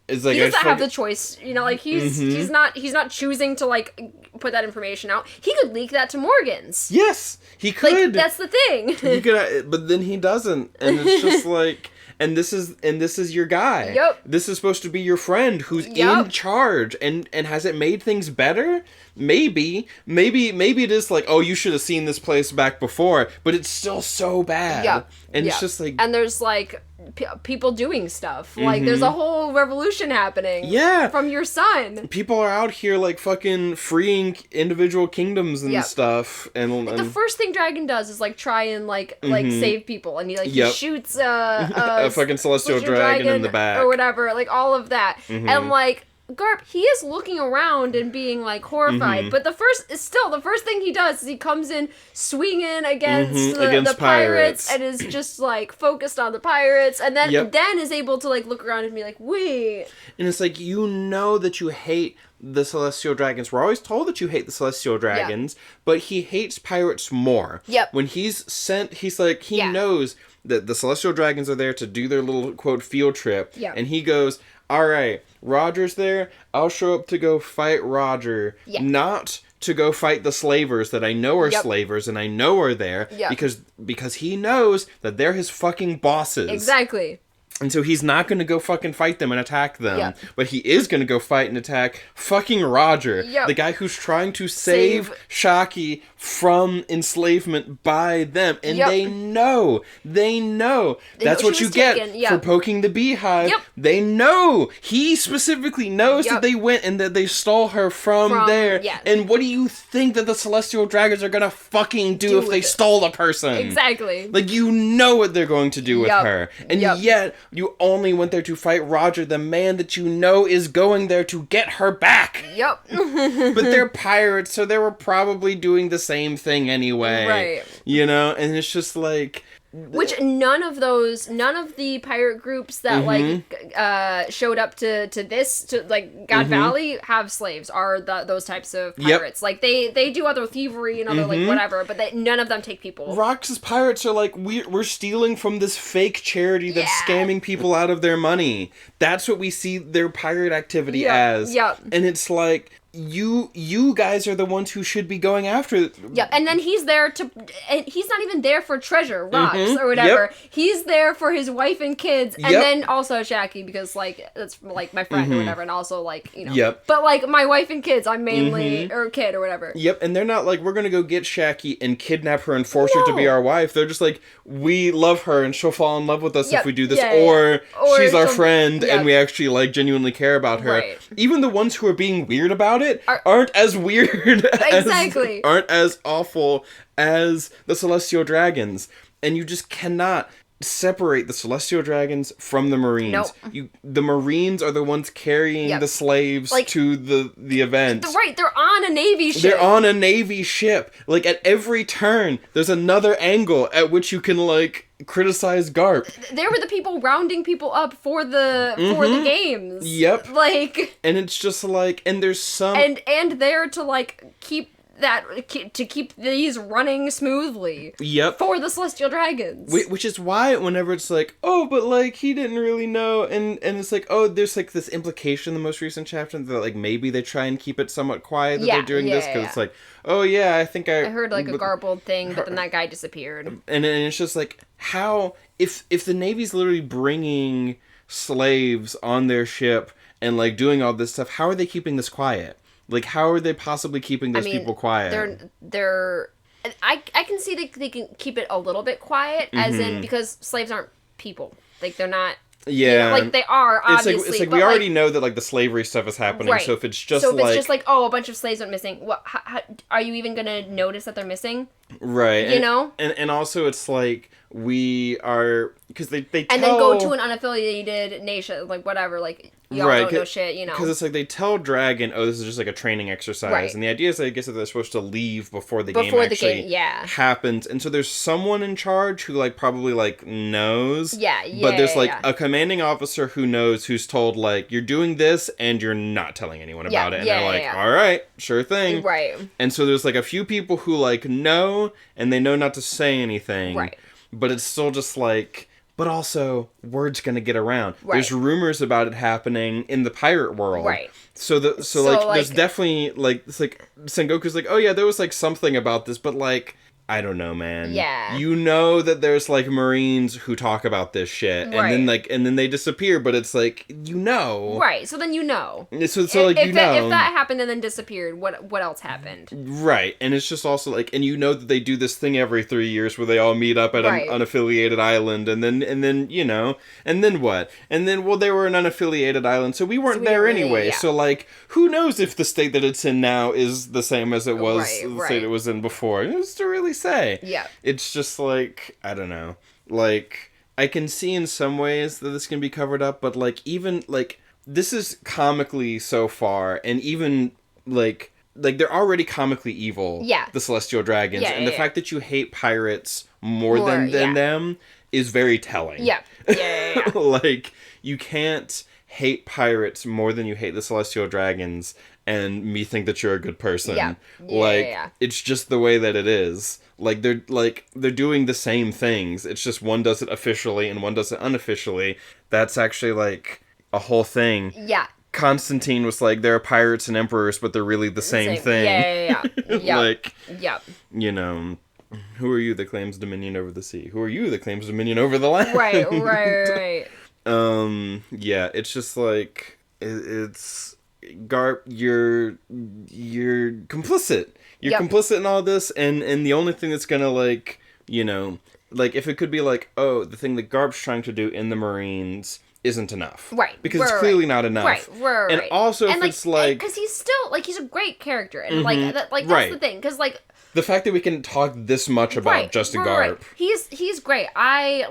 it's like, he doesn't have the choice, you know, like, he's not choosing to, like, put that information out. He could leak that to Morgan's. Yes, he could. Like, that's the thing. He could, but then he doesn't, and it's just like, and this is your guy. Yep. This is supposed to be your friend who's in charge, and has it made things better? Maybe it is like, oh, you should have seen this place back before, but it's still so bad. Yeah. And it's just like, and there's like people doing stuff. Like, there's a whole revolution happening. Yeah. From your son. People are out here, like, fucking freeing individual kingdoms and stuff. And the first thing Dragon does is, like, try and, like save people. And he shoots a fucking celestial dragon in the back. Or whatever. Like, all of that. And, like, Garp, he is looking around and being, like, horrified. But the first thing he does is he comes in swinging against the pirates and is just, like, focused on the pirates. And then is able to, like, look around and be like, wait. And it's like, you know that you hate the Celestial Dragons. We're always told that you hate the Celestial Dragons, but he hates pirates more. Yep. When he's sent, he's like, he knows that the Celestial Dragons are there to do their little, quote, field trip. Yeah. And he goes, all right, Roger's there. I'll show up to go fight Roger. Yeah. Not to go fight the slavers that I know are slavers and I know are there. Yeah. Because he knows that they're his fucking bosses. Exactly. And so he's not going to go fucking fight them and attack them. Yep. But he is going to go fight and attack fucking Roger. Yep. The guy who's trying to save Shaki from enslavement by them. And they know. That's what you get for poking the beehive. Yep. They know. He specifically knows that they went and that they stole her from there. Yeah. And what do you think that the Celestial Dragons are going to fucking do if they stole the person? Exactly. Like, you know what they're going to do with her. And yet, you only went there to fight Roger, the man that you know is going there to get her back. Yep. But they're pirates, so they were probably doing the same thing anyway. Right. You know, and it's just like... Which none of the pirate groups that showed up to God Valley have slaves, are those types of pirates. Yep. Like they do other thievery and other like whatever, but none of them take people. Rox's pirates are like, we're stealing from this fake charity that's scamming people out of their money. That's what we see their pirate activity as. Yep. And it's like, you guys are the ones who should be going after. Yep, and then he's there and he's not even there for treasure, rocks, or whatever. Yep. He's there for his wife and kids, and then also Shaki, because, like, that's, like, my friend or whatever, and also, like, you know. Yep. But, like, my wife and kids, I'm mainly, or kid or whatever. Yep, and they're not like, we're gonna go get Shaki and kidnap her and force her to be our wife. They're just like, we love her and she'll fall in love with us if we do this, or she's our friend and we actually, like, genuinely care about her. Right. Even the ones who are being weird about about it aren't as weird, exactly, aren't as awful as the Celestial Dragons, and you just cannot separate the Celestial Dragons from the Marines. Nope. The Marines are the ones carrying the slaves to the event. Right, they're on a Navy ship. They're on a Navy ship. Like, at every turn, there's another angle at which you can, like, criticize Garp. They were the people rounding people up for the games. Yep. Like, and it's just like, and there's some and there to like keep these running smoothly. Yep. For the Celestial Dragons. Which is why whenever it's like, oh, but like he didn't really know, and it's like, oh, there's like this implication in the most recent chapter that like maybe they try and keep it somewhat quiet that they're doing this because it's like, oh yeah, I think I heard like a garbled thing, but then that guy disappeared. And it's just like, how if the Navy's literally bringing slaves on their ship and like doing all this stuff, how are they keeping this quiet? Like, how are they possibly keeping those people quiet? They're I can see they can keep it a little bit quiet, as in, because slaves aren't people. Like, they're not... Yeah. You know, like, they are, obviously. It's like we already know that, like, the slavery stuff is happening, so if it's just like... So if it's just like, oh, a bunch of slaves went missing, how, are you even gonna notice that they're missing? Right. You know? And also it's like, we are... Because they tell... And then go to an unaffiliated nation, like, whatever, like... Y'all don't know shit, you know. Because it's like they tell Dragon, oh, this is just like a training exercise. Right. And the idea is, I guess, that they're supposed to leave before the game actually happens. And so there's someone in charge who, like, probably, like, knows. But there's, like, a commanding officer who knows, who's told, like, you're doing this and you're not telling anyone about it. And they're like, all right, sure thing. Right. And so there's, like, a few people who, like, know, and they know not to say anything. Right. But it's still just, like... But also, word's gonna get around. Right. There's rumors about it happening in the pirate world. Right. So there's definitely, like, it's like, Sengoku's like, oh yeah, there was, like, something about this, but, like, I don't know, man. Yeah. You know that there's, like, Marines who talk about this shit, and then they disappear, but it's like, you know. Right, so then you know. So like, you know. If that happened and then disappeared, what else happened? Right, and it's just also, like, and you know that they do this thing every 3 years where they all meet up at an unaffiliated island, and then, you know, and then what? And then, well, they were an unaffiliated island, so we weren't there anyway, so, like, who knows if the state that it's in now is the same as it was, the state it was in before. It's to really say. Yeah. It's just like, I don't know. Like, I can see in some ways that this can be covered up, but like, even like, this is comically so far, and even like they're already comically evil. Yeah. The Celestial Dragons. And the fact that you hate pirates more than them is very telling. Yeah. Yeah. Like, you can't hate pirates more than you hate the Celestial Dragons and me think that you're a good person. It's just the way that it is. Like, they're doing the same things. It's just one does it officially and one does it unofficially. That's actually, like, a whole thing. Yeah. Constantine was like, there are pirates and emperors, but they're really the same thing. Yeah. Like, you know, who are you that claims dominion over the sea? Who are you that claims dominion over the land? Right. Yeah, it's just like, it's... Garp, you're complicit. You're complicit in all this, and the only thing that's gonna, like, you know, like, if it could be like, oh, the thing that Garp's trying to do in the Marines isn't enough. Right. Because it's clearly not enough. Right. And also, if it's like... Because he's still, like, he's a great character, and, like, that's the thing, because, like... The fact that we can talk this much about Justin Garp. He's great. I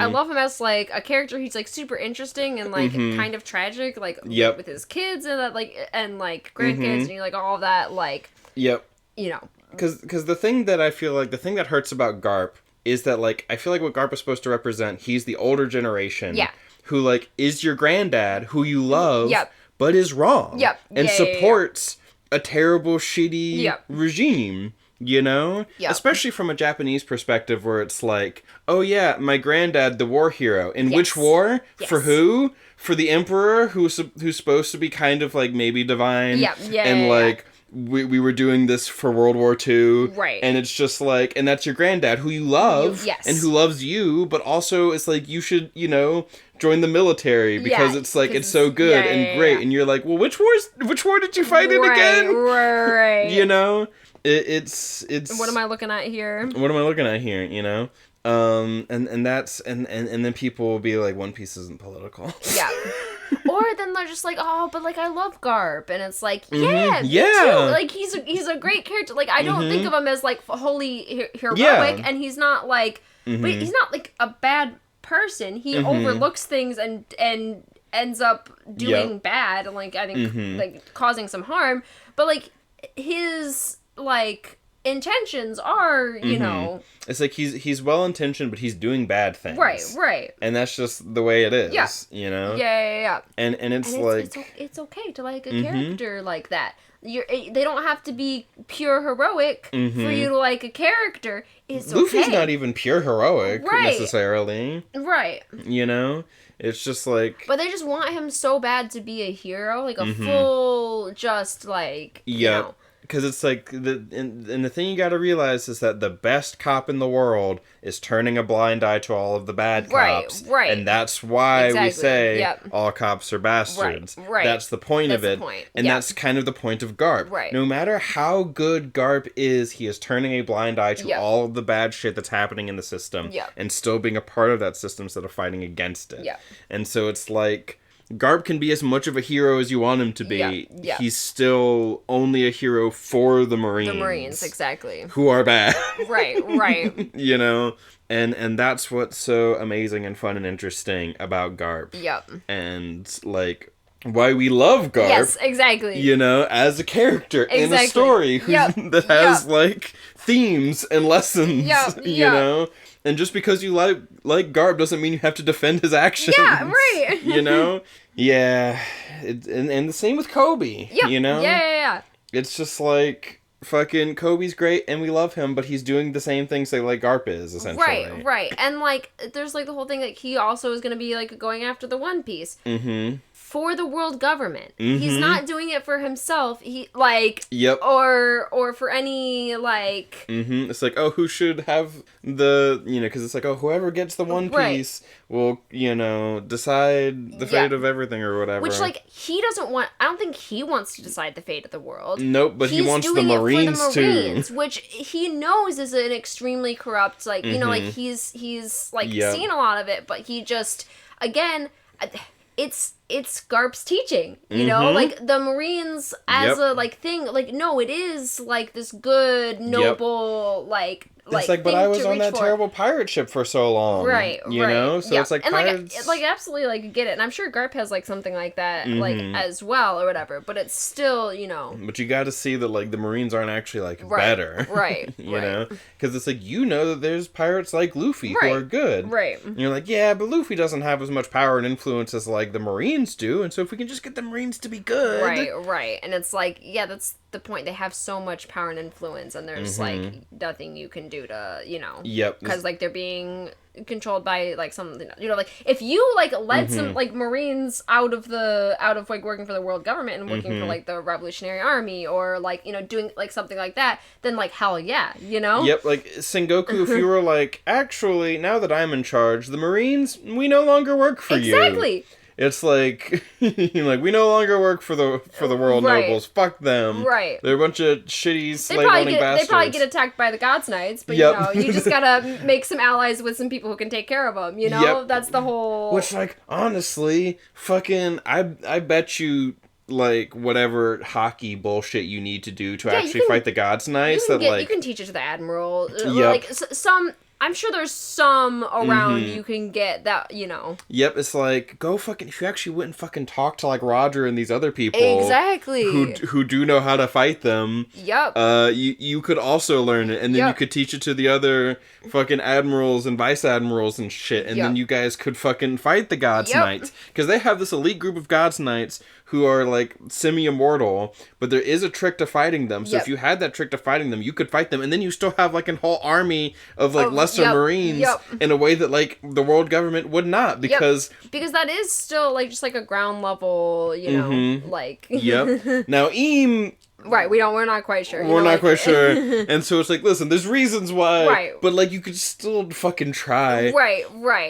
love him as, like, a character. He's, like, super interesting and, like, kind of tragic, like, with his kids and that, like, and, like, grandkids and, like, all that, like, you know. Because the thing that I feel like, the thing that hurts about Garp is that, like, I feel like what Garp is supposed to represent, he's the older generation who, like, is your granddad who you love, but is wrong and supports... a terrible, shitty regime, you know? Especially from a Japanese perspective where it's like, oh yeah, my granddad, the war hero. In which war? For who? For the emperor who's supposed to be kind of like maybe divine. And like, we were doing this for World War II. Right. And it's just like, and that's your granddad who you love. And who loves you, but also it's like, you should, you know... join the military because it's like it's so good and great and you're like, well, which war did you fight in again? Right. You know, it's what am I looking at here? You know, and that's and then people will be like, One Piece isn't political. Or then they're just like, oh, but like I love Garp, and it's like, yeah, me too. Like he's a great character. Like I don't think of him as like wholly heroic, and he's not like, but he's not like a bad person. He overlooks things and ends up doing bad, like I think like causing some harm. But like his like intentions are, you know, it's like he's well intentioned, but he's doing bad things. Right. And that's just the way it is. You know. Yeah. And it's like it's okay to like a character like that. They don't have to be pure heroic for you to like a character. It's Luffy's okay. not even pure heroic necessarily. Right. You know. It's just like... But they just want him so bad to be a hero. Like a full, just like, you know. Because it's like... And the thing you gotta realize is that the best cop in the world is turning a blind eye to all of the bad cops. Right. And that's why we say all cops are bastards. Right. That's the point of it. And that's kind of the point of Garp. Right. No matter how good Garp is, he is turning a blind eye to all of the bad shit that's happening in the system. And still being a part of that system instead of fighting against it. And so it's like... Garp can be as much of a hero as you want him to be. He's still only a hero for the Marines. The Marines, exactly. Who are bad. Right. You know? And that's what's so amazing and fun and interesting about Garp. And, like, why we love Garp. Yes, exactly. You know, as a character in a story that has, like, themes and lessons, you know? And just because you like Garp doesn't mean you have to defend his actions. Yeah, right. You know? Yeah. And the same with Kobe. You know? Yeah. It's just like, fucking Kobe's great and we love him, but he's doing the same things that, like, Garp is, essentially. Right. And, like, there's, like, the whole thing that he also is going to be, like, going after the One Piece. For the world government. He's not doing it for himself. He, like... Or for any, like... It's like, oh, who should have the... You know, because it's like, oh, whoever gets the One Piece will, you know, decide the fate of everything or whatever. Which, like, he doesn't want... I don't think he wants to decide the fate of the world. Nope, but he wants the Marines to. Which he knows is an extremely corrupt, like, you know, like, he's like, seen a lot of it, but he just... Again... It's Garp's teaching, you know? Like, the Marines as a, like, thing, like, no, it is, like, this good, noble, like... It's like, but I was on that terrible pirate ship for so long. You know? So it's like, and pirates... like, absolutely, like, get it. And I'm sure Garp has, like, something like that, like, as well, or whatever. But it's still, you know... But you gotta see that, like, the Marines aren't actually, like, better. You know? Because it's like, you know that there's pirates like Luffy who are good. And you're like, yeah, but Luffy doesn't have as much power and influence as, like, the Marines do. And so if we can just get the Marines to be good... Right. And it's like, yeah, that's the point. They have so much power and influence, and there's, like, nothing you can do to, you know... Because, like, they're being controlled by, like, something... You know, like, if you, like, led some, like, Marines out of, like, working for the world government and working for, like, the Revolutionary Army, or, like, you know, doing, like, something like that, then, like, hell yeah, you know? Like, Sengoku, if you were like, actually, now that I'm in charge, the Marines, we no longer work for you. Exactly. It's like, like, we no longer work for the world nobles. Fuck them. They're a bunch of shitty slave-owning bastards. They probably get attacked by the Gods Knights, but, you know, you just gotta make some allies with some people who can take care of them, you know? That's the whole... Which, like, honestly, fucking, I bet you... like, whatever hockey bullshit you need to do to actually fight the Gods Knights. You can teach it to the Admiral. Like, some... I'm sure there's some around you can get that, you know. It's like, go fucking... If you actually went and fucking talk to, like, Roger and these other people... Exactly. Who do know how to fight them... You could also learn it, and then you could teach it to the other fucking admirals and vice admirals and shit, and then you guys could fucking fight the Gods Knights. Because they have this elite group of Gods Knights who are, like, semi-immortal, but there is a trick to fighting them. So if you had that trick to fighting them, you could fight them, and then you still have, like, a whole army of, like, lesser Marines in a way that, like, the world government would not, because... Because that is still, like, just, like, a ground level, you know, like... Now, Eam... Right, we're not quite sure. We're not quite sure. And so it's like, listen, there's reasons why. Right. But, like, you could still fucking try. Right.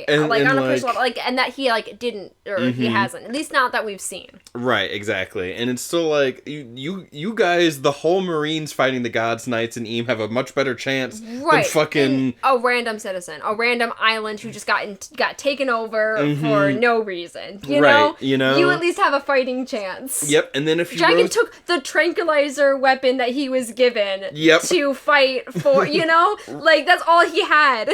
And, like, and on a personal level, like, and that he, like, didn't, or he hasn't. At least not that we've seen. Right, exactly. And it's still like, you guys, the whole Marines fighting the Gods, Knights, and Eam have a much better chance than fucking... a random citizen. A random island who just got taken over for no reason. You know? You know? You at least have a fighting chance. Yep, and then if you Dragon took the tranquilizer weapon that he was given to fight for, you know? Like, that's all he had.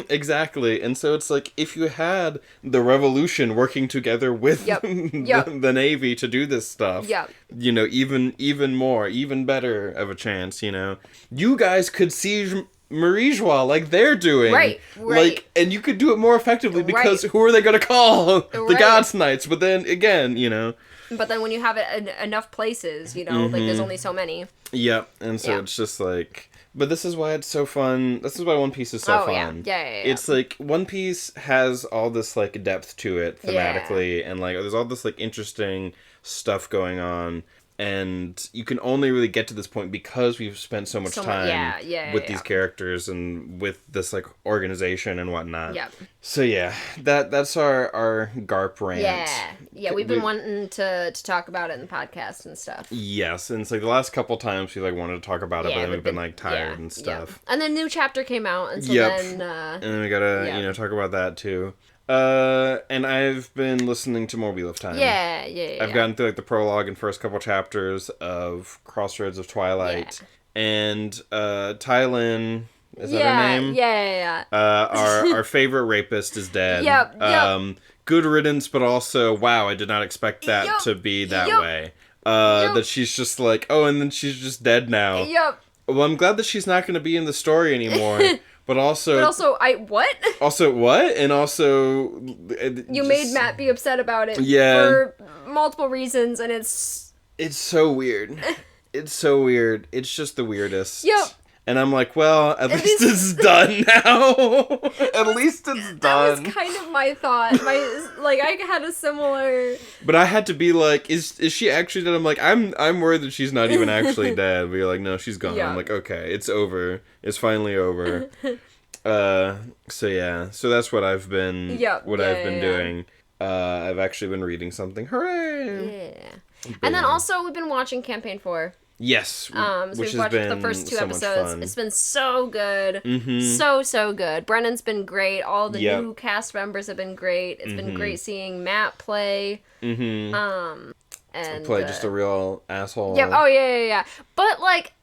Exactly. And so it's like, if you had the Revolution working together with the Navy to do this stuff, you know, even more, even better of a chance, you know? You guys could siege Marijois like they're doing. Right. Like, and you could do it more effectively because who are they going to call? The Gods Knights. But then, again, you know... But then when you have it in enough places, you know, like, there's only so many. Yep, and so it's just like... But this is why it's so fun. This is why One Piece is so fun. Yeah. It's like, One Piece has all this, like, depth to it thematically, and, like, there's all this, like, interesting stuff going on. And you can only really get to this point because we've spent so much time with these characters and with this, like, organization and whatnot. Yep. So that's our Garp rant. Yeah, we've been wanting to talk about it in the podcast and stuff. Yes, and it's like the last couple times we like wanted to talk about it, but then we've been like tired and stuff. And then new chapter came out, and so then and then we gotta talk about that too. And I've been listening to more Wheel of Time. I've gotten through like the prologue and first couple chapters of Crossroads of Twilight, and Tylin. Is that her name? Yeah. Our favorite rapist is dead. Good riddance, but also, wow, I did not expect that to be that way. That she's just like, oh, and then she's just dead now. Well, I'm glad that she's not going to be in the story anymore. But also, what? Also, what? And also... You made Matt be upset about it for multiple reasons, and it's... It's so weird. It's so weird. It's just the weirdest. Yep. And I'm like, well, at least it's done now. At least it's done. That was kind of my thought. I had a similar... But I had to be like, is she actually dead? I'm like, I'm worried that she's not even actually dead. But you're like, no, she's gone. I'm like, okay, it's over. It's finally over. So that's what I've been doing. I've actually been reading something. Hooray! Yeah. And then also we've been watching Campaign 4. Yes, so we've watched the first 2 episodes. It's been so good. So good. Brennan's been great. All the new cast members have been great. It's been great seeing Matt play. And play just a real asshole. Yep. Oh yeah. But like,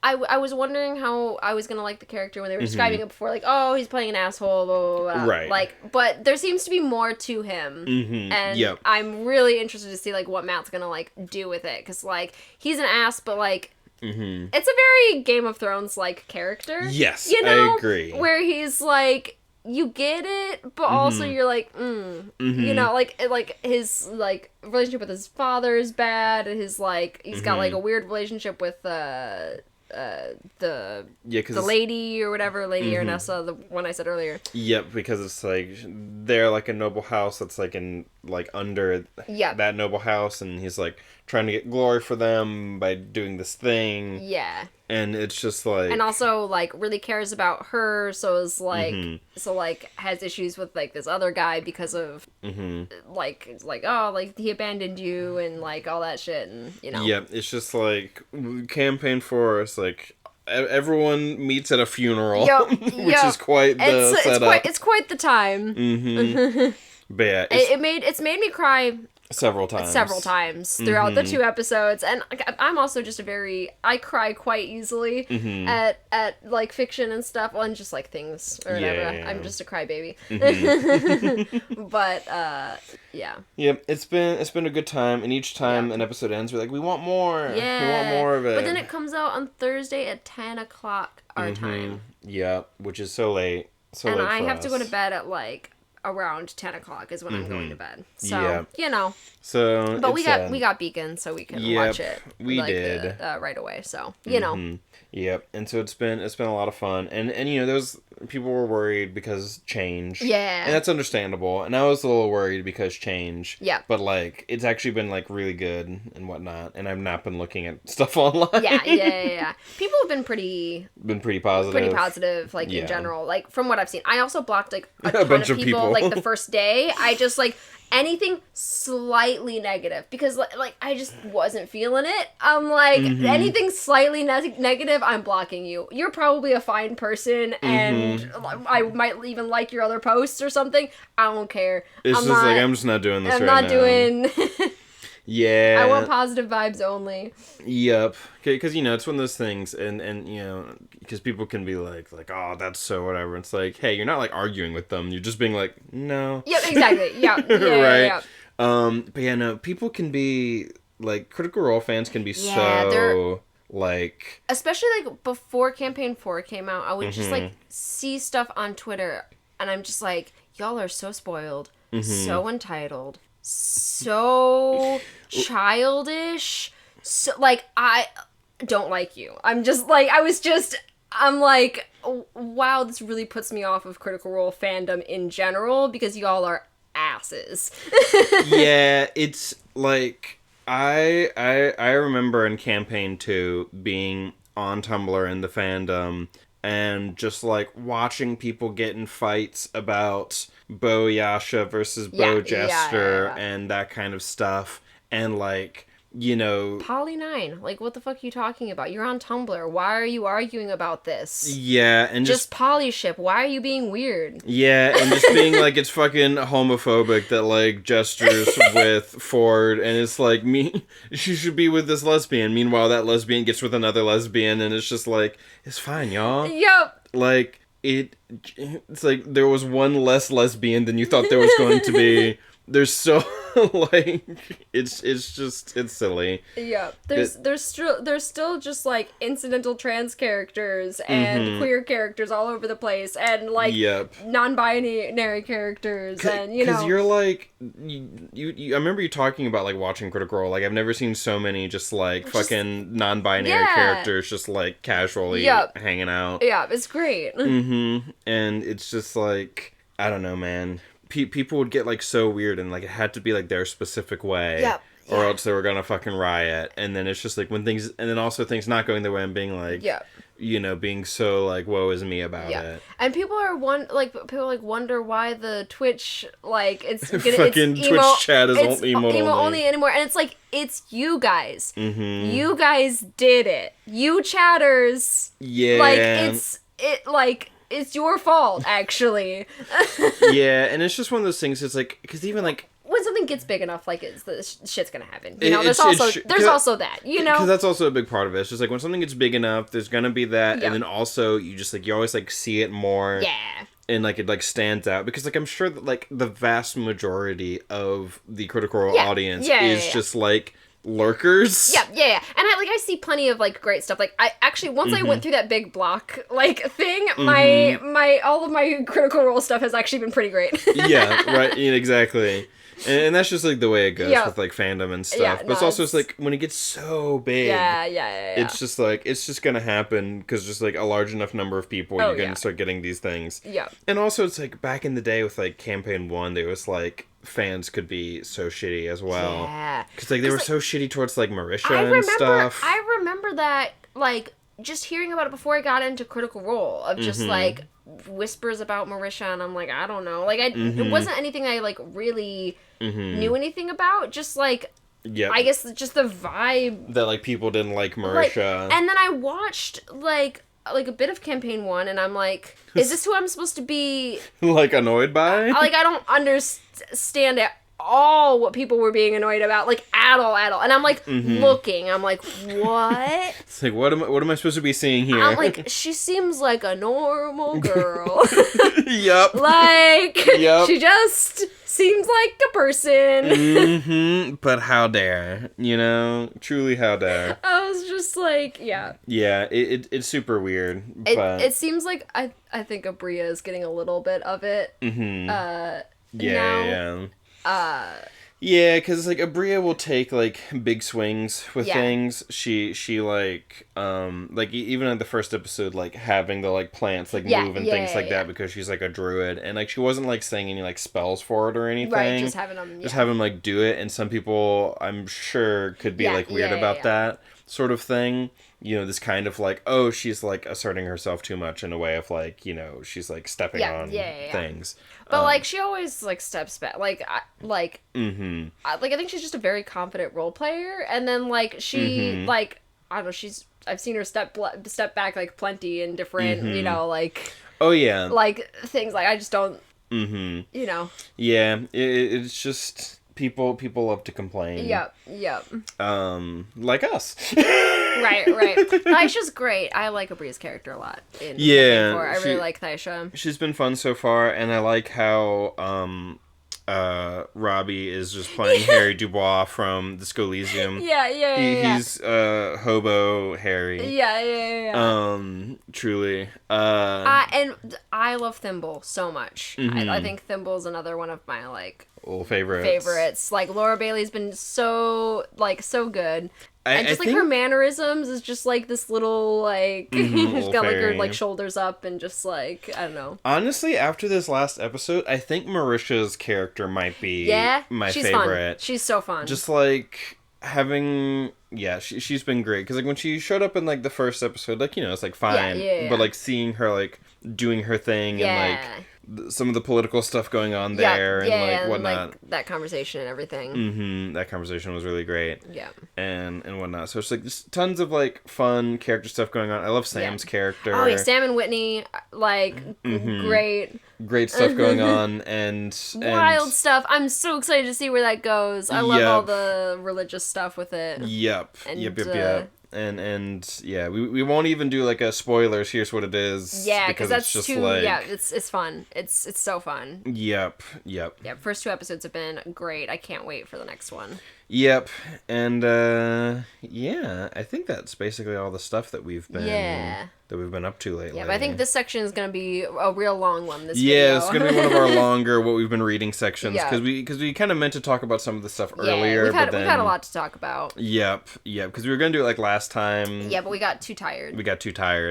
I was wondering how I was gonna like the character when they were describing it before, like, oh, he's playing an asshole, blah, blah, blah. Right. Like, but there seems to be more to him, and I'm really interested to see like what Matt's gonna like do with it, because like he's an ass, but like it's a very Game of Thrones like character. Yes, you know? I agree. Where he's like, you get it, but also you're like, you know, like his like relationship with his father is bad, and his like he's got like a weird relationship with the lady or whatever, Lady Ernessa, the one I said earlier. Yep, because it's like they're like a noble house that's like in like under that noble house, and he's like trying to get glory for them by doing this thing. Yeah. And it's just like... And also, like, really cares about her, so is, like... So, like, has issues with, like, this other guy because of, like, oh, like, he abandoned you, and, like, all that shit, and, you know. Yep, it's just, like, Campaign 4 is, like, everyone meets at a funeral, which is quite the setup. It's quite the time. But yeah... It's made me cry... Several times throughout the 2 episodes, and I'm also just I cry quite easily at like fiction and stuff, and just like things or whatever. I'm just a crybaby. But Yep, it's been a good time, and each time an episode ends, we're like, we want more. We want more of it. But then it comes out on Thursday at 10 o'clock our time. Yeah, which is so late. And I have to go to bed at like around 10 o'clock is when I'm going to bed. So, you know. So, but we got Beacon, so we can watch it. We did right away. So, you know. Yep. And so it's been a lot of fun, and you know, those people were worried because change. Yeah. And that's understandable. And I was a little worried because change. Yeah. But like, it's actually been like really good and whatnot, and I've not been looking at stuff online. Yeah. People have been pretty positive, like in general, like from what I've seen. I also blocked like a ton bunch of people like the first day. I just like anything slightly negative because like I just wasn't feeling it. I'm like anything slightly negative, I'm blocking you. You're probably a fine person and I might even like your other posts or something. I don't care. It's I'm just not doing this right now. I'm not doing Yeah. I want positive vibes only. Yep. Because, you know, it's one of those things, and you know, because people can be like, oh, that's so whatever. It's like, hey, you're not, like, arguing with them. You're just being like, no. Yep, exactly. Yeah. Right? Yeah. But, yeah, no, people can be, like, Critical Role fans can be so, like... Especially, like, before Campaign 4 came out, I would just, like, see stuff on Twitter, and I'm just like, y'all are so spoiled, so entitled, so childish, so like I don't like you. I'm just like I'm like, wow, this really puts me off of Critical Role fandom in general because y'all are asses. Yeah, it's like I remember in Campaign 2 being on Tumblr in the fandom and just like watching people get in fights about Bo Yasha versus Bo Jester and that kind of stuff. And like, you know... Poly9, like what the fuck are you talking about? You're on Tumblr. Why are you arguing about this? Yeah, and just polyship. Why are you being weird? Yeah, and just being like it's fucking homophobic that like gestures with Ford and it's like she should be with this lesbian. Meanwhile, that lesbian gets with another lesbian and it's just like, it's fine, y'all. Yep. Like it's like there was one less lesbian than you thought there was going to be. There's so like it's silly. Yeah, there's still just like incidental trans characters and queer characters all over the place and like non-binary characters and you know. Because you're like you I remember you talking about like watching Critical Role. Like I've never seen so many just like fucking non-binary characters just like casually hanging out. Yeah, it's great. And it's just like I don't know, man. People would get like so weird and like it had to be like their specific way or else they were gonna fucking riot. And then it's just like when things and then also things not going their way and being like you know, being so like woe is me about it. And people wonder why the Twitch like it's fucking it's Twitch chat is emo only anymore. And it's like it's you guys. You guys did it. You chatters. Yeah. Like it's your fault, actually. Yeah, and it's just one of those things. It's like because even like when something gets big enough, like shit's gonna happen. You know, there's also that. You know, because that's also a big part of it. It's just like when something gets big enough, there's gonna be that, and then also you just like you always like see it more. Yeah. And like it like stands out because like I'm sure that like the vast majority of the Critical Role audience is just like lurkers. Yeah. And I see plenty of like great stuff. Like I actually once I went through that big block like thing, my all of my Critical Role stuff has actually been pretty great. Yeah, right. Yeah, exactly. And that's just like the way it goes with like fandom and stuff. But it's also just like when it gets so big. It's just like it's just gonna happen because just like a large enough number of people you're gonna start getting these things. Yeah. And also it's like back in the day with like Campaign 1, there was like fans could be so shitty as well. Yeah. Because like they were so shitty towards like Marisha and stuff. I remember that like just hearing about it before I got into Critical Role of just like whispers about Marisha and I'm like I don't know like it wasn't anything I like really knew anything about, just like I guess just the vibe that like people didn't like Marisha. And then I watched like a bit of Campaign 1 and I'm like, is this who I'm supposed to be like annoyed by? Like I don't understand at all what people were being annoyed about, like at all. And I'm like looking, I'm like, what? It's like what am I supposed to be seeing here? I'm like, she seems like a normal girl. Yep. She just seems like a person. But how dare, you know? Truly how dare. I was just like, yeah, it's super weird. But it seems like I think Abria is getting a little bit of it. now. Yeah, because, like, Abria will take, like, big swings with things. She like, even in the first episode, like, having the, like, plants, like, move and things like that because she's, like, a druid. And, like, she wasn't, like, saying any, like, spells for it or anything. Right, just having them, Just having them, like, do it. And some people, I'm sure, could be, like, weird about that sort of thing. You know, this kind of, like, oh, she's, like, asserting herself too much in a way of, like, you know, she's, like, stepping on things. But, like, she always, like, steps back. Like, I think she's just a very confident role player. And then, like, she, like, I don't know, I've seen her step back, like, plenty in different, you know, like... Oh, yeah. Like, things, like, I just don't, you know. Yeah, it's just... People love to complain. Yep. Like us. Right. Thaisha's great. I like Abria's character a lot. I really like Thaisha. She's been fun so far, and I like how Robbie is just playing Harry Dubois from the Scoliseum. He's hobo Harry. Yeah. Truly. And I love Thimble so much. I think Thimble's another one of my, like... favorites. Like, Laura Bailey's been so good. And just, her mannerisms is just, like, this little, like... she's got, like, her, like, shoulders up and just, like, I don't know. Honestly, after this last episode, I think Marisha's character might be my favorite. Fun. She's so fun. Just, like, having... Yeah, she's been great. Because, like, when she showed up in, like, the first episode, like, you know, it's, like, fine. Yeah. But, like, seeing her, like, doing her thing and, like... some of the political stuff going on there and like whatnot. And, like, that conversation and everything. That conversation was really great. Yeah. And whatnot. So it's like just tons of like fun character stuff going on. I love Sam's character. Oh yeah, Sam and Whitney, like great. Great stuff going on and wild stuff. I'm so excited to see where that goes. I love all the religious stuff with it. Yep. And yeah, we won't even do like a spoilers. Here's what it is. Yeah, because that's just too. Like... Yeah, it's fun. It's so fun. Yep. First 2 episodes have been great. I can't wait for the next one. Yep, and I think that's basically all the stuff that we've been up to lately. Yeah, but I think this section is going to be a real long one. This video. It's going to be one of our longer what we've been reading sections because we kind of meant to talk about some of the stuff earlier. We've had a lot to talk about. Yep, because we were going to do it like last time. Yeah, but we got too tired.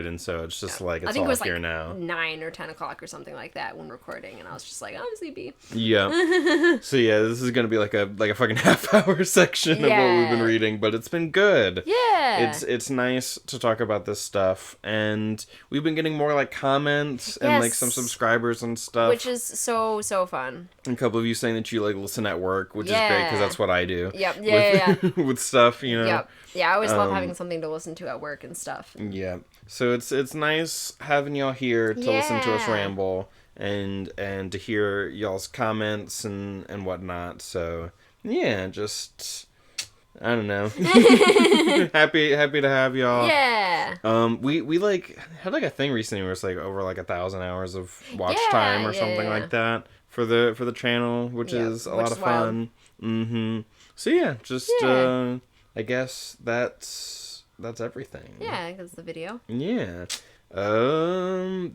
And so it's just like it's all here now. 9 or 10 o'clock or something like that when recording, and I was just like, I'm sleepy. Yeah. So yeah, this is going to be like a fucking half-hour section of what we've been reading, but it's been good. Yeah. It's nice to talk about this stuff, and we've been getting more like comments and like some subscribers and stuff, which is so fun. A couple of you saying that you like listen at work, which is great because that's what I do. Yep. With stuff, you know. Yep. Yeah, I always love having something to listen to at work and stuff. Yeah. So it's nice having y'all here to listen to us ramble and to hear y'all's comments and whatnot. So yeah, just I don't know. happy to have y'all. Yeah. We like had like a thing recently where it's like over like 1,000 hours of watch time or something like that for the channel, which is a lot of fun. So yeah, just I guess that's everything. Yeah, I think that's the video. Yeah.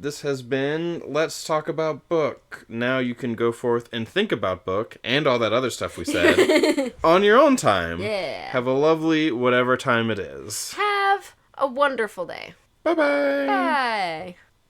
This has been Let's Talk About Book. Now you can go forth and think about book and all that other stuff we said on your own time. Yeah. Have a lovely whatever time it is. Have a wonderful day. Bye-bye. Bye.